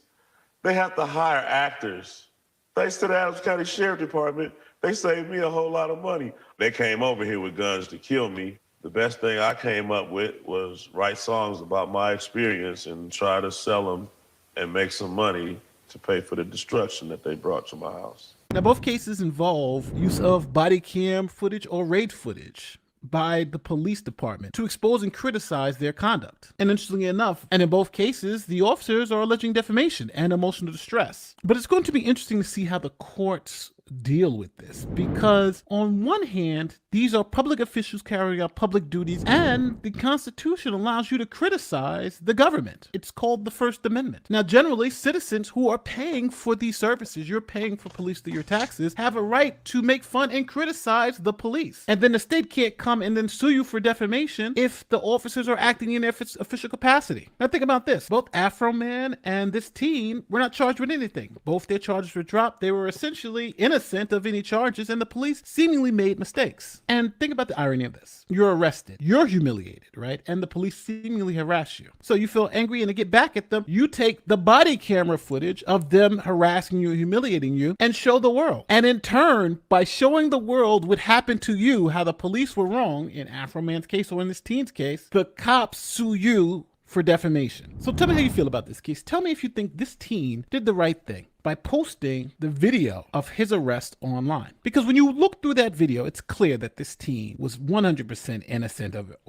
they have to hire actors. Thanks to the Adams County Sheriff Department, they saved me a whole lot of money. They came over here with guns to kill me. The best thing I came up with was write songs about my experience and try to sell them and make some money to pay for the destruction that they brought to my house. Now, both cases involve use of body cam footage or raid footage by the police department to expose and criticize their conduct. And interestingly enough, and in both cases, the officers are alleging defamation and emotional distress. But it's going to be interesting to see how the courts deal with this, because on one hand, these are public officials carrying out public duties, and the Constitution allows you to criticize the government. It's called the First Amendment. Now, generally, citizens who are paying for these services, you're paying for police through your taxes, have a right to make fun and criticize the police. And then the state can't come and then sue you for defamation if the officers are acting in their official capacity. Now, think about this. Both Afro Man and this teen were not charged with anything. Both their charges were dropped. They were essentially innocent of any charges, and the police seemingly made mistakes. And think about the irony of this. You're arrested. You're humiliated, right? And the police seemingly harass you. So you feel angry, and to get back at them, you take the body camera footage of them harassing you, humiliating you, and show the world. And in turn, by showing the world what happened to you, how the police were wrong, in Afro Man's case or in this teen's case, the cops sue you for defamation. So tell me how you feel about this case. Tell me if you think this teen did the right thing by posting the video of his arrest online. Because when you look through that video, it's clear that this teen was 100% innocent of it.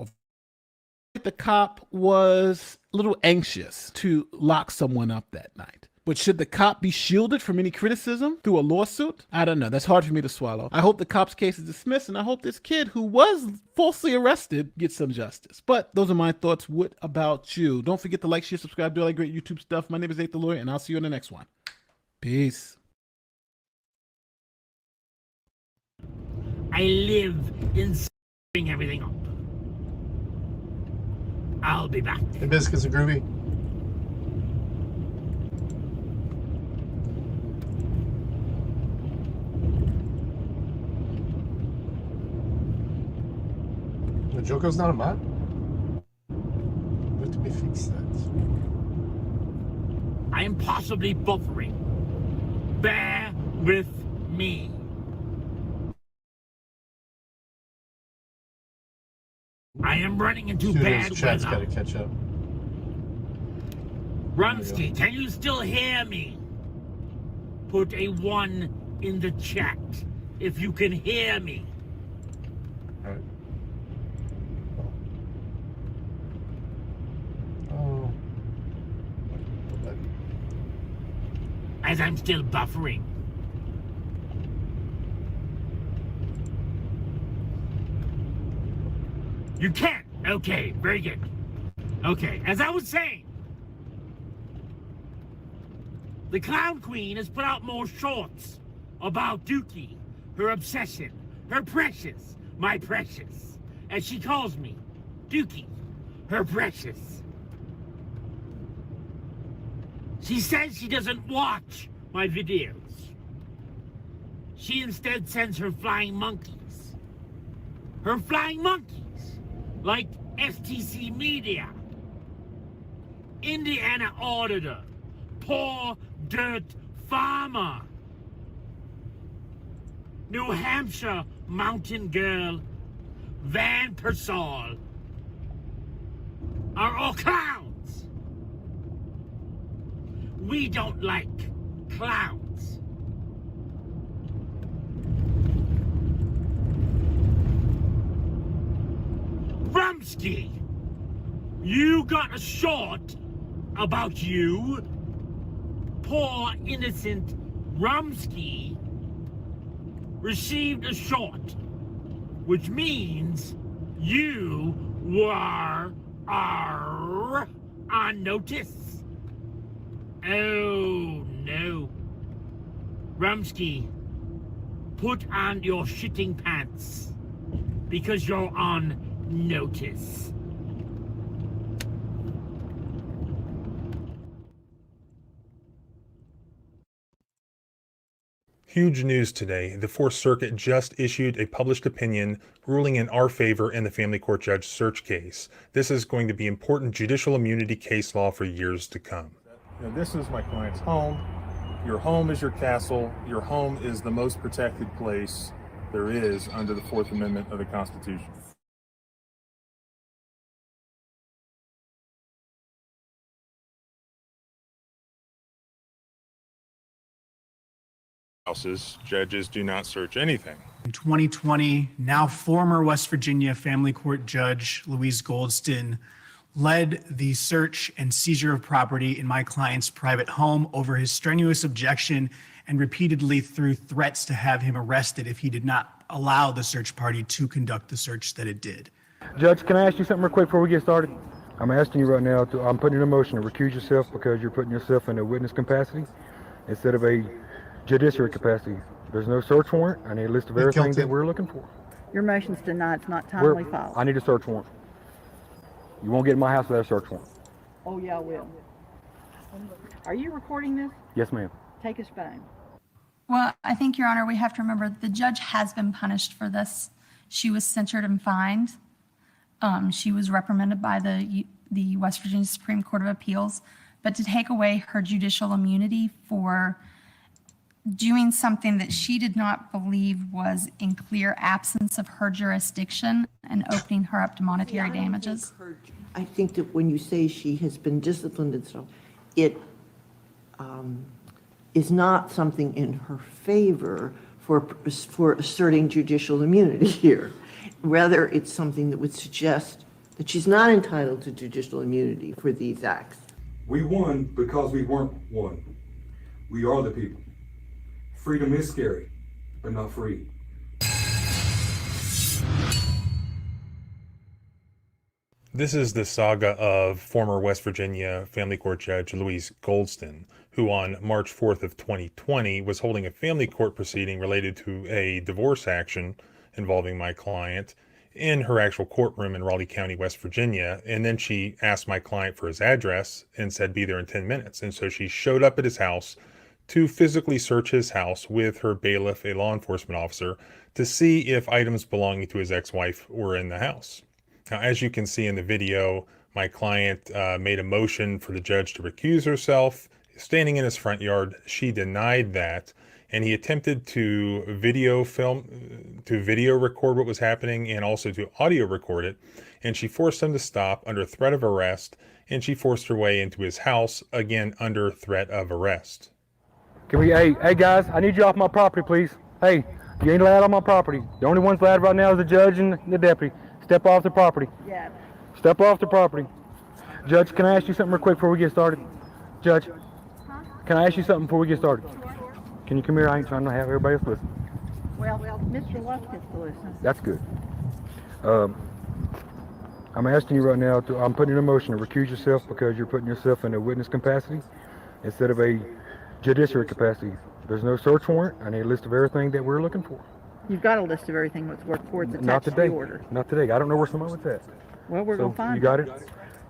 The cop was a little anxious to lock someone up that night. But should the cop be shielded from any criticism through a lawsuit? I don't know. That's hard for me to swallow. I hope the cop's case is dismissed, and I hope this kid who was falsely arrested gets some justice. But those are my thoughts. What about you? Don't forget to like, share, subscribe, do all that great YouTube stuff. My name is Nate the Lawyer, and I'll see you in the next one. Peace. I live in setting everything up. I'll be back. Hey, Biscuits and Groovy. The Joker's not a mod? What do we fix that? I am possibly buffering. Bear with me. I am running into bad chat's weather. gotta catch up. Runsky, can you still hear me? Put a 1 in the chat if you can hear me. Alright. Oh. As I'm still buffering. You can. Okay, very good. Okay, as I was saying, the Clown Queen has put out more shorts about Dookie, her obsession, her precious, my precious, as she calls me, Dookie, her precious. She says she doesn't watch my videos. She instead sends her flying monkeys. Her flying monkeys, like FTC Media. Indiana auditor, poor dirt farmer, New Hampshire mountain girl, Van Persall, are all clowns. We don't like clowns. Rumsky, you got a short about you. Poor innocent Rumsky received a short, which means you were on notice. Oh no. Rumsky, put on your shitting pants because you're on notice. Huge news today. The Fourth Circuit just issued a published opinion ruling in our favor in the family court judge search case. This is going to be important judicial immunity case law for years to come. Now, this is my client's home. Your home is your castle. Your home is the most protected place there is under the Fourth Amendment of the Constitution. Houses, judges do not search anything. In 2020, now former West Virginia family court judge Louise Goldston led the search and seizure of property in my client's private home over his strenuous objection and repeatedly threw threats to have him arrested if he did not allow the search party to conduct the search that it did. Judge, can I ask you something real quick before we get started? I'm asking you right now, I'm putting in a motion to recuse yourself because you're putting yourself in a witness capacity instead of a judiciary capacity. There's no search warrant. I need a list of everything that we're looking for. Your motion's denied. It's not timely filed. I need a search warrant. You won't get in my house without a search warrant. Oh, yeah, I will. Are you recording this? Yes, ma'am. Take his phone. Well, I think, Your Honor, we have to remember the judge has been punished for this. She was censured and fined. She was reprimanded by the West Virginia Supreme Court of Appeals. But to take away her judicial immunity for doing something that she did not believe was in clear absence of her jurisdiction and opening her up to monetary damages. I think that when you say she has been disciplined and stuff, it is not something in her favor for asserting judicial immunity here. Rather, it's something that would suggest that she's not entitled to judicial immunity for these acts. We won because we weren't won. We are the people. Freedom is scary, but not free. This is the saga of former West Virginia family court judge Louise Goldston, who on March 4th of 2020 was holding a family court proceeding related to a divorce action involving my client in her actual courtroom in Raleigh County, West Virginia. And then she asked my client for his address and said, be there in 10 minutes. And so she showed up at his house to physically search his house with her bailiff, a law enforcement officer, to see if items belonging to his ex-wife were in the house. Now, as you can see in the video, my client made a motion for the judge to recuse herself. Standing in his front yard, she denied that, and he attempted to video record what was happening and also to audio record it, and she forced him to stop under threat of arrest, and she forced her way into his house, again under threat of arrest. Can we, hey guys, I need you off my property, please. Hey, you ain't allowed on my property. The only ones allowed right now is the judge and the deputy. Step off the property. Yeah. Step off the property. Judge, can I ask you something real quick before we get started? Judge, can I ask you something before we get started? Can you come here? I ain't trying to have everybody else listen. Well, Mr. Lusk gets to listen. That's good. I'm asking you right now, I'm putting in a motion to recuse yourself because you're putting yourself in a witness capacity instead of a judiciary capacity. There's no search warrant. I need a list of everything that we're looking for. You've got a list of everything that's worth for it's attached Not today. to the order. Not today. I don't know where someone was at. Well, we're going to find You got it?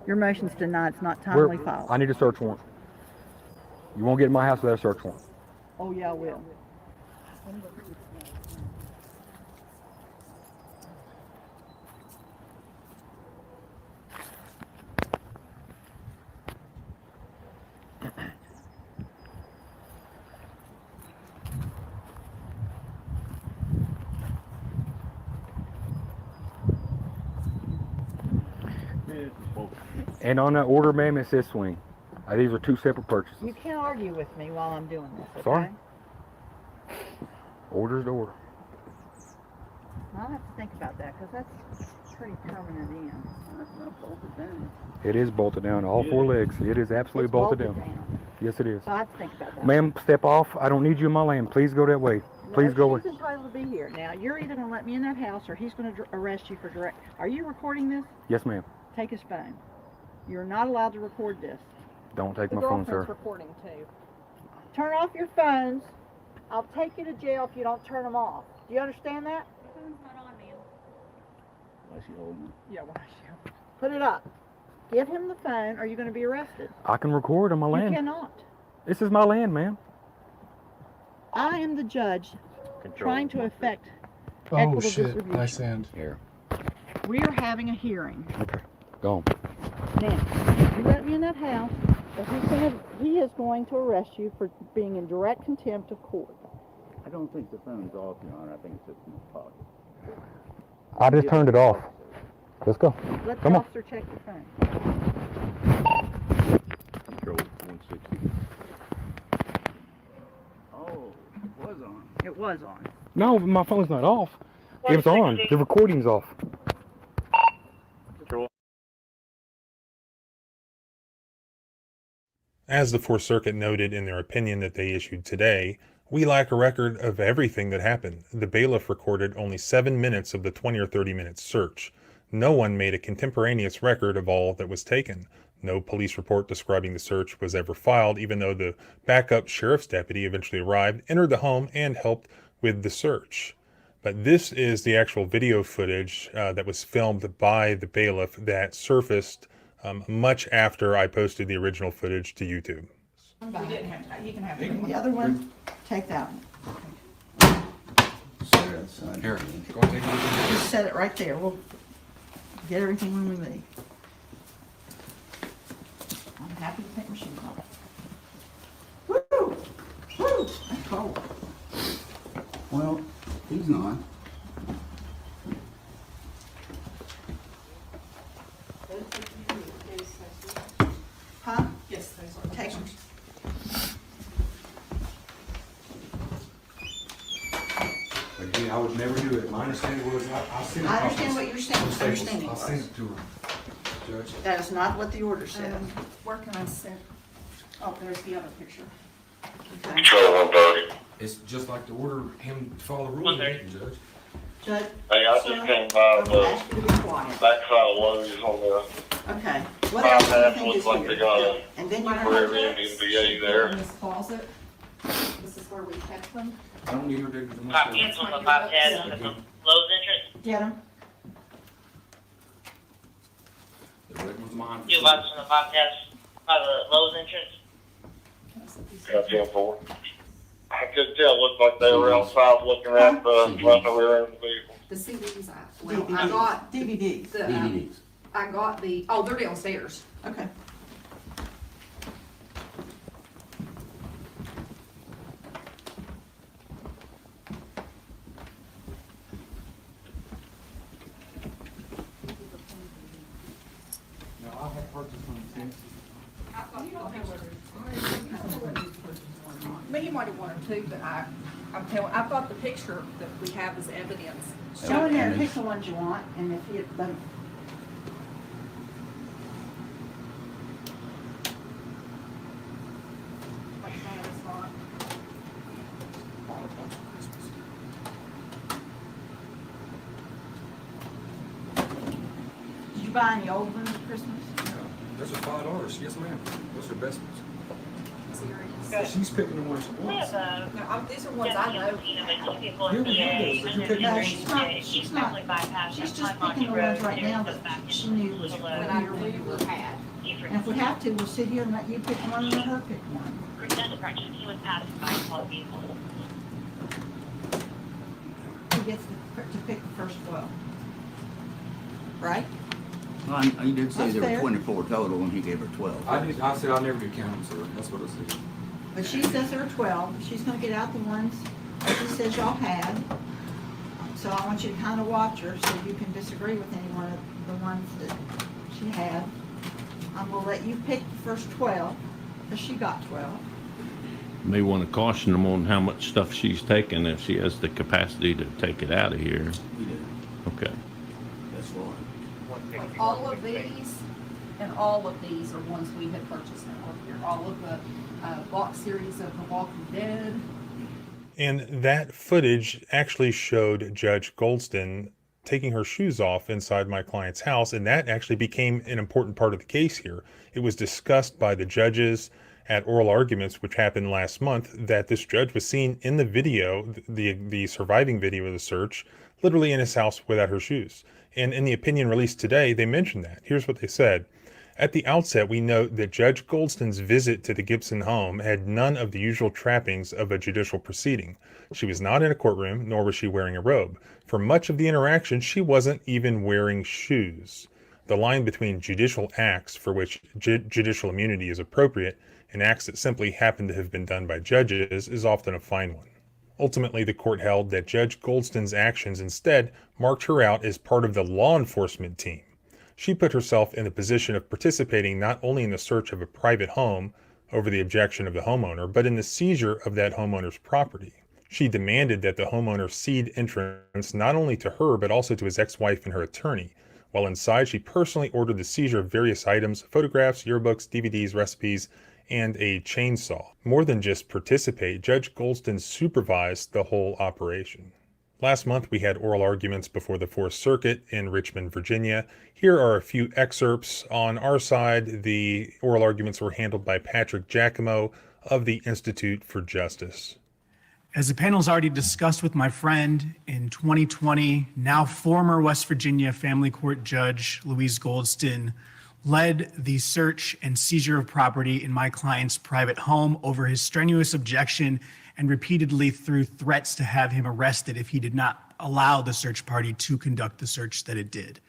Your motion's denied. It's not timely filed. I need a search warrant. You won't get in my house without a search warrant. Oh, yeah, I will. And on that order, ma'am, it says swing. These are two separate purchases. You can't argue with me while I'm doing this, okay? Sorry? Order's the order. I'll have to think about that, because that's pretty permanent in. That's not bolted down. It is bolted down, all four legs. It is absolutely It's bolted bolted down. Yes, it is. So I have to think about that. Ma'am, step off. I don't need you in my land. Please go that way. Please go away. He's entitled to be here. Now, you're either going to let me in that house, or he's going to arrest you for direct. Are you recording this? Yes, ma'am. Take his phone. You're not allowed to record this. Don't take The my phone, girlfriend's sir. recording too. Turn off your phones. I'll take you to jail if you don't turn them off. Do you understand that? The phone's not on, ma'am. Yeah, why she? Put it up. Give him the phone, or you're going to be arrested. I can record on my land. You cannot. This is my land, ma'am. I am the judge trying to effect Oh equitable shit, distribution. nice hand. Here. We are having a hearing. Okay, go on. Now, you let me in that house, or he is going to arrest you for being in direct contempt of court. I don't think the phone's off, Your Honor. I think it's in his pocket. I just turned it off. Let's go. Let the Come on. officer check your phone. Control 160. Oh, it was on. It was on. No, my phone's not off. It was on. The recording's off. Control. As the Fourth Circuit noted in their opinion that they issued today, we lack a record of everything that happened. The bailiff recorded only 7 minutes of the 20 or 30 minute search. No one made a contemporaneous record of all that was taken. No police report describing the search was ever filed, even though the backup sheriff's deputy eventually arrived, entered the home, and helped with the search. But this is the actual video footage that was filmed by the bailiff that surfaced much after I posted the original footage to YouTube. We didn't have that. You can have the other one. Take that one. Here, go and take a look at Just set it right there. We'll get everything when we leave. I'm happy to take my shoes off. Woo! Woo! That's cold. Well, he's not. Huh? Yes, those are. Take them. Again, I would never do it. My understanding was, I'll send it. I understand what you're saying. Understanding I'll was. send it to her. Judge. That is not what the order said. Where can I send? Oh, there's the other picture. Okay. Control 130. It's just like the order, him to follow the rules, Judge. Judge? Hey, I just came by I'm gonna ask you to be quiet. backside of Lowe's on the Okay. What else do you think looks is like they here? got a And then you forever have NBA there. In this closet. This is where we kept them. I don't need her to. Copies on the podcast at the Lowe's entrance. Get them. The red one's mine. You lots on the podcast by the Lowe's entrance. Got 10-4. I could tell, it looked like they were outside looking at the, right over in the vehicle. The CDs, I got DVDs. the, DVDs. I got the, oh, they're downstairs. Okay. No, I have purchased one, But he might have one or two, but I'm telling, I've got the picture that we have as evidence. Show in there, pick the ones you want, and if you, then. Did you buy any old ones for Christmas? Those are $5. Yes, ma'am. Those are best ones. Good. She's picking the ones she We wants. have No, these are ones I know. two people Yeah, in we have those. PA, Did you and pick then them? She's she's not, probably bypassed she's that just Monty picking the Road ones right and now goes that back she into knew was the what I you were knew with. we had. And if we have to, we'll sit here and let you pick one and let her pick one. Present the correction, he was passed by a club vehicle. Who gets to pick the first 12? Right? Well, he did say That's there were fair. 24 total and he gave her 12. I said I never do count them, sir. That's what I said. But she says there are 12. She's gonna get out the ones she says y'all had. So I want you to kind of watch her so you can disagree with any one of the ones that she had. I'm gonna let you pick the first 12, because she got 12. May want to caution them on how much stuff she's taking if she has the capacity to take it out of here. We do. Okay. That's one. All of these and all of these are ones we had purchased now. Here, all of the box series of The Walking Dead. And that footage actually showed Judge Goldston taking her shoes off inside my client's house, and that actually became an important part of the case here. It was discussed by the judges at oral arguments, which happened last month, that this judge was seen in the video, the surviving video of the search, literally in his house without her shoes. And in the opinion released today, they mentioned that. Here's what they said. At the outset, we note that Judge Goldston's visit to the Gibson home had none of the usual trappings of a judicial proceeding. She was not in a courtroom, nor was she wearing a robe. For much of the interaction, she wasn't even wearing shoes. The line between judicial acts for which judicial immunity is appropriate and acts that simply happen to have been done by judges is often a fine one. Ultimately, the court held that Judge Goldston's actions instead marked her out as part of the law enforcement team. She put herself in the position of participating not only in the search of a private home over the objection of the homeowner, but in the seizure of that homeowner's property. She demanded that the homeowner cede entrance not only to her, but also to his ex-wife and her attorney. While inside, she personally ordered the seizure of various items, photographs, yearbooks, DVDs, recipes, and a chainsaw. More than just participate, Judge Goldston supervised the whole operation. Last month, we had oral arguments before the Fourth Circuit in Richmond, Virginia. Here are a few excerpts. On our side, the oral arguments were handled by Patrick Giacomo of the Institute for Justice. As the panel's already discussed with my friend, in 2020, now former West Virginia Family Court Judge Louise Goldston led the search and seizure of property in my client's private home over his strenuous objection and repeatedly threw threats to have him arrested if he did not allow the search party to conduct the search that it did.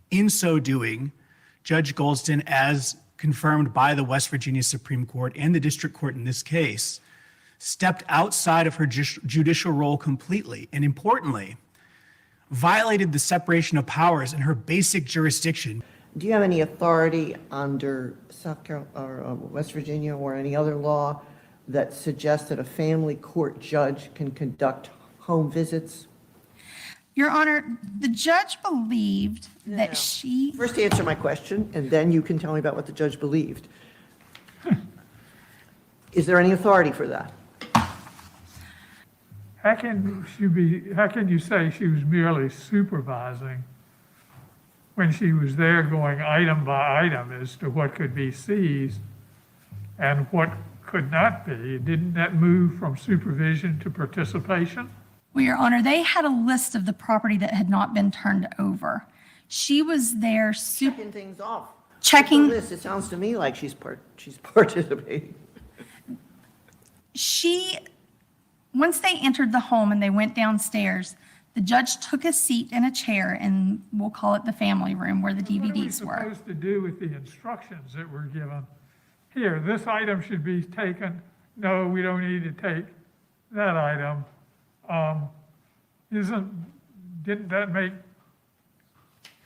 In so doing, Judge Goldston, as confirmed by the West Virginia Supreme Court and the district court in this case, stepped outside of her judicial role completely and, importantly, violated the separation of powers in her basic jurisdiction. Do you have any authority under South Carolina or West Virginia or any other law that suggests that a family court judge can conduct home visits? Your Honor, the judge believed that she... First answer my question, and then you can tell me about what the judge believed. Is there any authority for that? How can you say she was merely supervising when she was there going item by item as to what could be seized and what could not be? Didn't that move from supervision to participation? Well, Your Honor, they had a list of the property that had not been turned over. She was there checking things off. Checking this. It sounds to me like she's participating. Once they entered the home and they went downstairs, the judge took a seat in a chair in, we'll call it the family room, where the DVDs were. What are we supposed to do with the instructions that were given? Here, this item should be taken. No, we don't need to take that item. Didn't that make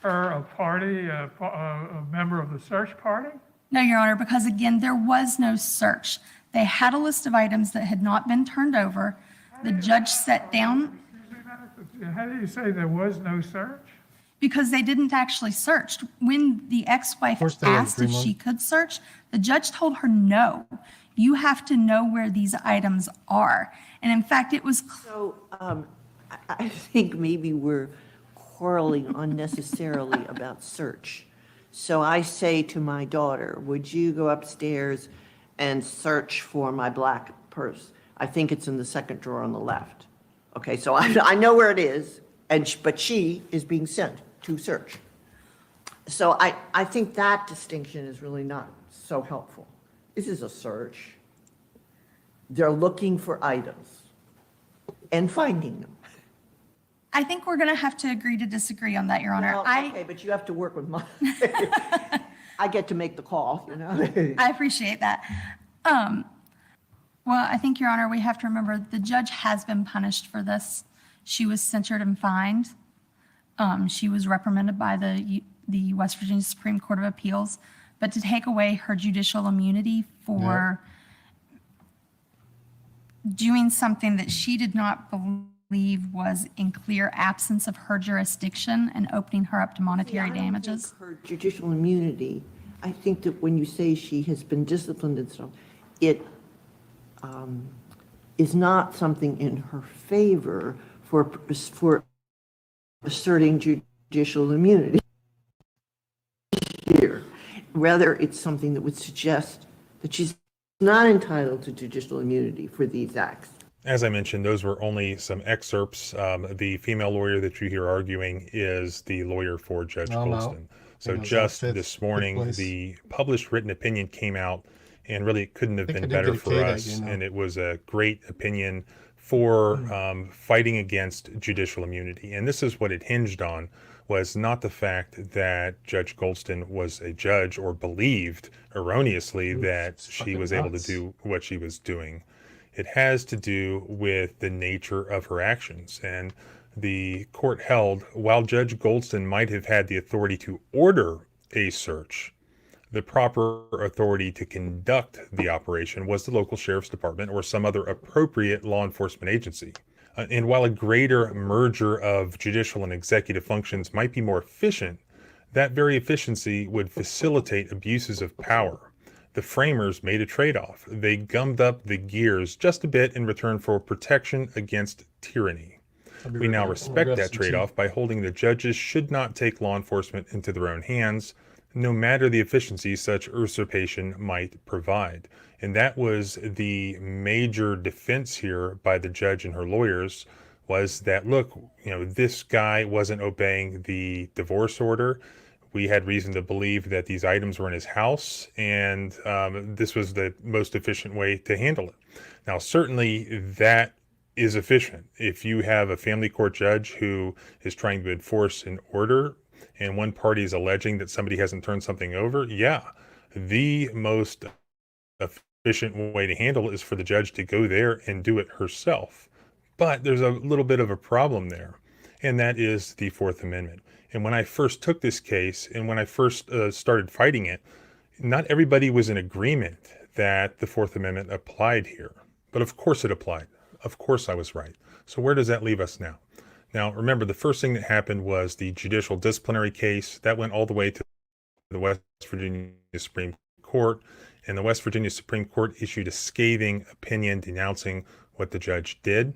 her a party, a member of the search party? No, Your Honor, because again, there was no search. They had a list of items that had not been turned over. The judge sat down. How do you say there was no search? Because they didn't actually search. When the ex-wife asked if she could search, the judge told her, no, you have to know where these items are. And in fact, it was... So I think maybe we're quarreling unnecessarily about search. So I say to my daughter, would you go upstairs and search for my black purse? I think it's in the second drawer on the left. Okay, so I know where it is, but she is being sent to search. So I think that distinction is really not so helpful. This is a search. They're looking for items and finding them. I think we're going to have to agree to disagree on that, Your Honor. Well, okay, but you have to work with my... I get to make the call, you know? I appreciate that. Well, I think, Your Honor, we have to remember the judge has been punished for this. She was censured and fined. She was reprimanded by the the West Virginia Supreme Court of Appeals, but to take away her judicial immunity for doing something that she did not believe was in clear absence of her jurisdiction and opening her up to monetary damages. Her judicial immunity, I think that when you say she has been disciplined and stuff, it is not something in her favor for asserting judicial immunity here. Rather, it's something that would suggest that she's not entitled to judicial immunity for these acts. As I mentioned, those were only some excerpts. The female lawyer that you hear arguing is the lawyer for Judge Goldston. So just this morning, the published written opinion came out, and really it couldn't have been better for us. And it was a great opinion for fighting against judicial immunity. And this is what it hinged on, was not the fact that Judge Goldston was a judge or believed erroneously that she was able to do what she was doing. It has to do with the nature of her actions. And the court held, while Judge Goldston might have had the authority to order a search, the proper authority to conduct the operation was the local sheriff's department or some other appropriate law enforcement agency. And while a greater merger of judicial and executive functions might be more efficient, that very efficiency would facilitate abuses of power. The framers made a trade-off. They gummed up the gears just a bit in return for protection against tyranny. We now respect that trade-off by holding the judges should not take law enforcement into their own hands, no matter the efficiency such usurpation might provide. And that was the major defense here by the judge and her lawyers, was that, look, this guy wasn't obeying the divorce order. We had reason to believe that these items were in his house, and this was the most efficient way to handle it. Now, certainly that is efficient. If you have a family court judge who is trying to enforce an order, and one party is alleging that somebody hasn't turned something over, the most efficient way to handle it is for the judge to go there and do it herself. But there's a little bit of a problem there, and that is the Fourth Amendment. And when I first took this case, and when I first started fighting it, not everybody was in agreement that the Fourth Amendment applied here. But of course it applied. Of course I was right. So where does that leave us now? Now, remember, the first thing that happened was the judicial disciplinary case. That went all the way to the West Virginia Supreme Court, and the West Virginia Supreme Court issued a scathing opinion denouncing what the judge did.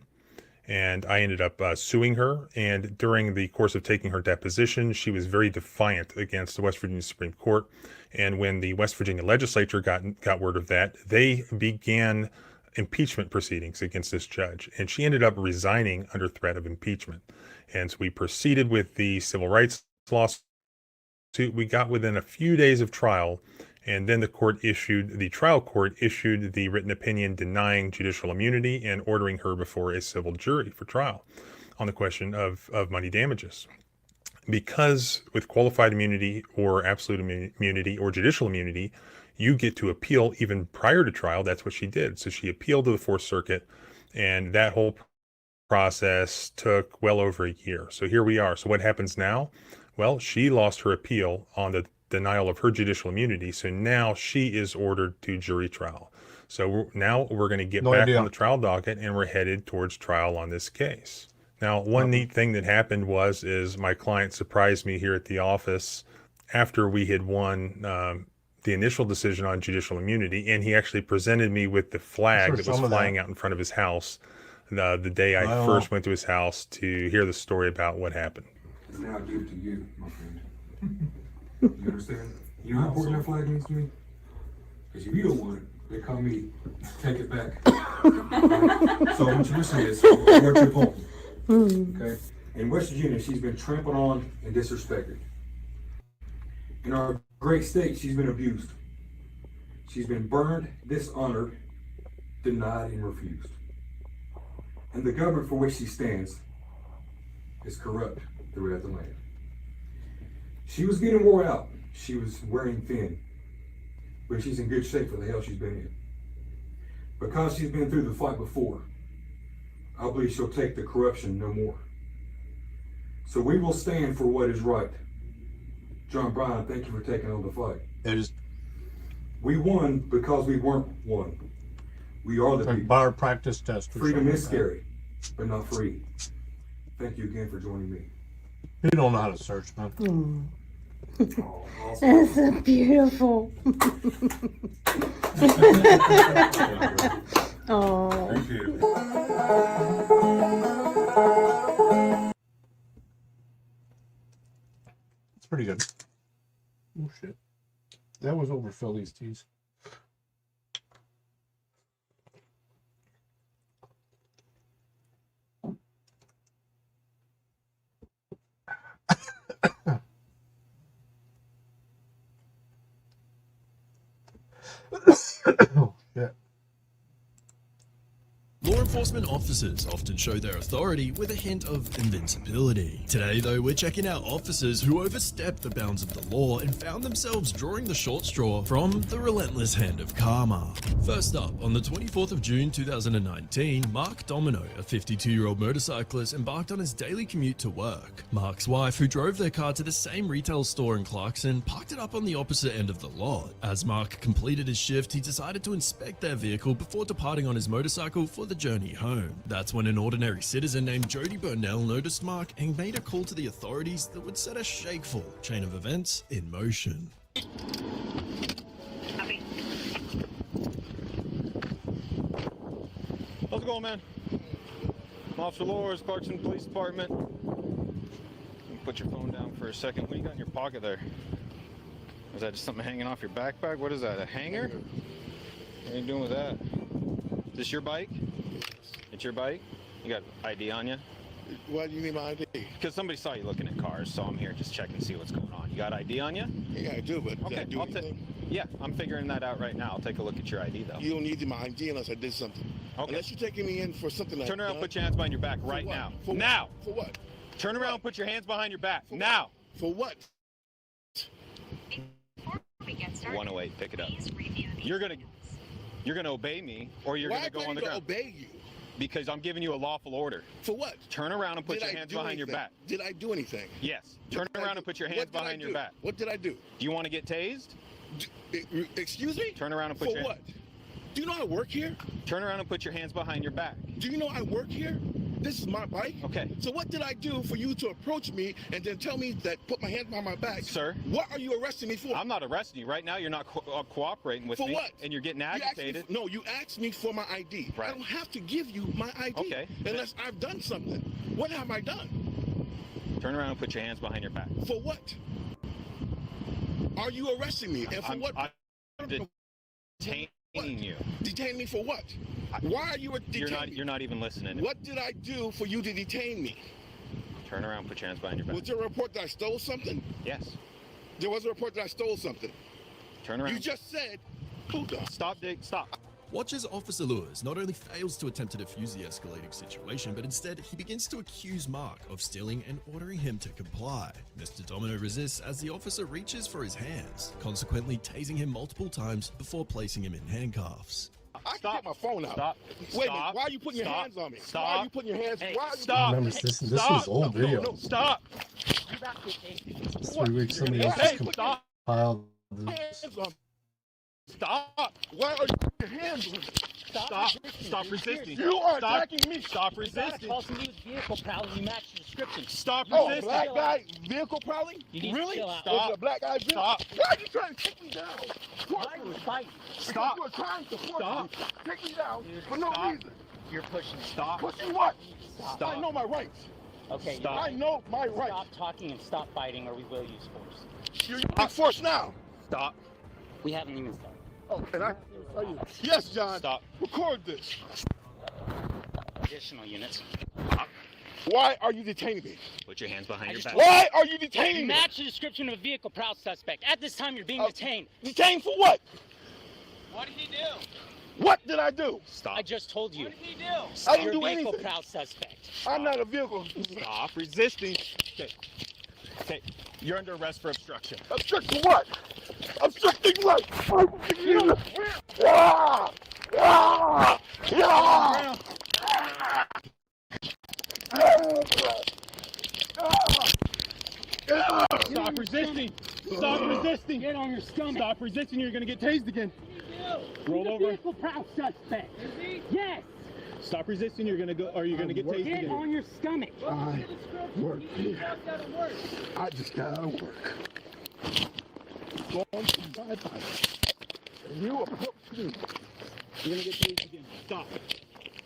And I ended up suing her, and during the course of taking her deposition, she was very defiant against the West Virginia Supreme Court. And when the West Virginia legislature got word of that, they began impeachment proceedings against this judge, and she ended up resigning under threat of impeachment. And so we proceeded with the civil rights lawsuit. We got within a few days of trial, and then the trial court issued the written opinion denying judicial immunity and ordering her before a civil jury for trial on the question of money damages. Because with qualified immunity or absolute immunity or judicial immunity, you get to appeal even prior to trial. That's what she did. So she appealed to the Fourth Circuit, and that whole process took well over a year. So here we are. So what happens now? Well, she lost her appeal on the denial of her judicial immunity. So now she is ordered to jury trial. So now we're going to get back on the trial docket, and we're headed towards trial on this case. Now, one neat thing that happened is my client surprised me here at the office after we had won the initial decision on judicial immunity, and he actually presented me with the flag that was flying out in front of his house the day I first went to his house to hear the story about what happened. Now I give it to you, my friend. You understand? You know how important that flag means to me? Because if you don't want it, they call me, take it back. So I want you to listen to this. What's your point? Okay? In West Virginia, she's been trampled on and disrespected. In our great state, she's been abused. She's been burned, dishonored, denied, and refused. And the government for which she stands is corrupt throughout the land. She was getting wore out. She was wearing thin. But she's in good shape for the hell she's been in. Because she's been through the fight before, I believe she'll take the corruption no more. So we will stand for what is right. John Brown, thank you for taking on the fight. It is We won because we weren't one. We are the a people. bar practice test. or Freedom is something, right? scary, but not free. Thank you again for joining me. You don't know how to search, man. Oh, awesome. That's so beautiful. Oh. Thank you. It's pretty good. Oh shit. That was over Philly's teas. Oh shit. Law enforcement officers often show their authority with a hint of invincibility. Today, though, we're checking out officers who overstepped the bounds of the law and found themselves drawing the short straw from the relentless hand of karma. First up, on the 24th of June 2019, Mark Domino, a 52-year-old motorcyclist, embarked on his daily commute to work. Mark's wife, who drove their car to the same retail store in Clarkson, parked it up on the opposite end of the lot. As Mark completed his shift, he decided to inspect their vehicle before departing on his motorcycle for the journey home. That's when an ordinary citizen named Jody Burnell noticed Mark and made a call to the authorities that would set a shakeful chain of events in motion. How's it going, man? I'm Officer Lors, Clarkson Police Department. Put your phone down for a second. What do you got in your pocket there? Is that just something hanging off your backpack? What is that, a hanger? What are you doing with that? Is this your bike? It's your bike? You got ID on you? Why do you need my ID? Because somebody saw you looking at cars, so I'm here just checking to see what's going on. You got ID on you? Yeah, I do, but did Okay, I do anything? yeah, I'm figuring that out right now. I'll take a look at your ID, though. You don't need my ID unless I did something. Okay. Unless you're taking me in for something like Turn around, put your hands behind your back right now. For now! What? For what? Turn around, put your hands behind your back. Now! For what? 108, pick it up. You're gonna obey me, or you're gonna go on the ground. Obey you? Because I'm giving you a lawful order. For what? Turn around and put your hands behind your back. Did I do anything? Yes. Turn around and put your hands behind your back. What did I do? Do you want to get tased? Excuse me? Turn around and put For what? Do you know I work here? Turn around and put your hands behind your back. Do you know I work here? This is my bike. Okay. So what did I do for you to approach me and then tell me that put my hands behind my back? Sir. What are you arresting me for? I'm not arresting you. Right now, you're not cooperating with for me. What? And you're getting agitated. You asked me for my ID. Right. I don't have to give you my ID okay. unless I've done something. What have I done? Turn around and put your hands behind your back. For what? Are you arresting me? And for what? I'm detaining you. Detain me for what? Why are you detaining me? You're not even listening. What did I do for you to detain me? Turn around, put your hands behind your back. Was there a report that I stole something? Yes. There was a report that I stole something. Turn around. You just said, hold on. Stop, Dick, stop. Watch as Officer Lewis not only fails to attempt to defuse the escalating situation, but instead he begins to accuse Mark of stealing and ordering him to comply. Mr. Domino resists as the officer reaches for his hands, consequently tasing him multiple times before placing him in handcuffs. I can get my phone out. Stop. Wait a minute. Why are you putting your hands on me? Stop. Why are you putting your hands? Hey, why are you stop. Remember, this is old video. No, stop. 3 weeks somebody else has compiled this. Hands on me. Stop. Why are you putting your hands on me? Stop. Stop resisting. You are Stop. attacking me. Stop resisting. vehicle prowling, you match the description. Stop Oh, resisting. black guy vehicle prowling? You need to Really? chill out. Was Stop. it a black guy vehicle? Stop. Why are you trying to take me down? Why are you fighting? Stop. You are trying to force Stop. me. Take me down for no Stop. reason. You're pushing. Stop. Pushing what? Stop. I know my rights. Okay, Stop. I know my rights. Stop talking and stop fighting, or we will use force. You're using force now. Stop. We haven't even started. Oh, and are you? Yes, John. Stop. Record this. Additional units. Why are you detaining me? Put your hands behind your back. Why are you detaining me? Match the description of a vehicle prowl suspect. At this time, you're being detained. Detained for what? What did he do? What did I do? Stop. I just told you. I didn't do You're a vehicle anything. prowl suspect. I'm not a vehicle. Stop resisting. Okay. Okay. You're under arrest for obstruction. Obstruction what? Obstructing what? Ah! Ah! Ah! Stop resisting. Stop resisting. Get on your scum. Stop resisting. You're going to get tased again. Roll over. Vehicle proud suspect. Yes. Stop resisting. You're going to go, or you're going to get tased Get again. on your stomach. I work. I just got out of work. Going to my body. And you approach me. You're going to get tased again. Stop.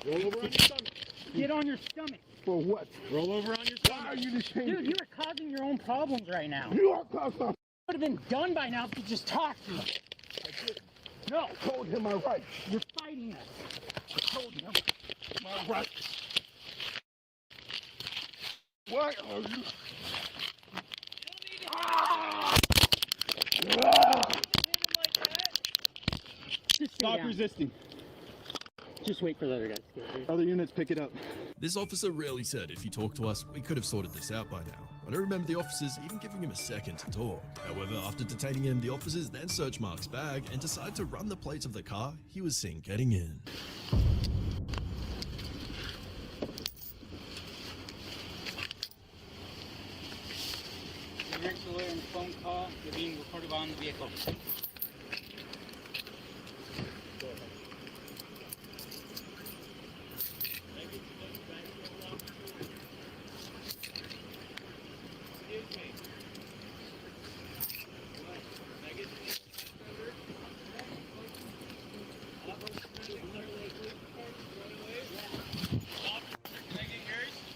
Roll over on your stomach. Get on your stomach. For what? Roll over on your Why stomach. are you this thing? Dude, you are causing your own problems right now. You are causing. Would have been done by now if you just talked to me. No. I told him my rights. You're fighting us. I told him my rights. Why are you? Just Stop resisting. Just wait for the other guys to get here. Other units, pick it up. This officer rarely said if he talked to us, we could have sorted this out by now. I don't remember the officers even giving him a second to talk. However, after detaining him, the officers then searched Mark's bag and decided to run the plates of the car he was seen getting in. Emergency alert and phone call. You're being recorded on the vehicle.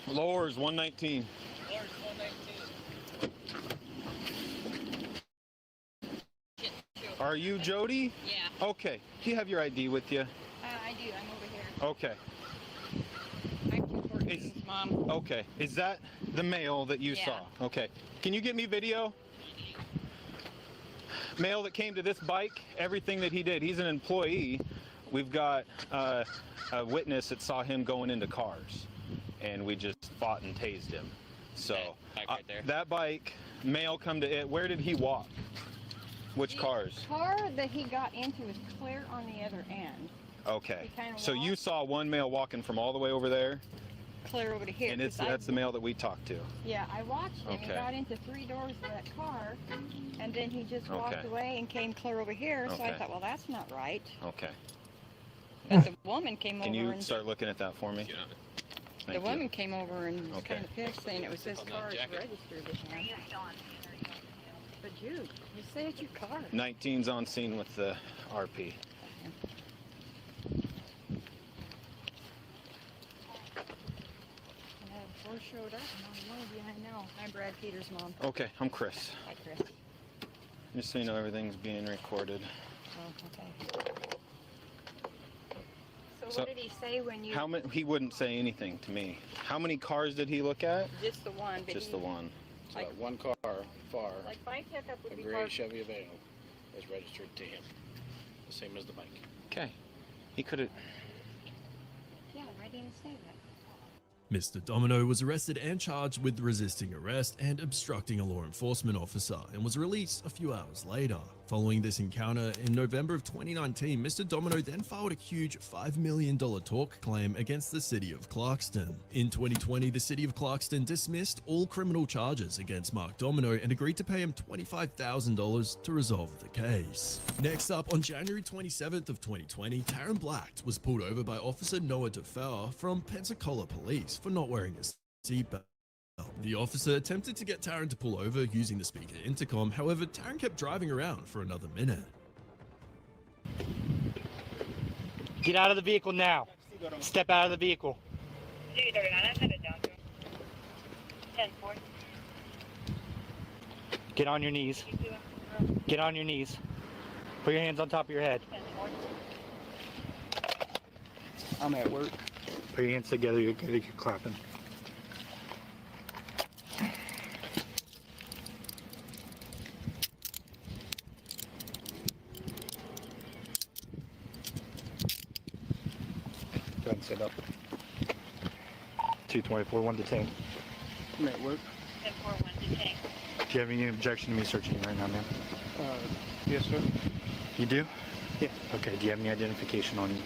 Lowers 119. Are you Jody? Yeah. Okay. Do you have your ID with you? I do. I'm over here. Okay. I'm 214's mom. Okay. Is that the male that you Yeah. saw? Okay. Can you get me video? Male that came to this bike, everything that he did. He's an employee. We've got a witness that saw him going into cars, and we just fought and tased him. So right there. that bike, male come to it. Where did he walk? Which cars? The car that he got into was clear on the other end. Okay. He kinda So you saw one male walking from all the way over there, Clear over to here. and it's 'cause that's the male that we talked to. Yeah, I watched him. He Okay. got into 3 doors of that car, and then he just walked Okay. away and came clear over here. So I Okay. thought, well, that's not right. Okay. But the woman came Can over you and start looking at that for me? the Thank you. woman came over and was Okay. kind of pissed, saying it was this car is registered with him. But you say it's your car. 19's on scene with the RP. Four showed up, and one of you I know. I'm Brad Peters' mom. Okay, I'm Chris. Hi, Chris. Just so you know, everything's being recorded. Oh, okay. So So, what did he say when you... How many? He wouldn't say anything to me. How many cars did he look at? Just the one. But Just he, the one. Like, one car, far, like my pickup would a be gray parked... Chevy Aveo is registered to him, the same as the bike. Okay. He could have. Yeah, why didn't he say that? Mr. Domino was arrested and charged with resisting arrest and obstructing a law enforcement officer and was released a few hours later. Following this encounter in November of 2019, Mr. Domino then filed a huge $5 million tort claim against the city of Clarkston. In 2020, the city of Clarkston dismissed all criminal charges against Mark Domino and agreed to pay him $25,000 to resolve the case. Next up, on January 27th of 2020, Taryn Black was pulled over by Officer Noah DeFeur from Pensacola Police for not wearing a seatbelt. The officer attempted to get Taryn to pull over using the speaker intercom, however, Taryn kept driving around for another minute. Get out of the vehicle now. Step out of the vehicle. Get on your knees. Get on your knees. Put your hands on top of your head. I'm at work. Put your hands together, you're good, you're clapping. Go ahead and sit up. 224, 1 detained. I'm at work. 10-4-1 detained. Do you have any objection to me searching you right now, ma'am? Yes, sir. You do? Yeah. Okay, do you have any identification on you?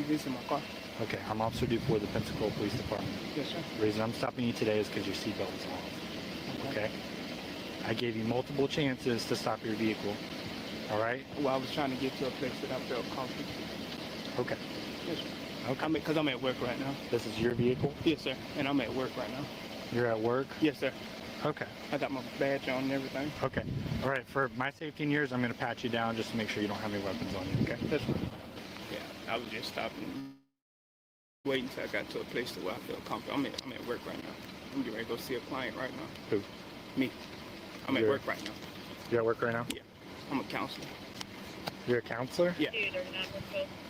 This is my car. Okay, I'm Officer Dufour of the Pensacola Police Department. Yes, sir. The reason I'm stopping you today is because your seatbelt was off. Okay? I gave you multiple chances to stop your vehicle. All right? Well, I was trying to get to a place that I felt comfortable. Okay. Yes, sir. Okay. Because I'm at work right now. This is your vehicle? Yes, sir. And I'm at work right now. You're at work? Yes, sir. Okay. I got my badge on and everything. Okay. All right. For my safety and yours, I'm going to pat you down just to make sure you don't have any weapons on you, okay? That's fine. Yeah, I was just stopping, waiting until I got to a place to where I felt comfortable. I'm at work right now. I'm getting ready to go see a client right now. Who? Me. I'm at work right now. You're at work right now? Yeah. I'm a counselor. You're a counselor? Yeah.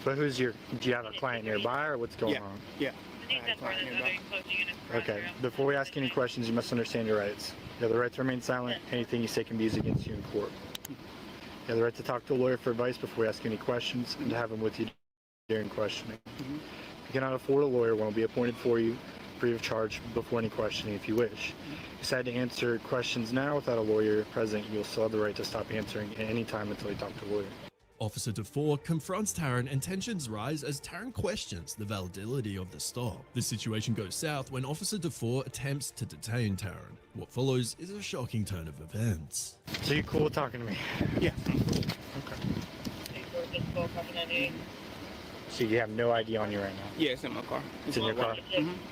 But do you have a client nearby or what's going on? Yeah. I have a client nearby. Okay. Before we ask any questions, you must understand your rights. You have the right to remain silent. Anything you say can be used against you in court. You have the right to talk to a lawyer for advice before we ask any questions and to have him with you during questioning. If you cannot afford a lawyer, one will be appointed for you free of charge before any questioning if you wish. If you decide to answer questions now without a lawyer present, you'll still have the right to stop answering at any time until you talk to a lawyer. Officer DeFore confronts Taryn and tensions rise as Taryn questions the validity of the stop. The situation goes south when Officer DeFore attempts to detain Taryn. What follows is a shocking turn of events. So you cool with talking to me? Yeah. Okay. So you have no ID on you right now? Yeah, it's in my car. It's in your car?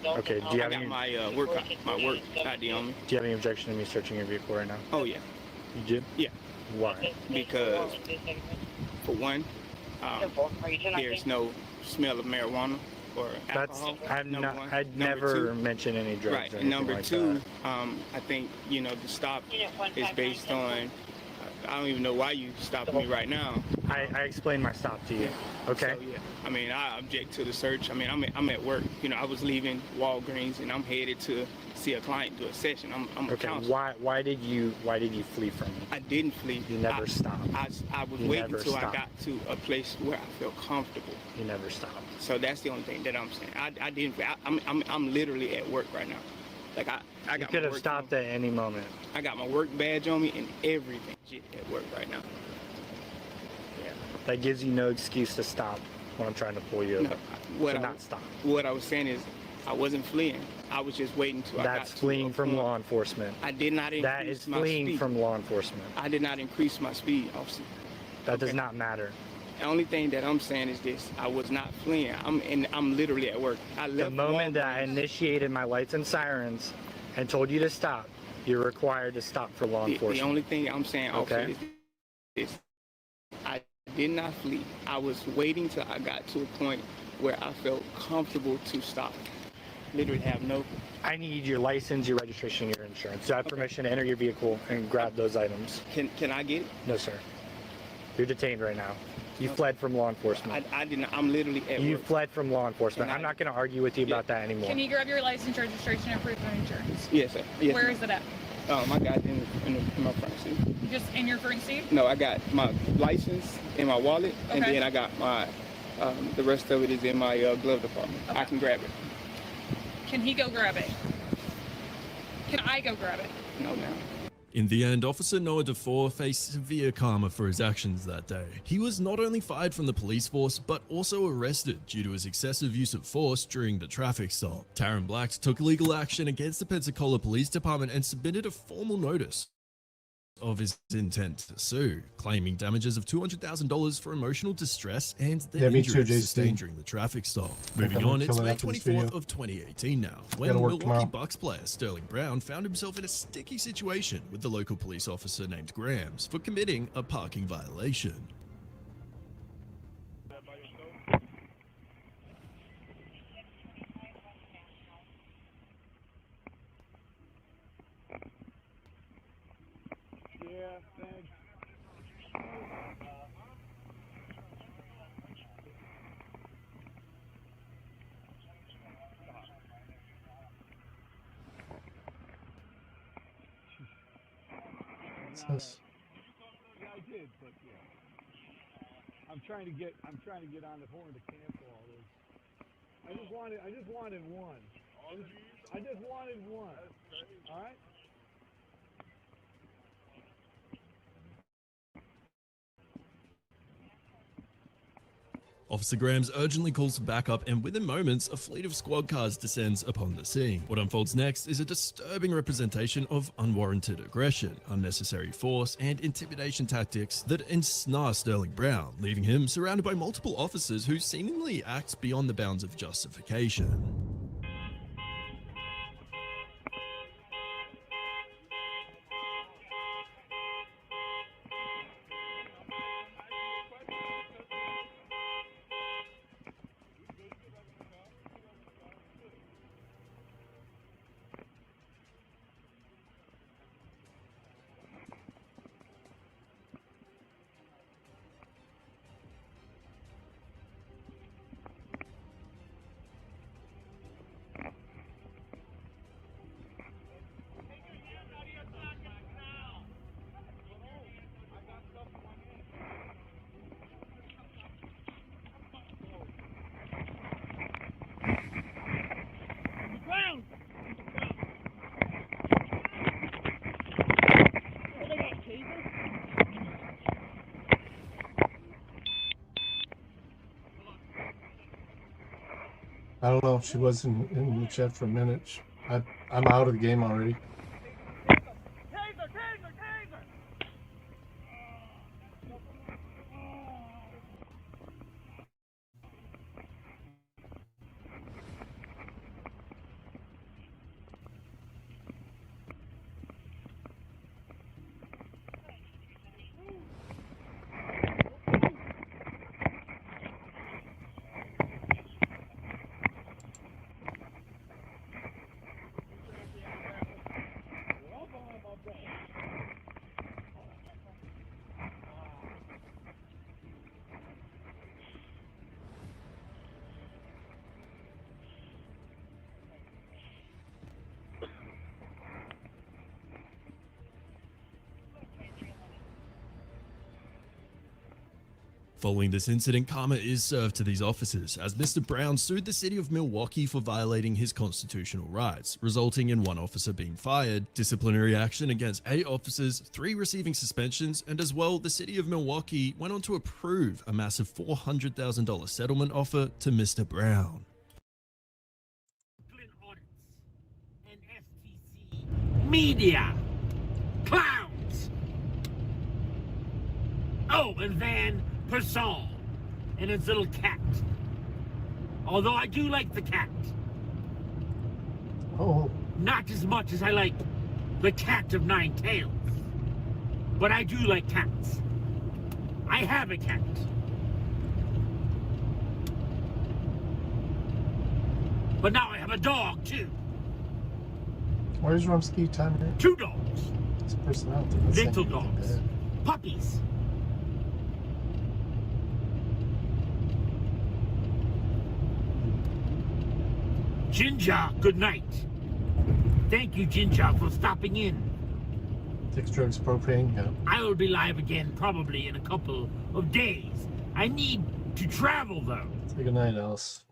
Okay. Do you have I got my work ID on me. Do you have any objection to me searching your vehicle right now? Oh yeah. You did? Yeah. Why? Because for one, there's no smell of marijuana or alcohol. I'd never mention any drugs. Right. Or And number like two, that. I think the stop is based on. I don't even know why you stopped me right now. I explained my stop to you. Okay. So, yeah. I mean, I object to the search. I mean, I'm at work. I was leaving Walgreens and I'm headed to see a client do a session. I'm a counselor. Why did you flee from me? I didn't flee. You never stopped. I was waiting until I got to a place where I felt comfortable. You never stopped. So that's the only thing that I'm saying. I didn't. I'm literally at work right now. Like I got. You could have stopped at any moment. I got my work badge on me and everything at work right now. Yeah. That gives you no excuse to stop when I'm trying to pull you over. Not stop. What I was saying is, I wasn't fleeing. I was just waiting till I got to. That's fleeing from law enforcement. I did not increase my speed. That is fleeing from law enforcement. I did not increase my speed, officer. That does not matter. The only thing that I'm saying is this: I was not fleeing. I'm literally at work. I left the moment that I initiated my lights and sirens and told you to stop, you're required to stop for law enforcement. The only thing I'm saying, officer, is I did not flee. I was waiting till I got to a point where I felt comfortable to stop. Literally have no. I need your license, your registration, and your insurance. Do I have permission to enter your vehicle and grab those items? Can I get it? No, sir. You're detained right now. You fled from law enforcement. I didn't. I'm literally at You work. fled from law enforcement. I'm not going to argue with you about that anymore. Can you grab your license, registration, and proof of insurance? Yes, sir. Yes, Where is it at? I got it in my front seat. Just in your front seat? No, I got my license in my wallet, and Okay. then I got my, the rest of it is in my glove department. Okay. I can grab it. Can he go grab it? Can I go grab it? No, ma'am. In the end, Officer Noah DeFore faced severe karma for his actions that day. He was not only fired from the police force, but also arrested due to his excessive use of force during the traffic stop. Taryn Blacks took legal action against the Pensacola Police Department and submitted a formal notice of his intent to sue, claiming damages of $200,000 for emotional distress and the Yeah, me too, injuries JC. sustained during the traffic stop. Think Moving I'm on, it's killing May after this 24th video. of 2018 now, when Gotta work Milwaukee tomorrow. Bucks player Sterling Brown found himself in a sticky situation with the local police officer named Grams for committing a parking violation. Yeah, thanks. What's this? Yeah, I did, but yeah. I'm trying to get on the horn to cancel all this. I just wanted one. I just wanted one. All right? Officer Grams urgently calls for backup, and within moments, a fleet of squad cars descends upon the scene. What unfolds next is a disturbing representation of unwarranted aggression, unnecessary force, and intimidation tactics that ensnare Sterling Brown, leaving him surrounded by multiple officers who seemingly act beyond the bounds of justification. I don't know. She was in the chat for a minute. I'm out of the game already. Following this incident, karma is served to these officers, as Mr. Brown sued the city of Milwaukee for violating his constitutional rights, resulting in 1 officer being fired, disciplinary action against 8 officers, 3 receiving suspensions, and as well, the city of Milwaukee went on to approve a massive $400,000 settlement offer to Mr. Brown. Media. Clowns. Oh, and Van Persson and its little cat. Although I do like the cat. Oh. Not as much as I like the cat of 9 tails. But I do like cats. I have a cat. But now I have a dog too. Where's Rumsky time here? 2 dogs. His personality. Little dogs. Puppies. Ginger, good night. Thank you, Ginger, for stopping in. 6 drugs, propane, yeah. I will be live again probably in a couple of days. I need to travel, though. Say good night, Alice.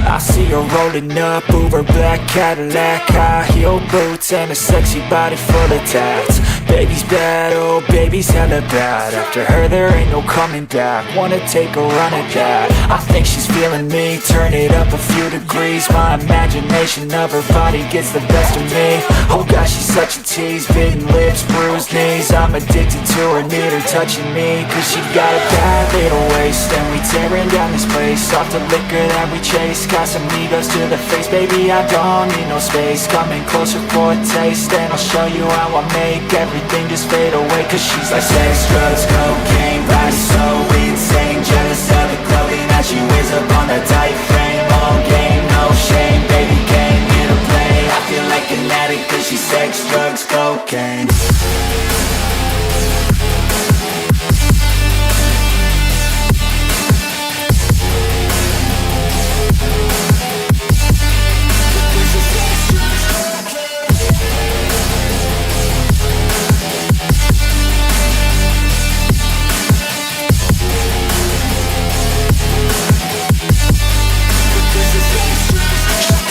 I see her rolling up, Uber black Cadillac, high heel boots and a sexy body full of tats. Baby's bad, oh baby's hella bad. After her there ain't no coming back. Wanna take a run at that. I think she's feeling me, turn it up a few degrees. My imagination of her body gets the best of me. Oh gosh, she's such a tease, bitten lips, bruised knees. I'm addicted to her, need her touching me, cause she got a bad little waist. And we tearing down this place, off the liquor that we chase. Casamigos to the face, baby, I don't need no space. Coming closer for a taste, and I'll show you how I make everything just fade away. Cause she's like sex, drugs, cocaine, body so insane. Jealous of the clothing that she wears up on that tight frame. All game, no shame, baby came here to play. I feel like an addict cause she's sex, drugs, cocaine.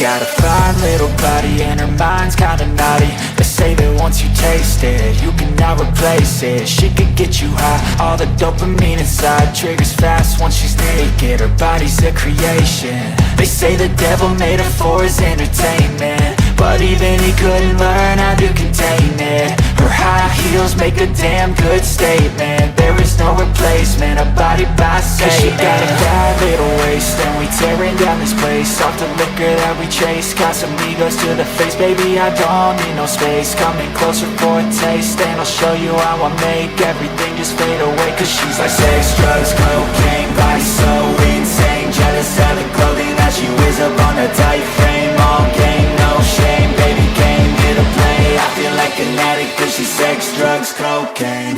got a fine little body and her mind's kinda naughty. They say that once you taste it, you cannot replace it. She could get you high, all the dopamine inside triggers fast once she's naked. Her body's a creation. They say the devil made her for his entertainment, but even he couldn't learn how to contain it. Her high heels make a damn good statement. There is no replacement, a body by Satan. 'Cause she got a bad little waist, and we tearing down this place off the liquor that we chase. Got some egos to the face, baby, I don't need no space. Coming closer for a taste, and I'll show you how I make everything just fade away. 'Cause she's like sex, drugs, cocaine, body so insane. Jealous of the clothing that she wears up on a tight frame. All game, no shame, baby came here to play. I feel like an addict 'cause she's sex, drugs, cocaine.